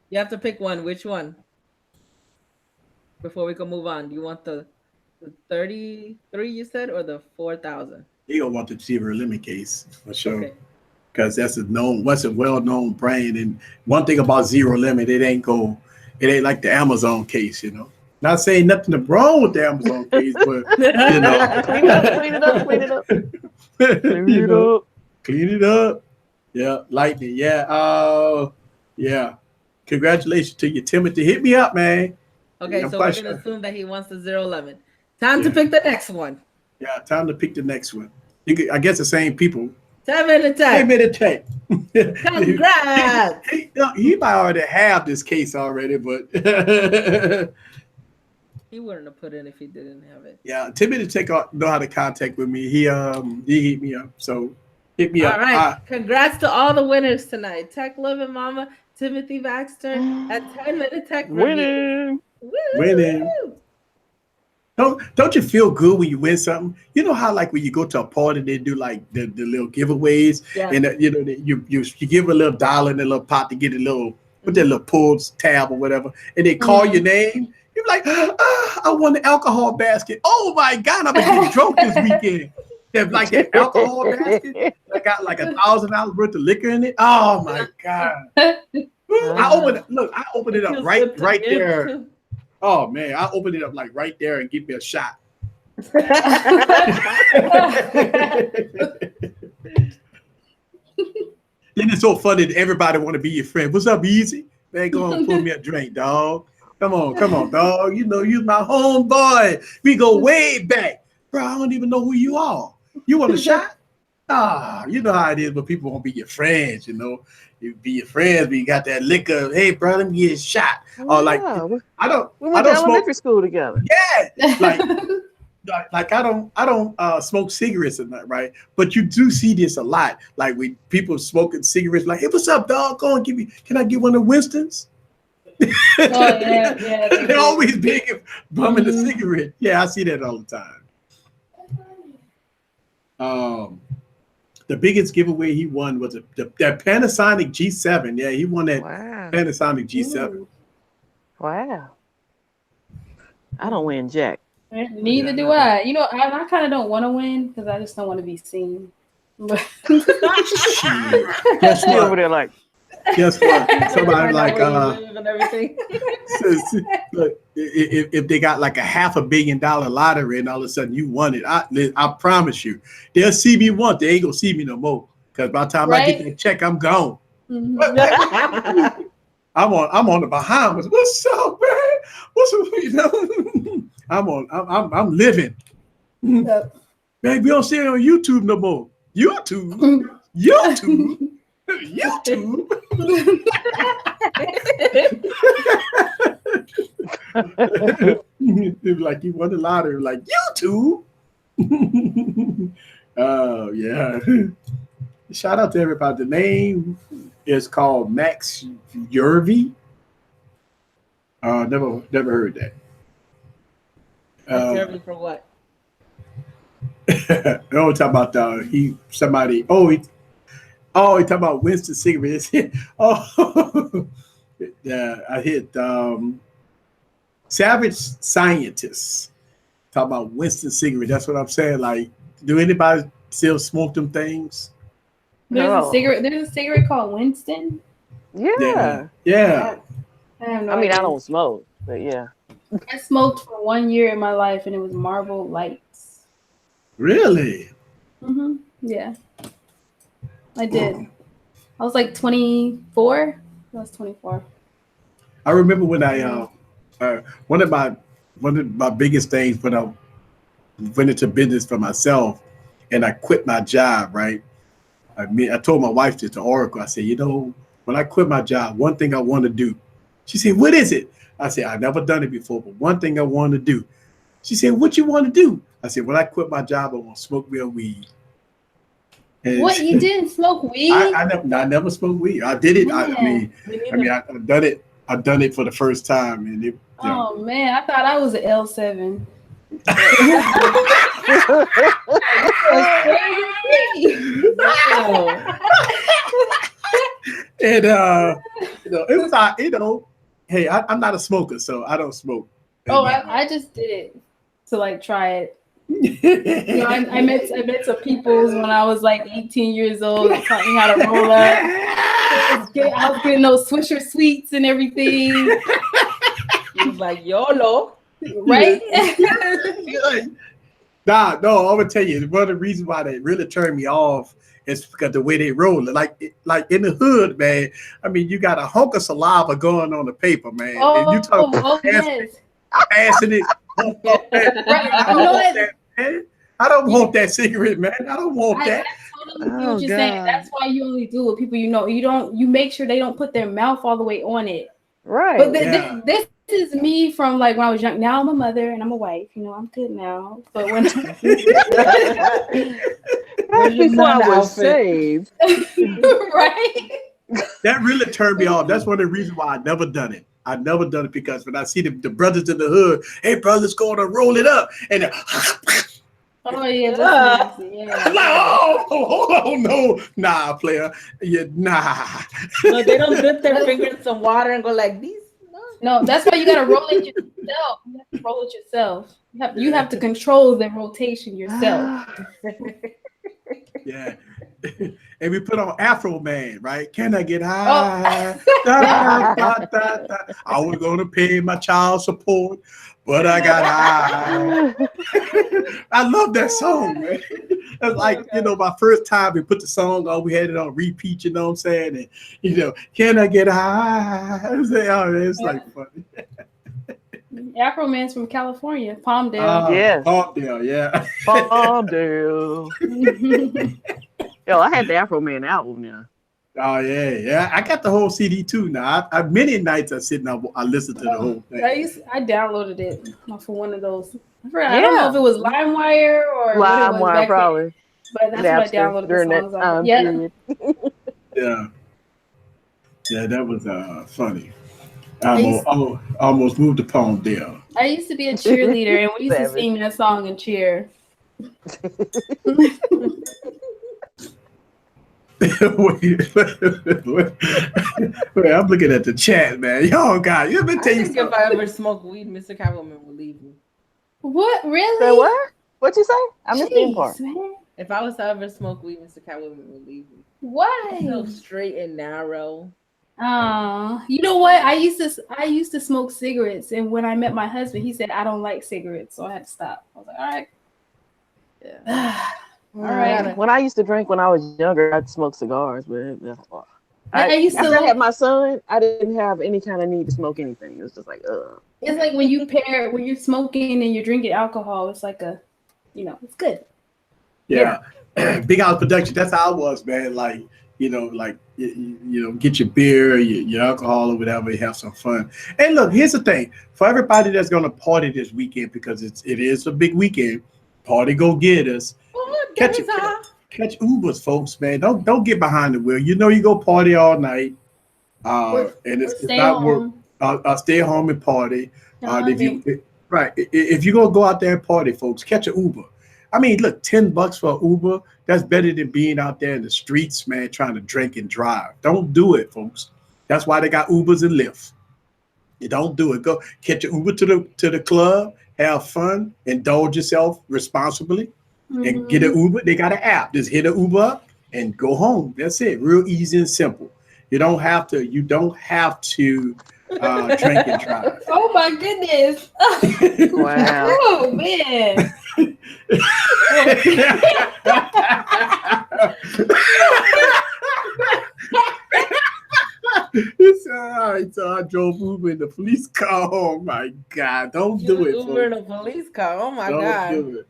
You have to pick one. Which one? Before we can move on, do you want the 33 you said, or the 4,000?
He gonna want the zero limit case for sure.
Okay.
Because that's a well-known brand. And one thing about zero limit, it ain't like the Amazon case, Not saying nothing wrong with the Amazon case, but clean it up. Yeah, lightning. Yeah. Yeah. Congratulations to you, Timothy. Hit me up, man.
Okay, so we're gonna assume that he wants the zero limit. Time to pick the next one.
Yeah, time to pick the next one. I guess the same people.
10-minute tech.
10-minute tech.
Congrats.
He might already have this case already, but
he wouldn't have put in if he didn't have it.
Yeah, 10-minute tech know how to contact with me. He hit me up. So hit me up.
All right. Congrats to all the winners tonight. Tech Living Mama, Timothy Baxter at 10-minute tech
Winning.
Winning. Don't you feel good when you win something? You know how like when you go to a party, they do like the little giveaways, and you give a little dollar in a little pot to get a little with that little pulls tab or whatever, and they call your name. You're like, I won the alcohol basket. Oh my God, I'm gonna get drunk this weekend. They have like that alcohol basket. I got like $1,000 worth of liquor in it. Oh my God. I opened it up right there. Oh man, I opened it up like right there and give me a shot. Then it's so funny that everybody want to be your friend. What's up, Easy? Man, go and pull me a drink, dog. Come on, dog. You're my homeboy. We go way back. Bro, I don't even know who you are. You want a shot? You know how it is, but people won't be your friends, You be your friends, but you got that liquor. Hey, bro, let me get a shot. Or like, I don't
to elementary school together.
Yeah, like I don't smoke cigarettes or nothing, right? But you do see this a lot. Like when people smoking cigarettes, like, hey, what's up, dog? Go and can I get one of Winston's?
Yeah.
They're always big bumming the cigarette. Yeah, I see that all the time. The biggest giveaway he won was that Panasonic G7. Yeah, he won that Panasonic G7.
Ooh. Wow. I don't win jack.
Neither do I. I kind of don't want to win because I just don't want to be seen.
Guess
Over there like.
Guess what? Somebody like look, if they got like a $500 million lottery and all of a sudden you won it, I promise you, they'll see me once. They ain't gonna see me no more. Because by the time I get that check, I'm gone.
Mm-hmm.
I'm on the Bahamas. What's up, man? I'm living.
Yep.
Man, we don't see it on YouTube no more. YouTube. YouTube. Like you won the lottery, like YouTube. Oh yeah. Shout out to everybody. The name is called Max Yervy. Never heard that.
Terribly for what?
No, talking about somebody. He talking about Winston cigarettes. Oh, yeah, I hit Savage Scientists. Talk about Winston cigarettes. That's what I'm saying. Like, do anybody still smoke them things?
There's a cigarette. There's a cigarette called Winston.
Yeah.
I have no
I mean,
idea.
I don't smoke, but yeah.
I smoked for 1 year in my life, and it was Marlboro Lights.
Really?
Yeah, I did. I was like 24. I was 24.
I remember when I one of my biggest things when I went into business for myself, and I quit my job. Right. I told my wife this to Oracle. I said, when I quit my job, one thing I want to do. She said, "What is it?" I said, "I've never done it before, but one thing I want to do." She said, "What you want to do?" I said, "When I quit my job, I want to smoke real weed." And
What, you didn't smoke weed?
I never smoked weed. I did it. I've done it. I've done it for the first time, and it.
Oh man, I thought I was an L7.
And it was hey, I'm not a smoker, so I don't smoke.
Oh, I just did it to like try it. I met some peoples when I was like 18 years old. They taught me how to roll up. I was getting those Swisher sweets and everything.
It was like YOLO,
right?
No, I'm gonna tell you one of the reasons why they really turned me off is because the way they roll it. Like in the hood, man. I mean, you got a hunk of saliva going on the paper, man. And you talk passing it. I don't want that cigarette, man. I don't want that.
I totally see what you're saying. That's why you only do it with people you make sure they don't put their mouth all the way on it.
Right.
But this is me from like when I was young. Now I'm a mother and I'm a wife. I'm good now. But when
before I was saved,
right?
That really turned me off. That's one of the reasons why I never done it. I never done it because when I see the brothers in the hood, hey brothers, going to roll it up, and
oh yeah, that's nasty. Yeah.
I'm like, oh no, nah, player, yeah, nah.
No, they don't dip their fingers in some water and go like these.
No, that's why you gotta roll it yourself. You have to roll it yourself. You have to control the rotation yourself.
Yeah. And we put on Afro Man, right? Can I get high? I was gonna pay my child support, but I got high. I love that song, man. That's like, my first time we put the song on, we had it on repeat, you know what I'm saying? And can I get high? It's like funny.
Afro Man's from California, Palmdale.
Yes.
Palmdale, yeah.
Palmdale. Yo, I had the Afro Man album now.
Oh yeah. I got the whole CD too now. I many nights I sit and I listen to the whole thing.
I downloaded it for one of those. I don't know if it was LimeWire or
LimeWire probably.
But that's what I downloaded the songs on.
Yeah. Yeah, that was funny. I almost moved to Palmdale.
I used to be a cheerleader, and we used to sing that song and cheer.
Wait, I'm looking at the chat, man. Y'all got you. Let me tell you something.
If I ever smoke weed, Mr. Catwoman will leave me.
What? Really?
Say what? What'd you say? I missed the part.
Man.
If I was to ever smoke weed, Mr. Catwoman will leave me.
Why?
So straight and narrow.
You know what? I used to smoke cigarettes, and when I met my husband, he said I don't like cigarettes, so I had to stop. I was like, all right.
Yeah.
All right.
When I used to drink when I was younger, I'd smoke cigars, but
I used to.
After I had my son, I didn't have any kind of need to smoke anything. It was just like,
It's like when you're smoking and you're drinking alcohol. It's like it's good.
Yeah. Big House Production. That's how I was, man. Like, like get your beer, your alcohol or whatever, have some fun. And look, here's the thing: for everybody that's gonna party this weekend, because it is a big weekend, party go get us.
Oh,
Catch
get
it,
it off.
catch Ubers, folks, man. Don't get behind the wheel. You go party all night, and
Or
it's
stay
not work.
home.
Stay home and party. If
Holiday.
you right, if you gonna go out there and party, folks, catch an Uber. I mean, look, $10 for an Uber. That's better than being out there in the streets, man, trying to drink and drive. Don't do it, folks. That's why they got Ubers and Lyft. You don't do it. Go catch an Uber to the club, have fun, indulge yourself responsibly, and get an
Mhm.
Uber. They got an app. Just hit an Uber up and go home. That's it. Real easy and simple. You don't have to. You don't have to drink and drive.
Oh my goodness.
Wow.
Oh man.
It's all right. So I drove Uber in the police car. Oh my God! Don't do it,
Uber in
folks.
a police car. Oh my
Don't
god.
do it.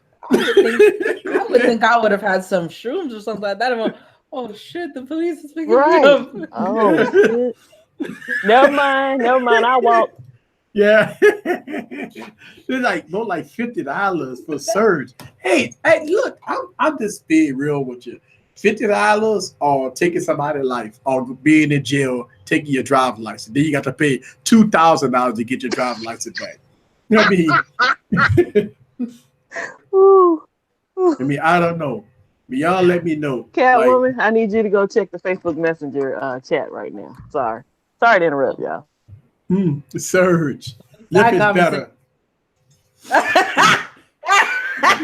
I would think I would have had some shrooms or something like that. I'm like, oh shit, the police is picking me
Right.
up.
Oh shit. Never mind. I walk.
Yeah, it's like more like $50 for surge. Hey, look, I'm just being real with you. $50 or taking somebody's life or being in jail, taking your driver's license. Then you got to pay $2,000 to get your driver's license back. You know what I mean?
Ooh.
I don't know. But y'all let me know. Like,
Catwoman, I need you to go check the Facebook Messenger chat right now. Sorry to interrupt y'all.
surge.
That
Lip is better.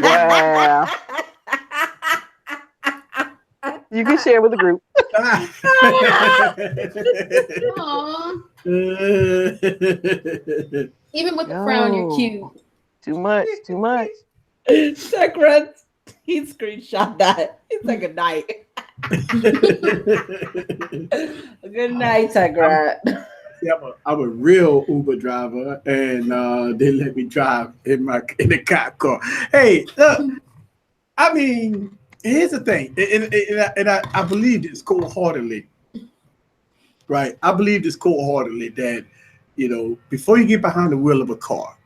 Wow. You can share with the group.
Aw. Even with the frown, you're cute.
Too much.
Sakura, he screenshot that. He's like, good night. Good night, Sakura.
See, I'm a real Uber driver, and they let me drive in the cop car. Hey, look, I mean, here's the thing, and I believe this cold-heartedly, right? I believe this cold-heartedly that before you get behind the wheel of a car,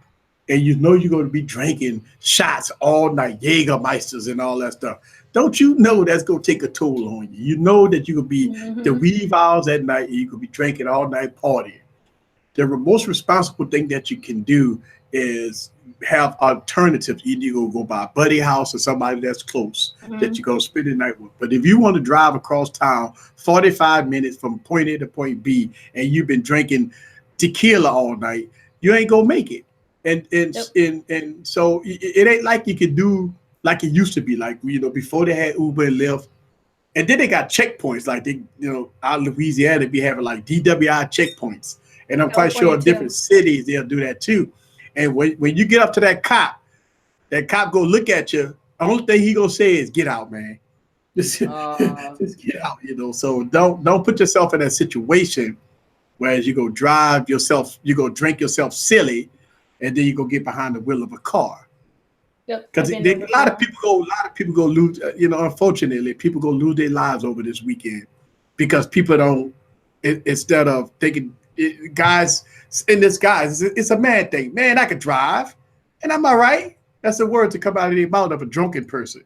and you're going to be drinking shots all night, Jägermeisters and all that stuff. Don't you know that's going to take a toll on you? You know that you're going to be the wee hours at night, and you could be drinking all night partying. The most responsible thing that you can do is have alternatives. Either you go by a buddy house or somebody that's close that you're going to spend the night with. But if you want to drive across town 45 minutes from point A to point B, and you've been drinking tequila all night, you ain't going to make it. And so it ain't like you could do like it used to be, like before they had Uber and Lyft, and then they got checkpoints like out in Louisiana they be having like DWI checkpoints, and I'm quite sure in different cities they'll do that too. And when you get up to that cop go look at you. The only thing he gonna say is get out, man. Just get out, So don't put yourself in that situation whereas you go drive yourself, you go drink yourself silly, and then you go get behind the wheel of a car.
Yep.
Because a lot of people go lose. Unfortunately, people go lose their lives over this weekend because people don't. Instead of thinking, guys, it's a man thing. Man, I could drive, and I'm all right. That's the word to come out of the mouth of a drunken person.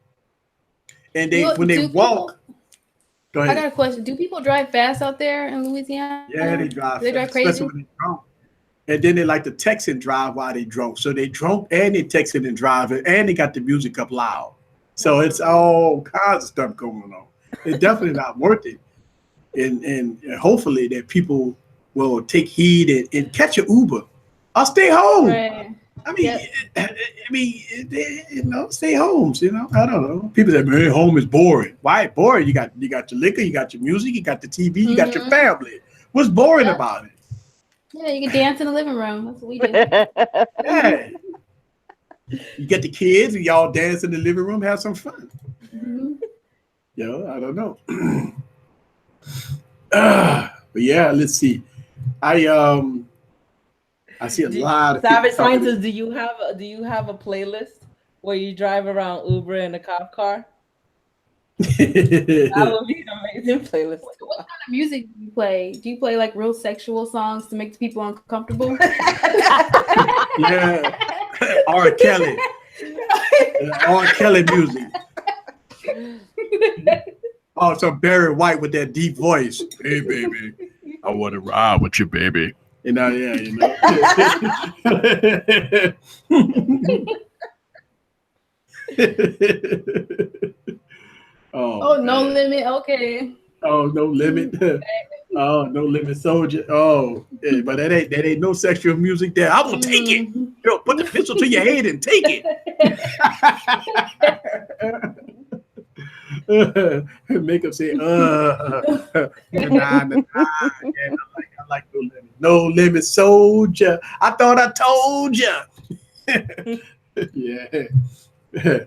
And when they walk. Go ahead.
I got a question. Do people drive fast out there in Louisiana?
Yeah, they drive.
Do they drive crazy?
Especially when they're drunk. And then they like to text and drive while they drunk. So they drunk and they texting and driving, and they got the music up loud. So it's all kinds of stuff going on. It's definitely not worth it. And hopefully that people will take heed and catch an Uber. I'll stay home.
Right.
Stay home. I don't know. People say, man, home is boring. Why boring? You got your liquor, you got your music, you got the TV, you got your family. What's boring about it?
Yeah, you can dance in the living room. That's what we do.
Yeah. You get the kids, and y'all dance in the living room, have some fun. I don't know. But yeah, let's see. I see a lot of
Savage Scientist, do you have a playlist where you drive around Uber in a cop car? That would be an amazing playlist.
What kind of music do you play? Do you play like real sexual songs to make people uncomfortable?
Yeah. R. Kelly. R. Kelly music. Oh, some Barry White with that deep voice. Hey, baby, I want to ride with you, baby. You know, yeah, you know.
Oh, No
man.
Limit. Okay.
Oh, No Limit. Oh, No Limit Soldier. Oh, yeah, but that ain't no sexual music there. I will take it.
Mhm.
Yo, put the pistol to your head and take it. Make him say, nah, yeah, I like No Limit. No Limit Soldier. I thought I told you. Yeah. Yeah.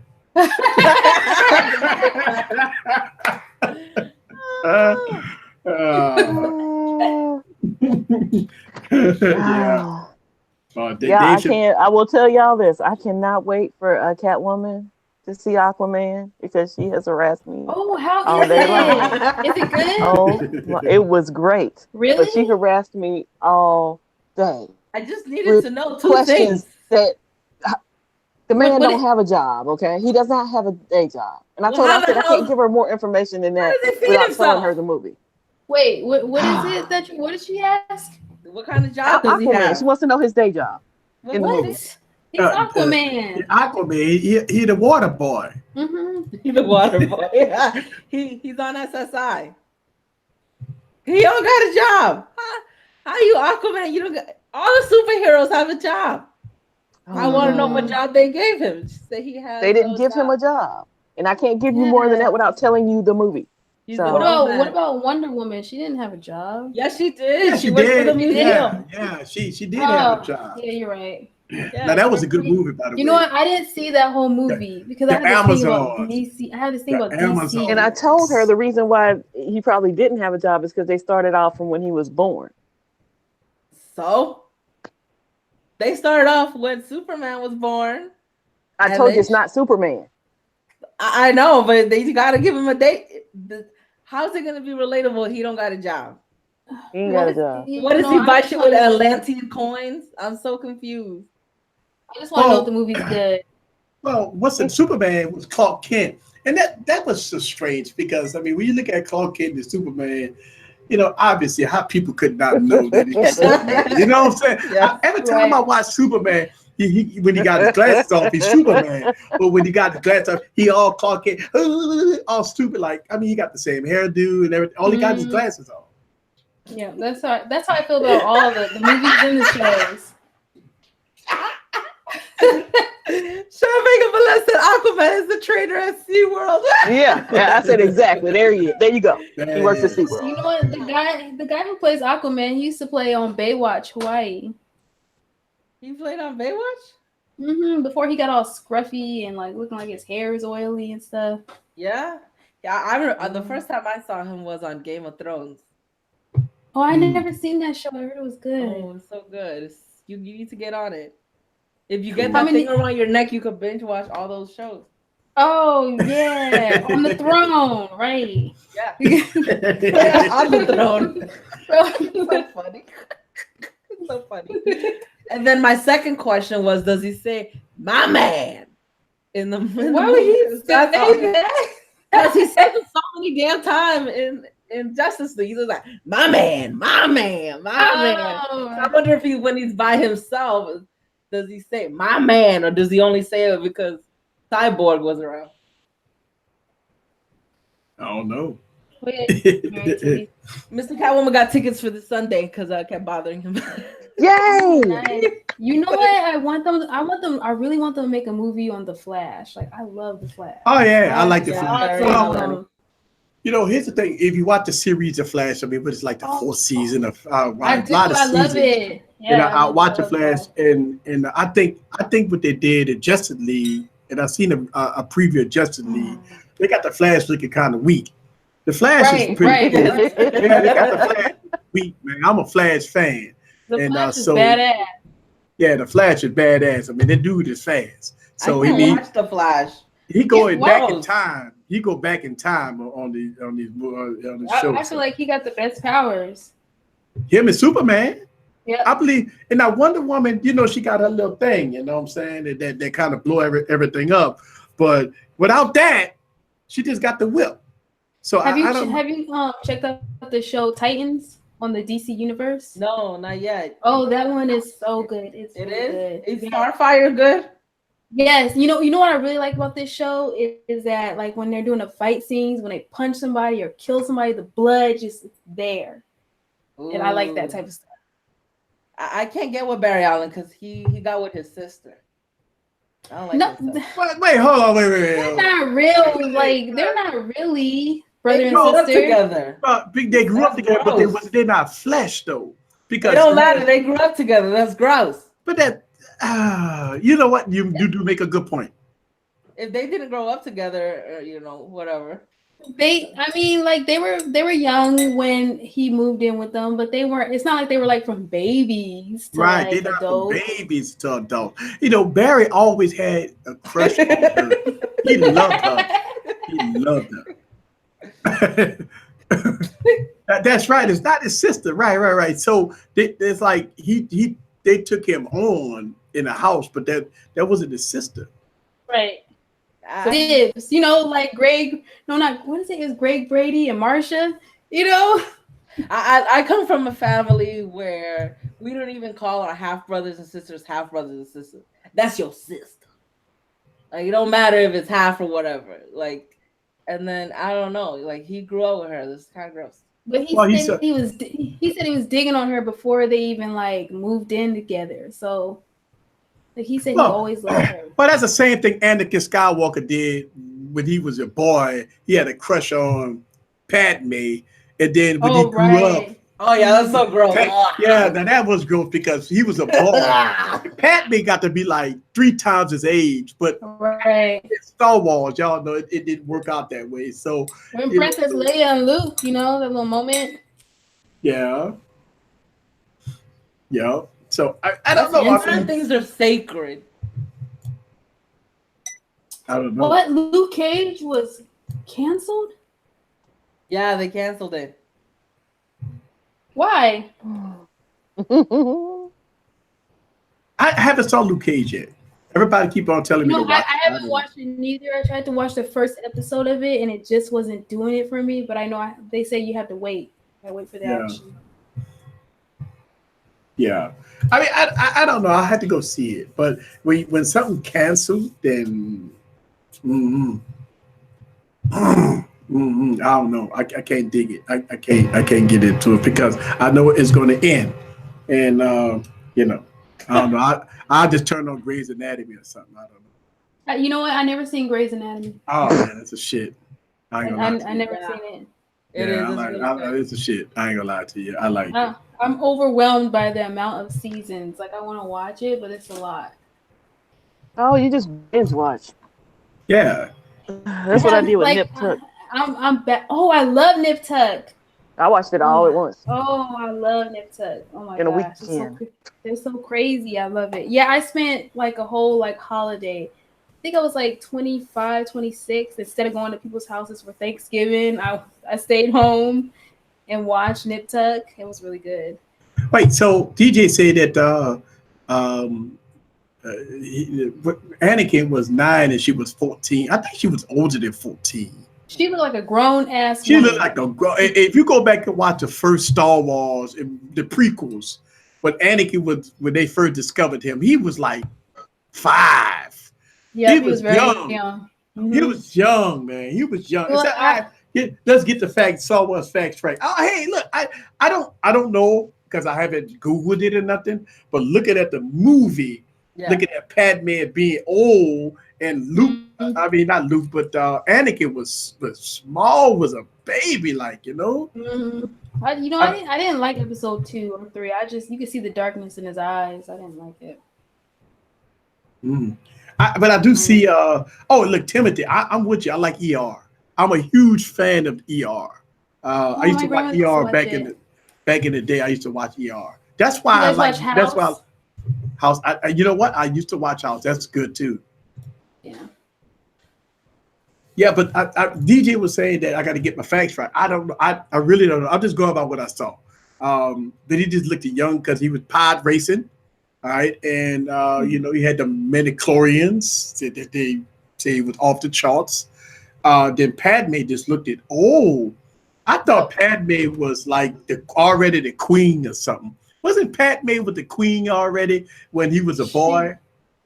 I can't. I will tell y'all this. I cannot wait for Catwoman to see Aquaman because she has harassed me.
Oh, how
all
is
day long.
it? Is it good?
Oh, it was great.
Really?
But she harassed me all day.
I just needed
with
to know two
questions
things.
that the man
What
don't have a job. Okay, he does not have a day job. And I
Well,
told her,
how
I said,
the
I
hell-
can't give her more information than that
does he feed
without
himself?
telling her the movie.
Wait, what is it that what did she ask?
What kind of job does he
Aquaman.
have?
She wants to know his day job. in the
What?
movie.
He's Aquaman.
Aquaman, he the water boy.
Mm-hmm.
He's the water boy. Yeah. He's on SSI. He don't got a job. How you Aquaman? You don't got all the superheroes have a job. I want to know what job they gave him. Say he has.
They didn't give him a job, and I can't give you more than that without telling you the movie.
He's
So-
the
What about
nomad.
what about Wonder Woman? She didn't have a job.
Yes, she did.
Yeah,
she worked for the museum.
Yeah, she did have a job.
Yeah, you're right.
Yeah,
Now that was a good movie, by the way.
You know what? I didn't see that whole movie because I
the
had this thing about
Amazons.
DC. I had this thing
The
about DC.
Amazons.
And I told her the reason why he probably didn't have a job is because they started off from when he was born.
So they started off when Superman was born.
I
And
told
they-
you it's not Superman.
I know, but they got to give him a date. How's it going to be relatable? He don't got a job.
He ain't got a job.
What does he buy shit with Atlantean coins? I'm so confused.
I just want to know if the movie's good.
Well, what's it? Superman was Clark Kent, and that was so strange because I mean, when you look at Clark Kent and Superman, you know, obviously how people could not know that he was Superman. You know what I'm saying?
Yeah,
Every time I watch Superman, he when he got his glasses off, he's Superman. But when he got the glasses off, he all Clark Kent, all stupid. Like I mean, he got the same hairdo and everything. All he got is his glasses on.
Yeah, that's how I feel about all the movies and the shows.
Sure, make a molested Aquaman is the trader at SeaWorld.
Yeah, I said exactly. There you go. He works at
You
SeaWorld.
know what? The guy who plays Aquaman, he used to play on Baywatch Hawaii.
He played on Baywatch?
Before he got all scruffy and like looking like his hair is oily and stuff.
Yeah. Yeah, I remember the first time I saw him was on Game of Thrones.
Oh, I never seen that show. I heard it was good.
Oh, it's so good. You need to get on it. If you get
How
that
many-
thing around your neck, you could binge watch all those shows.
Oh yeah, on the throne, right?
Yeah. On the throne. So funny. So funny. And then my second question was, does he say "my man" in the?
Why would he say that?
Because he said it so many damn time in Justice League. He's just like "my man, my man, my man." So I wonder if when he's by himself, does he say "my man" or does he only say it because Cyborg was around?
I don't know.
Mr. Catwoman got tickets for this Sunday because I kept bothering him.
Yay!
Nice. You know what? I really want them to make a movie on the Flash. Like I love the Flash.
Oh yeah, I like the
Yeah,
Flash.
awesome.
You know, here's the thing: if you watch the series of Flash, I mean, but it's like the fourth season of
I
a
do.
lot of
I love
seasons.
it. Yeah,
And I
love
watch the
it.
Flash, and I think what they did in Justice League, and I've seen a preview of Justice League. They got the Flash looking kind of weak. The Flash is pretty cool. Yeah, they got the Flash weak, man. I'm a Flash fan.
The
And,
Flash is
so-
badass.
Yeah, the Flash is badass. I mean, that dude is fast. So
I
he
can watch the Flash.
he going
Yeah,
back in
wow.
time he go back in time on the show.
I feel like he got the best powers.
Him and Superman.
Yeah.
I believe, and now Wonder Woman, she got her little thing, you know what I'm saying? That kind of blow everything up. But without that, she just got the whip. So
have you checked out the show Titans on the DC universe?
No, not yet.
Oh, that one is so good. It's really good.
Is Starfire good?
Yes. You know what I really like about this show is that like when they're doing the fight scenes, when they punch somebody or kill somebody, the blood just there. Ooh. And I like that type of stuff.
I can't get with Barry Allen because he got with his sister. I don't like that stuff.
Wait, hold on, wait.
They're not real, like they're not really brother and sister
together.
They grew up together, but they're not flesh though. Because
it don't matter. They grew up together. That's gross.
But that, you know what? You do make a good point.
If they didn't grow up together, whatever.
They were young when he moved in with them, but they weren't. It's not like they were like from babies to
right.
Like
they're not
adults.
From babies to adults. Barry always had a crush on her. He loved her. He loved her. That's right. It's not his sister. Right. So it's like they took him on in the house, but that wasn't his sister.
Right. Dibs, like Greg. No, not what is it? Is Greg Brady and Marsha?
I come from a family where we don't even call our half brothers and sisters. That's your sister. Like it don't matter if it's half or whatever. Like, and then I don't know. Like he grew up with her. This is kind of gross.
But he said he was digging on her before they even like moved in together. So. Like he said, he always loved her.
Well, that's the same thing Anakin Skywalker did when he was a boy. He had a crush on Padme, and then when he grew up.
Oh yeah, that's so gross.
Now that was gross because he was a boy. Padme got to be like 3 times his age, but Star Wars, y'all know it didn't work out that way. So
when Princess Leia and Luke, that little moment.
Yeah. So I don't know.
Some things are sacred.
I don't know.
What? Luke Cage was canceled?
Yeah, they canceled it.
Why?
I haven't saw Luke Cage yet. Everybody keep on telling me to watch it.
I haven't watched it neither. I tried to watch the first episode of it, and it just wasn't doing it for me. But I know they say you have to wait. I wait for the action.
Yeah. I mean, I don't know. I had to go see it, but when something canceled, then I don't know. I can't dig it. I can't get into it because I know it's going to end, and I don't know. I just turn on Grey's Anatomy or something. I don't know.
You know what? I never seen Grey's Anatomy.
Oh man, that's a shit. I
never seen it.
It's a shit. I ain't gonna lie to you. I like it.
I'm overwhelmed by the amount of seasons. Like I want to watch it, but it's a lot.
Oh, you just binge watch.
Yeah.
That's what I did with Nip Tuck.
I'm back. Oh, I love Nip Tuck.
I watched it all at once.
Oh, I love Nip Tuck. Oh my
in
gosh.
a weekend.
They're so crazy. I love it. Yeah, I spent like a whole holiday. I think I was like 25, 26. Instead of going to people's houses for Thanksgiving, I stayed home and watched Nip Tuck. It was really good.
Wait, so DJ said that Anakin was 9 and she was 14. I think she was older than 14.
She looked like a grown ass.
She looked like a grown. If you go back and watch the first Star Wars, the prequels, when Anakin was when they first discovered him, he was like 5.
Yeah, he was very young.
Mm-hmm. He was young, man. He was young. Well, let's get the facts. Star Wars facts right. Oh, hey, look, I don't know because I haven't Googled it or nothing. But looking at the movie, looking at Padme being old and Luke. I mean, not Luke, but Anakin was small, was a baby,
Mm-hmm. I didn't like episode 2 or 3. You could see the darkness in his eyes. I didn't like it.
But I do see. Look, Timothy, I'm with you. I like ER. I'm a huge fan of ER. I used to watch ER back in the day. I used to watch ER. That's why I like. That's why House. You know what? I used to watch House. That's good too.
Yeah.
Yeah, but DJ was saying that I got to get my facts right. I don't know. I really don't know. I'm just going by what I saw. But he just looked young because he was pod racing. All right. And, he had the midichlorians that they say was off the charts. Then Padme just looked at, oh, I thought Padme was like already the queen or something. Wasn't Padme with the queen already when he was a boy?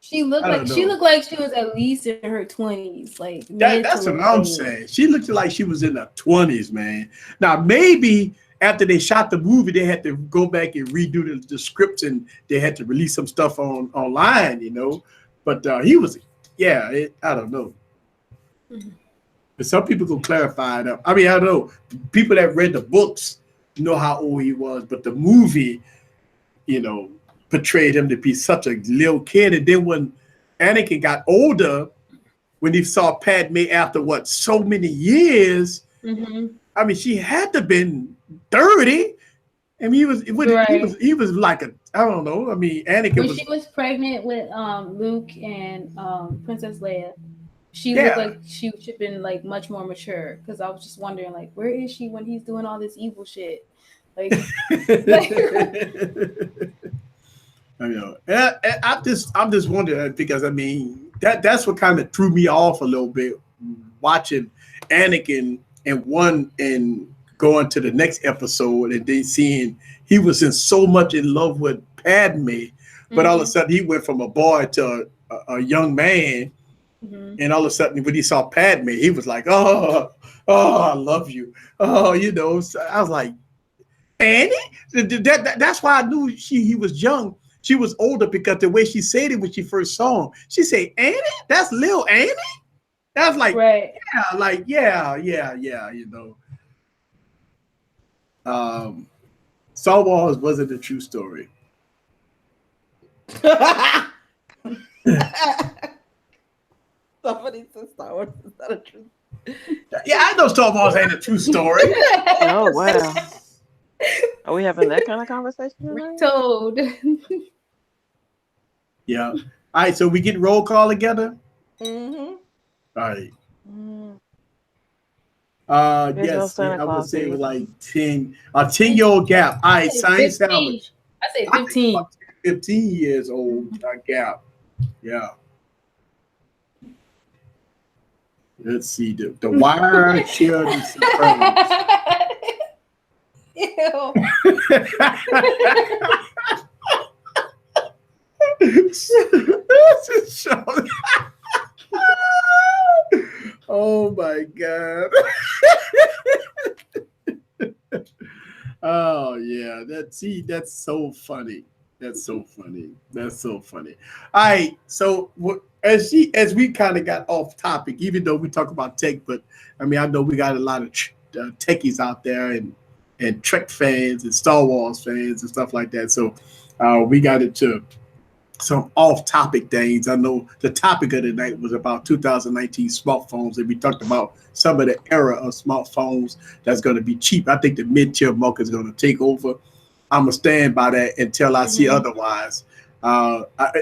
She looked
I
like
don't
she
know.
looked like she was at least in her 20s, like mid to
That's what I'm
late.
saying. She looked like she was in her 20s, man. Now maybe after they shot the movie, they had to go back and redo the scripts, and they had to release some stuff online, But he was, I don't know.
Mhm.
But some people can clarify it. I mean, I don't know. People that read the books know how old he was, but the movie, portrayed him to be such a little kid. And then when Anakin got older, when he saw Padme after what, so many years,
Mhm.
I mean, she had to been 30. I mean,
Right.
he was like I don't know. I mean, Anakin
When
was,
she was pregnant with Luke and Princess Leia, she looked
yeah.
like she should have been like much more mature. Because I was just wondering, like, where is she when he's doing all this evil shit? Like, like
I'm just wondering because I mean that's what kind of threw me off a little bit watching Anakin and going to the next episode and then seeing he was in so much in love with Padme, but all of a
mhm,
sudden he went from a boy to a young man,
mhm.
and all of a sudden when he saw Padme, he was like, oh, I love you, So I was like, Annie? That's why I knew he was young. She was older because the way she said it when she first saw him, she said, Annie? That's little Annie? That's like,
Right.
yeah. Um, Star Wars wasn't a true story.
Somebody said Star Wars is not a truth.
Yeah, I know Star Wars ain't a true story.
Oh wow. Are we having that kind of conversation tonight?
Retold.
Yeah. All right, so we get roll call together.
Mm-hmm.
All right.
Mm. Original
Yes,
Santa
I would
Claus
say it was
season.
like 10, a 10-year-old gap. All
I
right,
say
science
15.
salvage.
I say
I think
15.
about 15 years old gap. Yeah. Let's see. The Wire shared the Sopranos.
Ew.
Oh my God. Oh yeah. That's so funny. That's so funny. That's so funny. All right. So as we kind of got off topic, even though we talk about tech, but I mean I know we got a lot of techies out there and Trek fans and Star Wars fans and stuff like that. So we got into some off-topic things. I know the topic of the night was about 2019 smartphones, and we talked about some of the era of smartphones that's going to be cheap. I think the mid-tier market is going to take over. I'm gonna stand by that until I see
Mhm.
otherwise.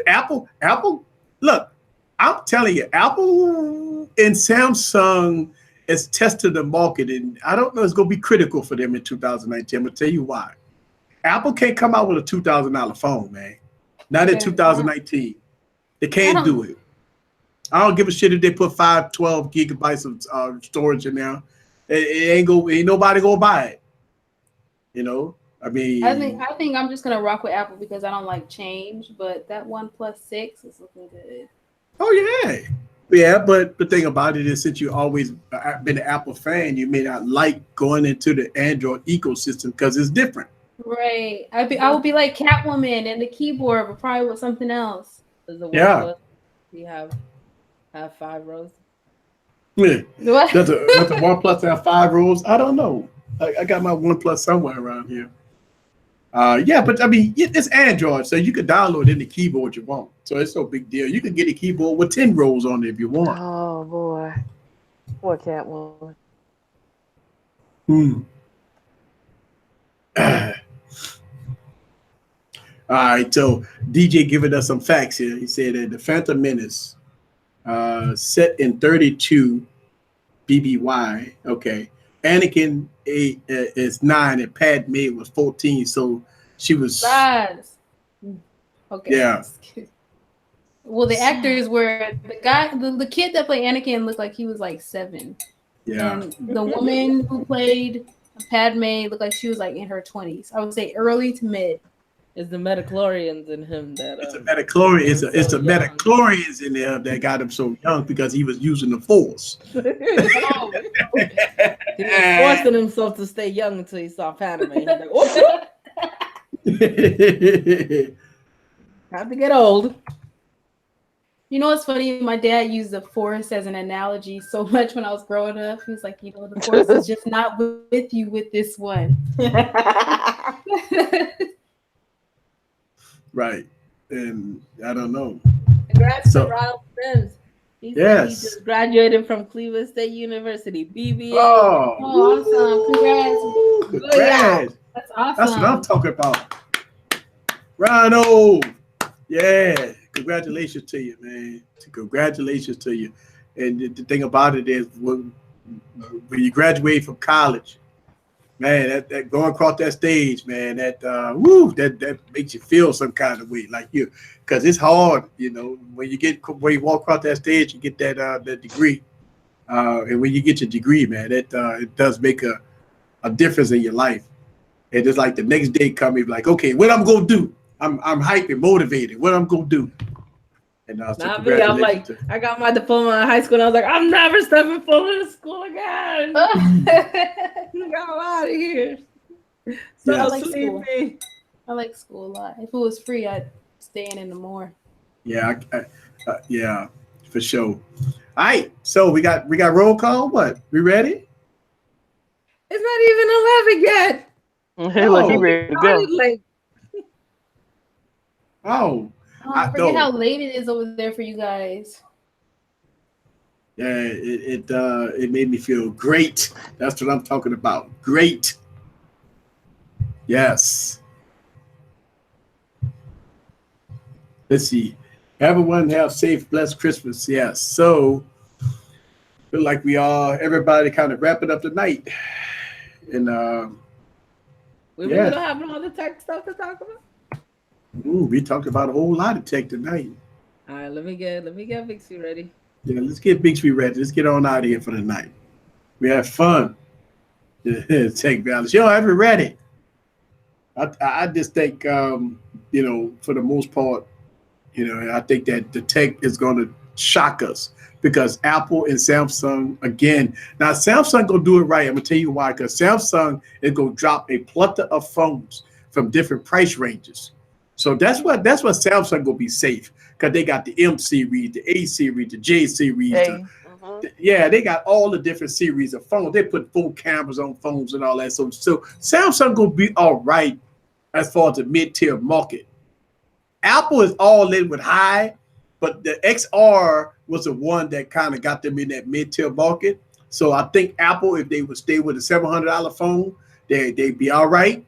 Apple, look, I'm telling you, Apple and Samsung is testing the market, and I don't know it's gonna be critical for them in 2019. I'm gonna tell you why. Apple can't come out with a $2,000 phone, man. Not in
Better not.
2019. They
I
can't do
don't.
it. I don't give a shit if they put 12 gigabytes of storage in there. Ain't nobody gonna buy it. I mean,
I think I'm just gonna rock with Apple because I don't like change. But that OnePlus 6 is looking good.
oh yeah, yeah. But the thing about it is, since you always been an Apple fan, you may not like going into the Android ecosystem because it's different.
Right. I would be like Catwoman and the keyboard, but probably with something else.
Does the
Yeah.
OnePlus you have 5 rows?
Yeah.
What?
Does the OnePlus have 5 rows? I don't know. I got my OnePlus somewhere around here. Yeah, but I mean, it's Android, so you can download any keyboard you want. So it's no big deal. You can get a keyboard with 10 rows on it if you want.
Oh boy. Poor Catwoman.
Hmm. All right, so DJ giving us some facts here. He said that the Phantom Menace, set in 32, BBY. Okay. Anakin is 9 and Padme was 14. So she was,
Lies. Okay.
yeah.
Well, the actors were the kid that played Anakin looked like he was like 7,
Yeah.
and the woman who played Padme looked like she was like in her 20s. I would say early to mid.
It's the metachlorians in him that
It's a metachlorian. It's the metachlorians in there that got him so young because he was using the Force.
Oh,
he was forcing himself to stay young until he saw Padme. He's like, oh, time to get old.
you know what's funny? My dad used the Force as an analogy so much when I was growing up. He was like, you know, the Force is just not with you with this one.
Right. And I don't know.
Congrats to Ronald Sims. He said he
Yes.
just graduated from Cleveland State University. BBA.
Oh,
awesome. Congrats.
congrats.
That's awesome.
That's what I'm talking about. Ronald. Yeah. Congratulations to you, man. Congratulations to you. And the thing about it is when you graduate from college, man, that going across that stage, man, that makes you feel some kind of way, like you, because it's hard, you know, when you walk across that stage, you get that degree, and when you get your degree, man, it does make a difference in your life. And just like the next day coming, like, okay, what I'm gonna do? I'm hyped and motivated. What I'm gonna do? And so
Not me. I'm like, I got my diploma in high school, and I was like, I'm never stepping foot in school again. Get out of here. So
I like school. I like school a lot. If it was free, I'd stay in the more.
Yeah, yeah, for sure. All right, so we got roll call. What? We ready?
Hey,
It's not even 11 yet.
look, you ready to go?
Like,
Oh,
I forget how late it is over there for you guys.
Yeah, it made me feel great. That's what I'm talking about. Great. Yes. Let's see. Everyone have safe, blessed Christmas. Yes. So feel like we are everybody kind of wrapping up the night. And
we don't have no other tech stuff to talk about.
We talked about a whole lot of tech tonight.
All right, let me get Vixie ready.
Yeah, let's get Bixby ready. Let's get on out of here for the night. We have fun. Tech balance. Yo, have it ready. I just think you know, for the most part, you know, I think that the tech is going to shock us because Apple and Samsung again. Now Samsung gonna do it right. I'm gonna tell you why. Because Samsung is gonna drop a plethora of phones from different price ranges. So that's what Samsung gonna be safe because they got the M series, the A series, the J series. They got all the different series of phones. They put full cameras on phones and all that. So Samsung gonna be all right as far as the mid-tier market. Apple is all in with high, but the XR was the one that kind of got them in that mid-tier market. So I think Apple, if they would stay with a $700 phone, they'd be all right.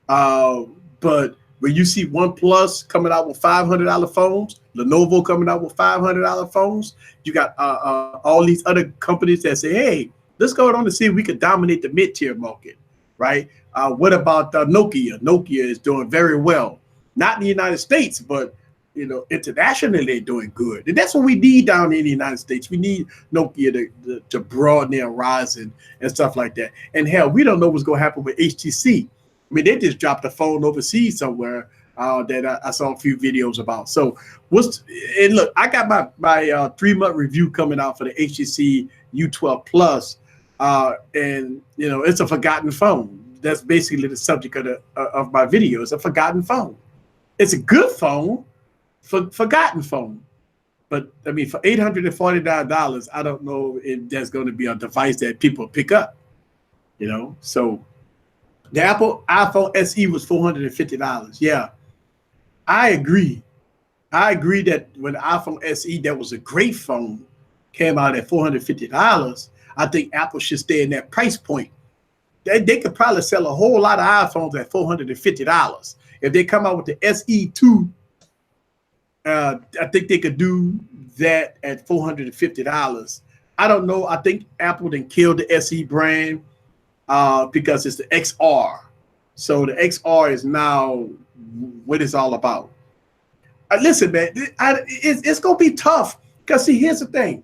But when you see OnePlus coming out with $500 phones, Lenovo coming out with $500 phones, you got all these other companies that say, hey, let's go on and see if we could dominate the mid-tier market, right? What about Nokia? Nokia is doing very well. Not in the United States, but you know, internationally they're doing good. And that's what we need down in the United States. We need Nokia to broaden their horizon and stuff like that. And hell, we don't know what's going to happen with HTC. I mean, they just dropped a phone overseas somewhere that I saw a few videos about. So and look, I got my 3-month review coming out for the HTC U12 Plus, and you know, it's a forgotten phone. That's basically the subject of my video. It's a forgotten phone. It's a good phone, forgotten phone. But I mean, for $849, I don't know if that's going to be a device that people pick up. You know, so. The Apple iPhone SE was $450. Yeah, I agree. I agree that when the iPhone SE, that was a great phone, came out at $450, I think Apple should stay in that price point. They could probably sell a whole lot of iPhones at $450. If they come out with the SE2, I think they could do that at $450. I don't know. I think Apple then killed the SE brand because it's the XR. So the XR is now what it's all about. Listen, man, it's gonna be tough because see, here's the thing: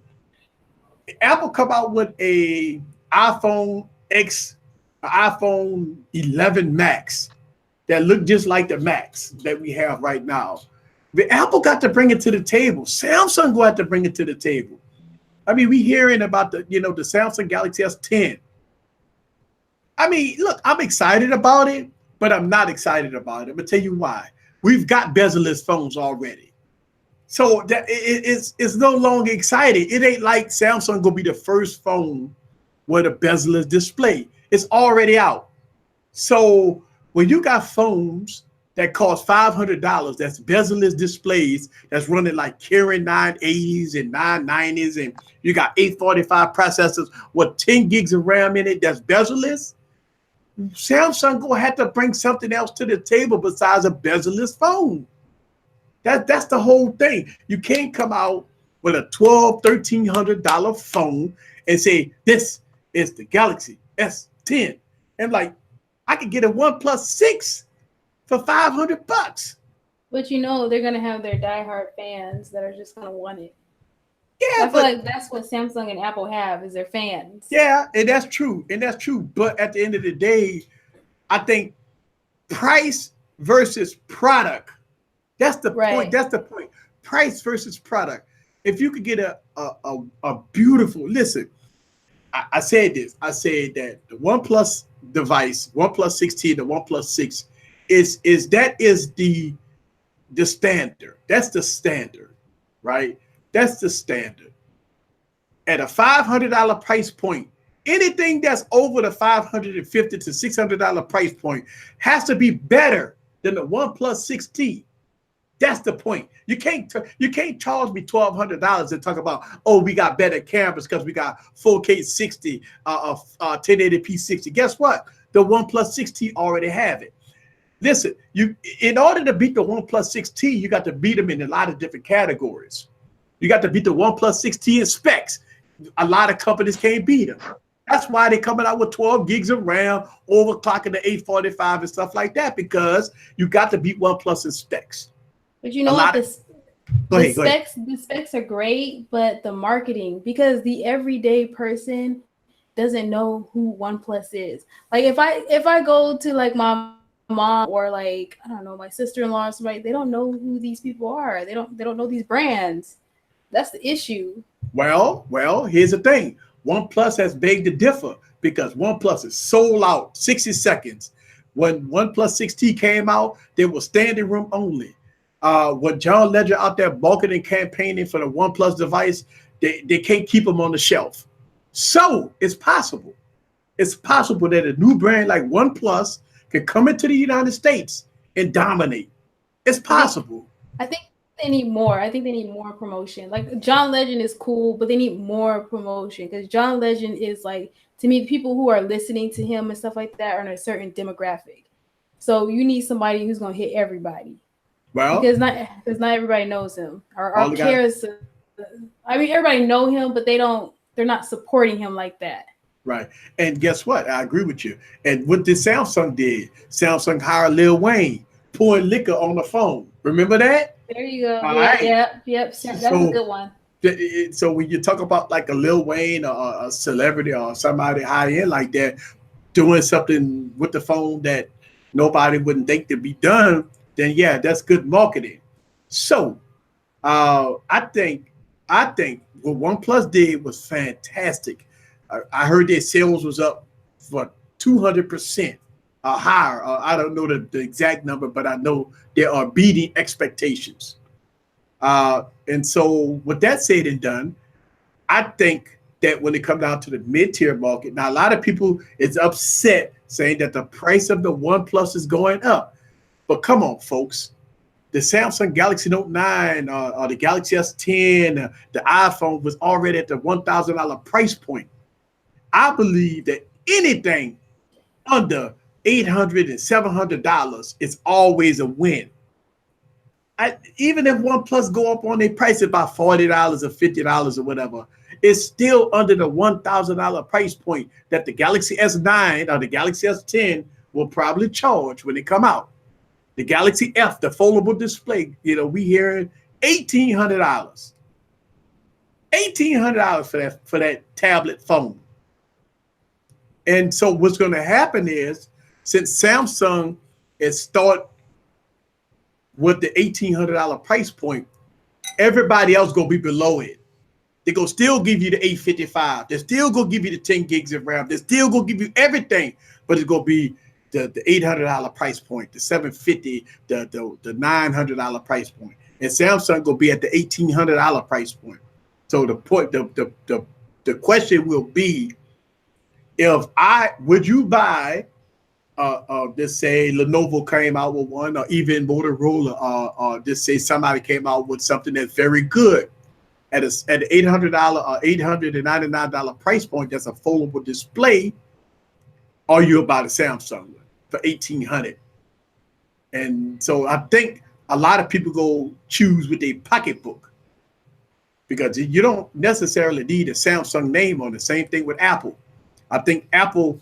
Apple come out with a iPhone X, iPhone 11 Max that look just like the Max that we have right now. But Apple got to bring it to the table. Samsung got to bring it to the table. I mean, we hearing about the Samsung Galaxy S10. I mean, look, I'm excited about it, but I'm not excited about it. I'm gonna tell you why. We've got bezel-less phones already. So that it's no longer exciting. It ain't like Samsung gonna be the first phone with a bezel-less display. It's already out. So when you got phones that cost $500, that's bezel-less displays, that's running like Kirin 980s and 990s, and you got 845 processors with 10 gigs of RAM in it, that's bezel-less. Samsung gonna have to bring something else to the table besides a bezel-less phone. That's the whole thing. You can't come out with a $1,200-$1,300 phone and say this is the Galaxy S10. And like, I could get a OnePlus 6 for $500.
But they're gonna have their diehard fans that are just gonna want it.
Yeah,
I feel like that's what Samsung and Apple have is their fans.
Yeah, and that's true. But at the end of the day, I think price versus product. That's the point. That's the point. Price versus product. If you could get a beautiful, listen, I said this. I said that the OnePlus device, OnePlus 16, the OnePlus 6, is the standard. That's the standard, right? That's the standard. At a $500 price point, anything that's over the $550 to $600 price point has to be better than the OnePlus 6T. That's the point. You can't charge me $1,200 and talk about, oh, we got better cameras because we got 4K 60, 1080p 60. Guess what? The OnePlus 6T already have it. Listen, in order to beat the OnePlus 6T, you got to beat them in a lot of different categories. You got to beat the OnePlus 6T in specs. A lot of companies can't beat them. That's why they're coming out with 12 gigs of RAM, overclocking the 845 and stuff like that, because you got to beat OnePlus in specs.
But you know what? The specs are great, but the marketing, because the everyday person doesn't know who OnePlus is. Like if I go to like my mom or like I don't know my sister-in-law or somebody, they don't know who these people are. They don't know these brands. That's the issue. Well,
here's the thing. OnePlus has begged to differ because OnePlus is sold out 60 seconds. When OnePlus 6T came out, they were standing room only. When John Legend out there marketing campaigning for the OnePlus device, they can't keep them on the shelf. So it's possible. It's possible that a new brand like OnePlus can come into the United States and dominate. It's possible.
I think they need more. I think they need more promotion. Like John Legend is cool, but they need more promotion because John Legend is like, to me, people who are listening to him and stuff like that are in a certain demographic. So you need somebody who's going to hit everybody. Well, because not everybody knows him or cares. I mean, everybody know him, but they're not supporting him like that.
Right. And guess what? I agree with you. And what did Samsung did? Samsung hired Lil Wayne, pouring liquor on the phone. Remember that?
There you go. Yep. That's a good one.
So when you talk about like a Lil Wayne or a celebrity or somebody high end like that doing something with the phone that nobody wouldn't think to be done, then yeah, that's good marketing. So I think what OnePlus did was fantastic. I heard their sales was up for 200% higher. I don't know the exact number, but I know they are beating expectations. And so with that said and done, I think that when it comes down to the mid-tier market, now a lot of people is upset saying that the price of the OnePlus is going up. But come on, folks. The Samsung Galaxy Note 9 or the Galaxy S10, the iPhone was already at the $1,000 price point. I believe that anything under $800 and $700 is always a win. Even if OnePlus go up on their price about $40 or $50 or whatever, it's still under the $1,000 price point that the Galaxy S9 or the Galaxy S10 will probably charge when they come out. The Galaxy F, the foldable display, we hear $1,800. $1,800 for that tablet phone. And so what's going to happen is, since Samsung is start with the $1,800 price point, everybody else going to be below it. They're going to still give you the 855. They're still going to give you the 10 gigs of RAM. They're still going to give you everything, but it's going to be the $800 price point, the $750, the $900 price point. And Samsung will be at the $1,800 price point. So the question will be, would you buy, just say Lenovo came out with one, or even Motorola, or just say somebody came out with something that's very good at an $800 or $899 price point that's a foldable display, or you about a Samsung for $1,800. And so I think a lot of people go choose with their pocketbook, because you don't necessarily need a Samsung name on the same thing with Apple. I think Apple,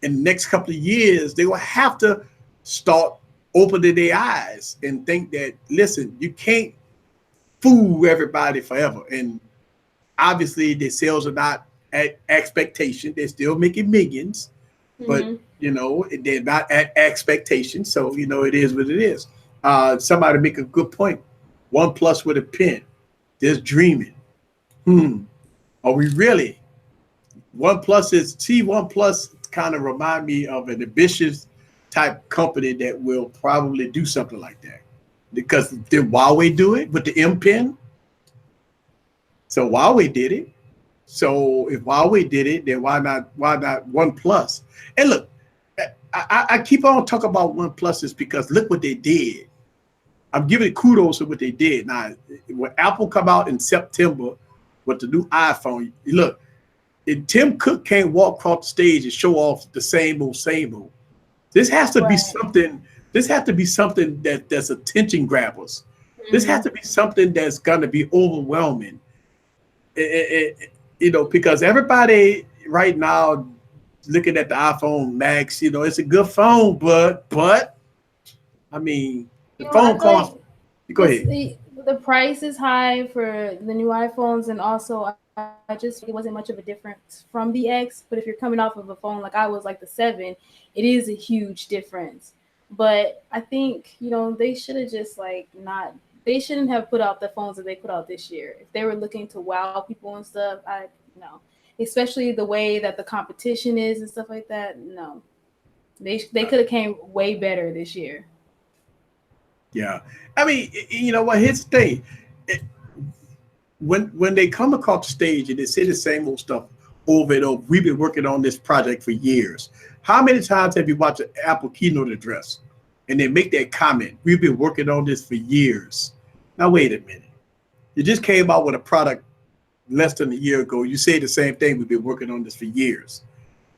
in the next couple of years, they will have to start opening their eyes and think that, listen, you can't fool everybody forever. And obviously, their sales are not at expectation. They're still making millions, but they're not at expectation. So it is what it is. Somebody make a good point. OnePlus with a pen. There's dreaming. Are we really? OnePlus kind of remind me of an ambitious type company that will probably do something like that, because did Huawei do it with the M Pen? So Huawei did it. So if Huawei did it, then why not OnePlus? And look, I keep on talking about OnePlus because look what they did. I'm giving kudos to what they did. Now, when Apple come out in September with the new iPhone, look, Tim Cook can't walk across the stage and show off the same old. This has to be something. This has to be something that's attention grabbers. This has to be something that's going to be overwhelming. Because everybody right now looking at the iPhone Max, it's a good phone, but I mean, the phone costs. Go ahead.
The price is high for the new iPhones, and also I just think it wasn't much of a difference from the X. But if you're coming off of a phone like I was, like the 7, it is a huge difference. But I think they should have just not. They shouldn't have put out the phones that they put out this year. If they were looking to wow people and stuff, especially the way that the competition is and stuff like that. No, they could have came way better this year.
Yeah, I mean, what? Here's the thing: when they come across the stage and they say the same old stuff over and over, we've been working on this project for years. How many times have you watched an Apple keynote address and they make that comment? We've been working on this for years. Now wait a minute, you just came out with a product less than a year ago. You say the same thing. We've been working on this for years.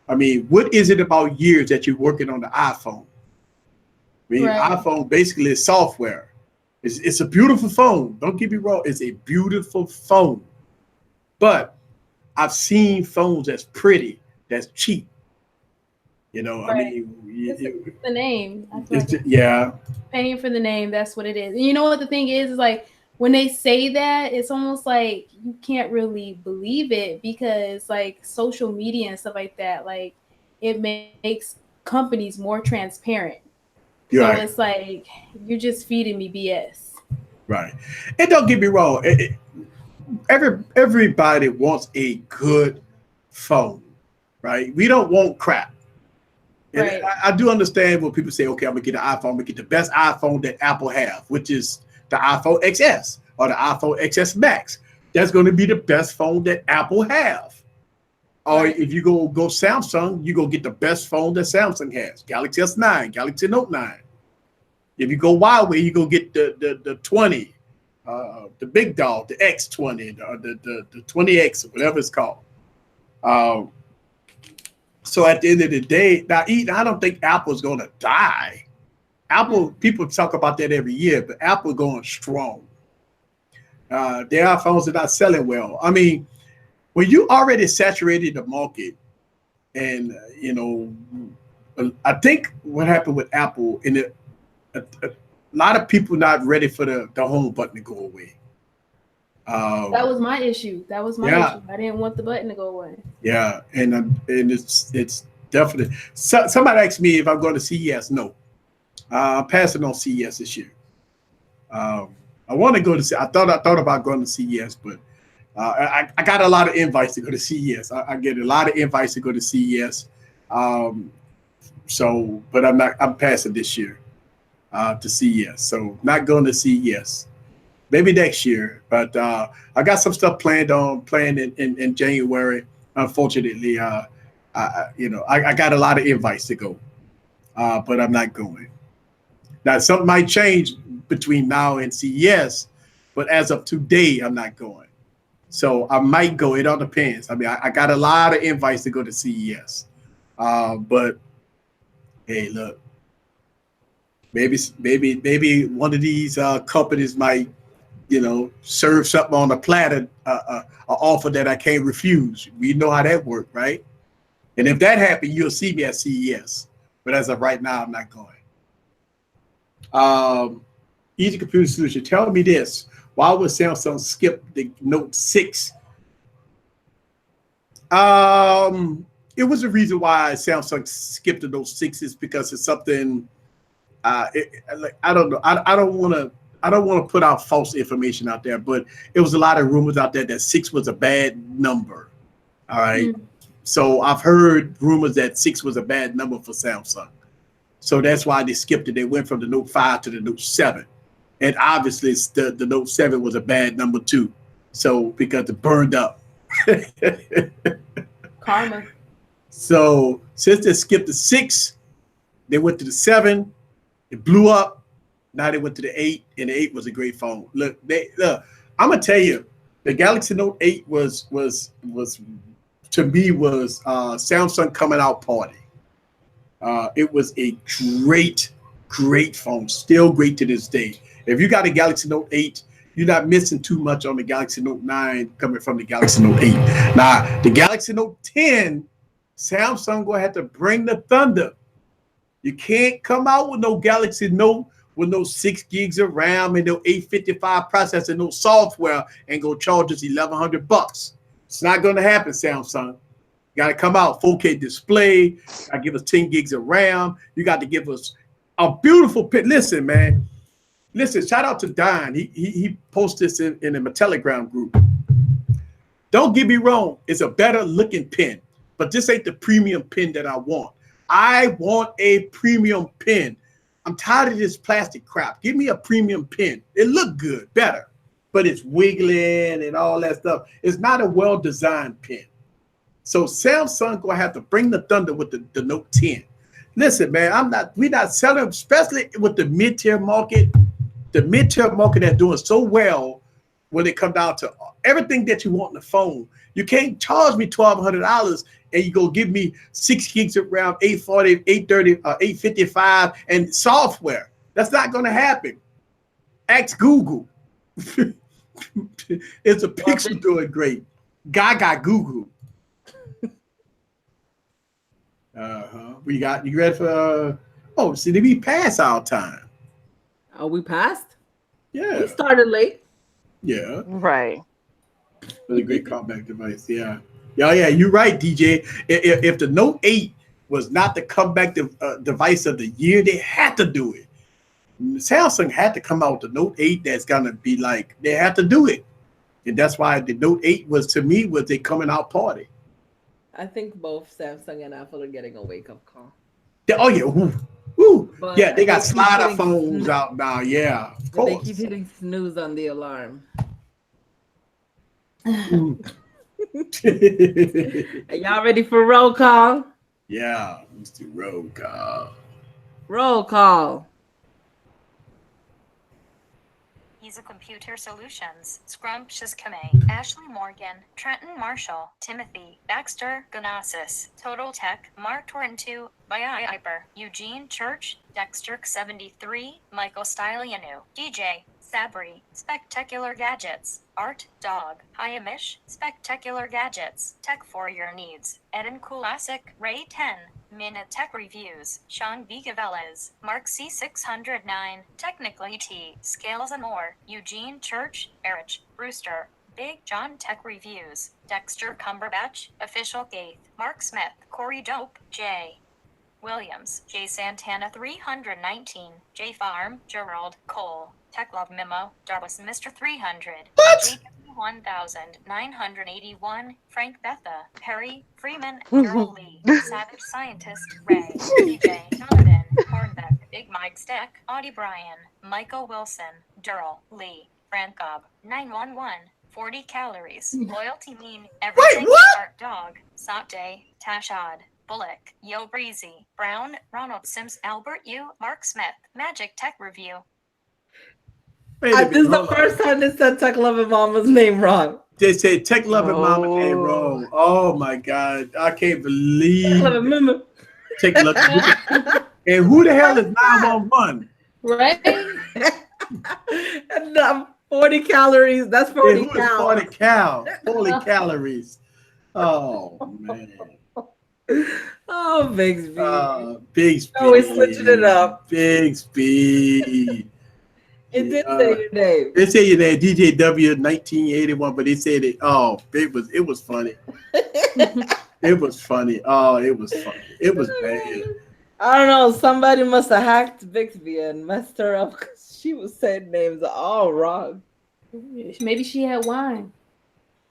I mean, what is it about years that you're working on the iPhone? I mean, iPhone basically is software. It's a beautiful phone. Don't get me wrong. It's a beautiful phone. But I've seen phones that's pretty, that's cheap. I mean,
it's the name. Paying for the name. That's what it is. And you know what the thing is like when they say that, it's almost like you can't really believe it, because like social media and stuff like that, like it makes companies more transparent. So it's like you're just feeding me BS.
Right. And don't get me wrong. Everybody wants a good phone, right? We don't want crap. And I do understand when people say, okay, I'm going to get an iPhone. I'm going to get the best iPhone that Apple have, which is the iPhone XS or the iPhone XS Max. That's going to be the best phone that Apple have. Or if you go Samsung, you go get the best phone that Samsung has. Galaxy S9, Galaxy Note 9. If you go Huawei, you go get the 20, the big dog, the X20, the 20X, whatever it's called. So at the end of the day, now I don't think Apple's going to die. Apple, people talk about that every year, but Apple going strong. Their iPhones are not selling well. I mean, when you already saturated the market, and I think what happened with Apple, and a lot of people not ready for the home button to go away.
That was my issue. That was my
Yeah.
issue. I didn't want the button to go away.
Yeah, and it's definitely. Somebody asked me if I'm going to CES. No, I'm passing on CES this year. I want to go to. I thought about going to CES, but I got a lot of invites to go to CES. I get a lot of invites to go to CES. So, but I'm not. I'm passing this year to CES. So, not going to CES. Maybe next year, but I got some stuff planned in January. Unfortunately, I got a lot of invites to go, but I'm not going. Now, something might change between now and CES, but as of today, I'm not going. So I might go. It all depends. I mean, I got a lot of invites to go to CES, but hey, look, maybe one of these companies might, serve something on a platter, an offer that I can't refuse. We know how that works, right? And if that happens, you'll see me at CES. But as of right now, I'm not going. Easy Computer Solution, tell me this. Why would Samsung skip the Note 6? It was a reason why Samsung skipped the Note 6 is because it's something, I don't know. I don't want to put out false information out there, but it was a lot of rumors out there that 6 was a bad number. All right. So I've heard rumors that 6 was a bad number for Samsung. So that's why they skipped it. They went from the Note 5 to the Note 7. And obviously the Note 7 was a bad number too. So because it burned up.
Karma.
So since they skipped the 6, they went to the 7. It blew up. Now they went to the 8, and the 8 was a great phone. Look, I'm gonna tell you, the Galaxy Note 8 was to me was Samsung coming out party. It was a great phone, still great to this day. If you got a Galaxy Note 8, you're not missing too much on the Galaxy Note 9 coming from the Galaxy Note 8. Now, the Galaxy Note 10, Samsung gonna have to bring the thunder. You can't come out with no Galaxy Note with no 6 gigs of RAM and no 855 processor, no software, and go charge us $1,100. It's not going to happen, Samsung. You got to come out 4K display. You got to give us 10 gigs of RAM. You got to give us a beautiful pin. Listen, man. Listen, shout out to Don. He posted this in a Telegram group. Don't get me wrong. It's a better looking pen, but this ain't the premium pen that I want. I want a premium pen. I'm tired of this plastic crap. Give me a premium pen. It look good, better, but it's wiggling and all that stuff. It's not a well-designed pen. So Samsung gonna have to bring the thunder with the Note 10. Listen, man, we're not selling, especially with the mid-tier market. The mid-tier market that's doing so well when it comes down to everything that you want in the phone. You can't charge me $1,200 and you go give me 6 gigs of RAM, 840, 830, 855, and software. That's not going to happen. Ask Google. It's a Pixel doing great. Gaga Google. You ready for? See, we passed our time.
Oh, we passed?
Yeah.
We started late.
Yeah.
Right.
Really great callback device. Yeah. Yeah, you're right, DJ. If the Note 8 was not the comeback device of the year, they had to do it. Samsung had to come out with the Note 8 that's gonna be like, they had to do it. And that's why the Note 8 was, to me, was a coming out party.
I think both Samsung and Apple are getting a wake-up call.
Oh yeah. Woo. Yeah, they got slider phones out now. Yeah, of course.
They keep hitting snooze on the alarm.
Are
y'all ready for roll call?
Yeah, let's do roll call.
Roll call.
Easy Computer Solutions, Scrumptious Kamei, Ashley Morgan, Trenton Marshall, Timothy, Baxter, Gnosis, Total Tech, Mark Torrent2, Iper, Eugene Church, Dexter73, Michael Stylianu, DJ, Sabri, Spectacular Gadgets. Art, Dog. Hayamish, Spectacular Gadgets. Tech for your needs. Eden Kulasic, Ray 10. Minute Tech Reviews. Sean Vigaveles. Mark C609. Technically T. Scales and more. Eugene Church. Erich. Brewster. Big John Tech Reviews. Dexter Cumberbatch. Official Gaith. Mark Smith. Corey Dope. J. Williams, J. Santana 319, J. Farm, Gerald, Cole, Tech Love Memo, Darwas Mr. 300,
What?
JW 1981, Frank Betha, Perry, Freeman, Daryl Lee, Savage Scientist, Ray, DJ, Donovan, Hornbeck, Big Mike Steck, Audie Bryan, Michael Wilson, Daryl Lee, Frank Cobb, 911, 40 calories, loyalty mean, everything
what?
Art Dog, Sate, Tashad, Bullock, Yo Breezy, Brown, Ronald Sims, Albert U, Mark Smith, Magic Tech Review.
Wait a
This is
minute,
the
hold on.
first time they said Tech Loving Mama's name wrong.
They said Tech Loving Mama name
No.
wrong. Oh my God. I can't
Tech
believe
Loving Mama.
Tech Loving. And who the hell is 911?
Right?
And 40 calories. That's
And
40
who is
calories.
40 cal? 40 calories. Oh man.
Oh, Bigsby.
Bixby.
Always switching it up.
Bixby.
It did say your name.
They say your name, DJW 1981, but they said it. Oh, it was funny. It was funny. Oh, it was funny. It was bad.
I don't know. Somebody must have hacked Bixby and messed her up because she was saying names all wrong.
Maybe she had wine.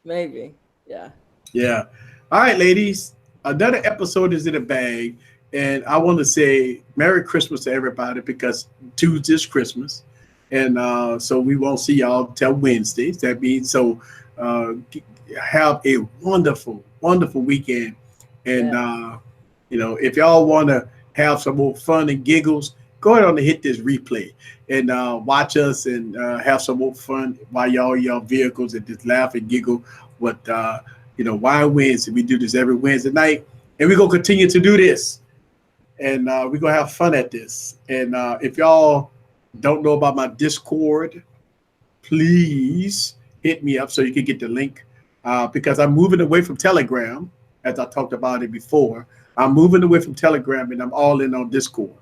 Maybe. Yeah.
Yeah. All right, ladies. Another episode is in the bag. And I want to say Merry Christmas to everybody because Tuesday's Christmas. And so we won't see y'all till Wednesday. That means so have a wonderful, wonderful weekend. And, if y'all want to have some more fun and giggles, go ahead and hit this replay and watch us and have some more fun while y'all in your vehicles and just laugh and giggle. But, why Wednesday? We do this every Wednesday night. And we're going to continue to do this. And we're going to have fun at this. And if y'all don't know about my Discord, please hit me up so you can get the link because I'm moving away from Telegram, as I talked about it before. I'm moving away from Telegram and I'm all in on Discord.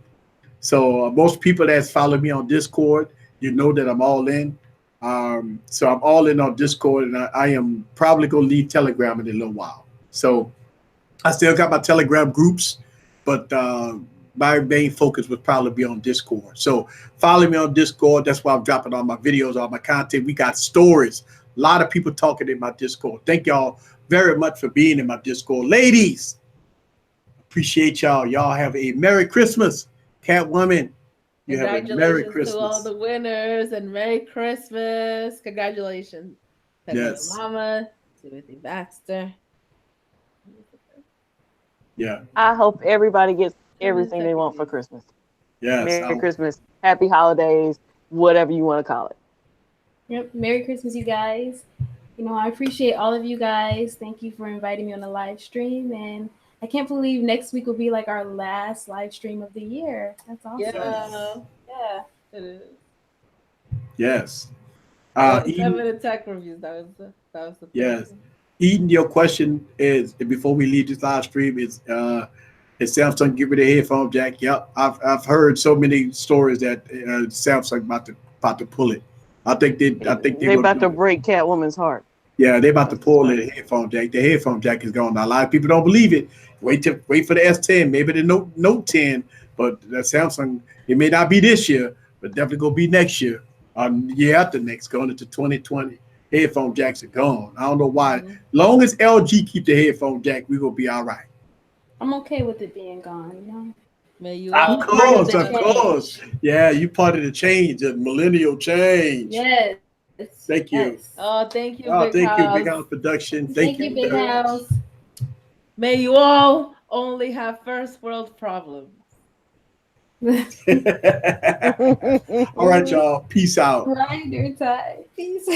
So most people that's followed me on Discord, you know that I'm all in. So I'm all in on Discord and I am probably going to leave Telegram in a little while. So I still got my Telegram groups, but my main focus would probably be on Discord. So follow me on Discord. That's why I'm dropping all my videos, all my content. We got stories. A lot of people talking in my Discord. Thank y'all very much for being in my Discord. Ladies, appreciate y'all. Y'all have a Merry Christmas. Catwoman, you have a Merry
Congratulations to all
Christmas.
the winners and Merry Christmas. Congratulations. Tech
Yes.
Loving Mama, Timothy Baxter.
Yeah.
I hope everybody gets everything they want for Christmas.
Yes.
Merry Christmas, Happy Holidays, whatever you want to call it.
Yep. Merry Christmas, you guys. I appreciate all of you guys. Thank you for inviting me on the live stream. And I can't believe next week will be like our last live stream of the year. That's awesome.
Yeah.
Yeah.
It is.
Yes.
7 tech reviews. That was the
Yes. Eden, your question is before we leave this live stream is Samsung get rid of headphone jack? Yep, I've heard so many stories that Samsung about to pull it. I think they
about to break Catwoman's heart.
Yeah, they about to pull the headphone jack. The headphone jack is gone. Now, a lot of people don't believe it. Wait for the S10, maybe the Note 10, but the Samsung, it may not be this year, but definitely gonna be next year, year after next, going into 2020. Headphone jacks are gone. I don't know why. Long as LG keep the headphone jack, we gonna be all right.
I'm okay with it being gone,
May you
Of
all
course. Yeah, you part of the change, the millennial change.
Yes.
Thank you.
Yes.
Oh, thank you,
Oh,
Big
thank you,
House.
Big House Production.
Thank you, Big House.
May you all only have first world problems.
All right, y'all. Peace out.
Grinder time. Peace.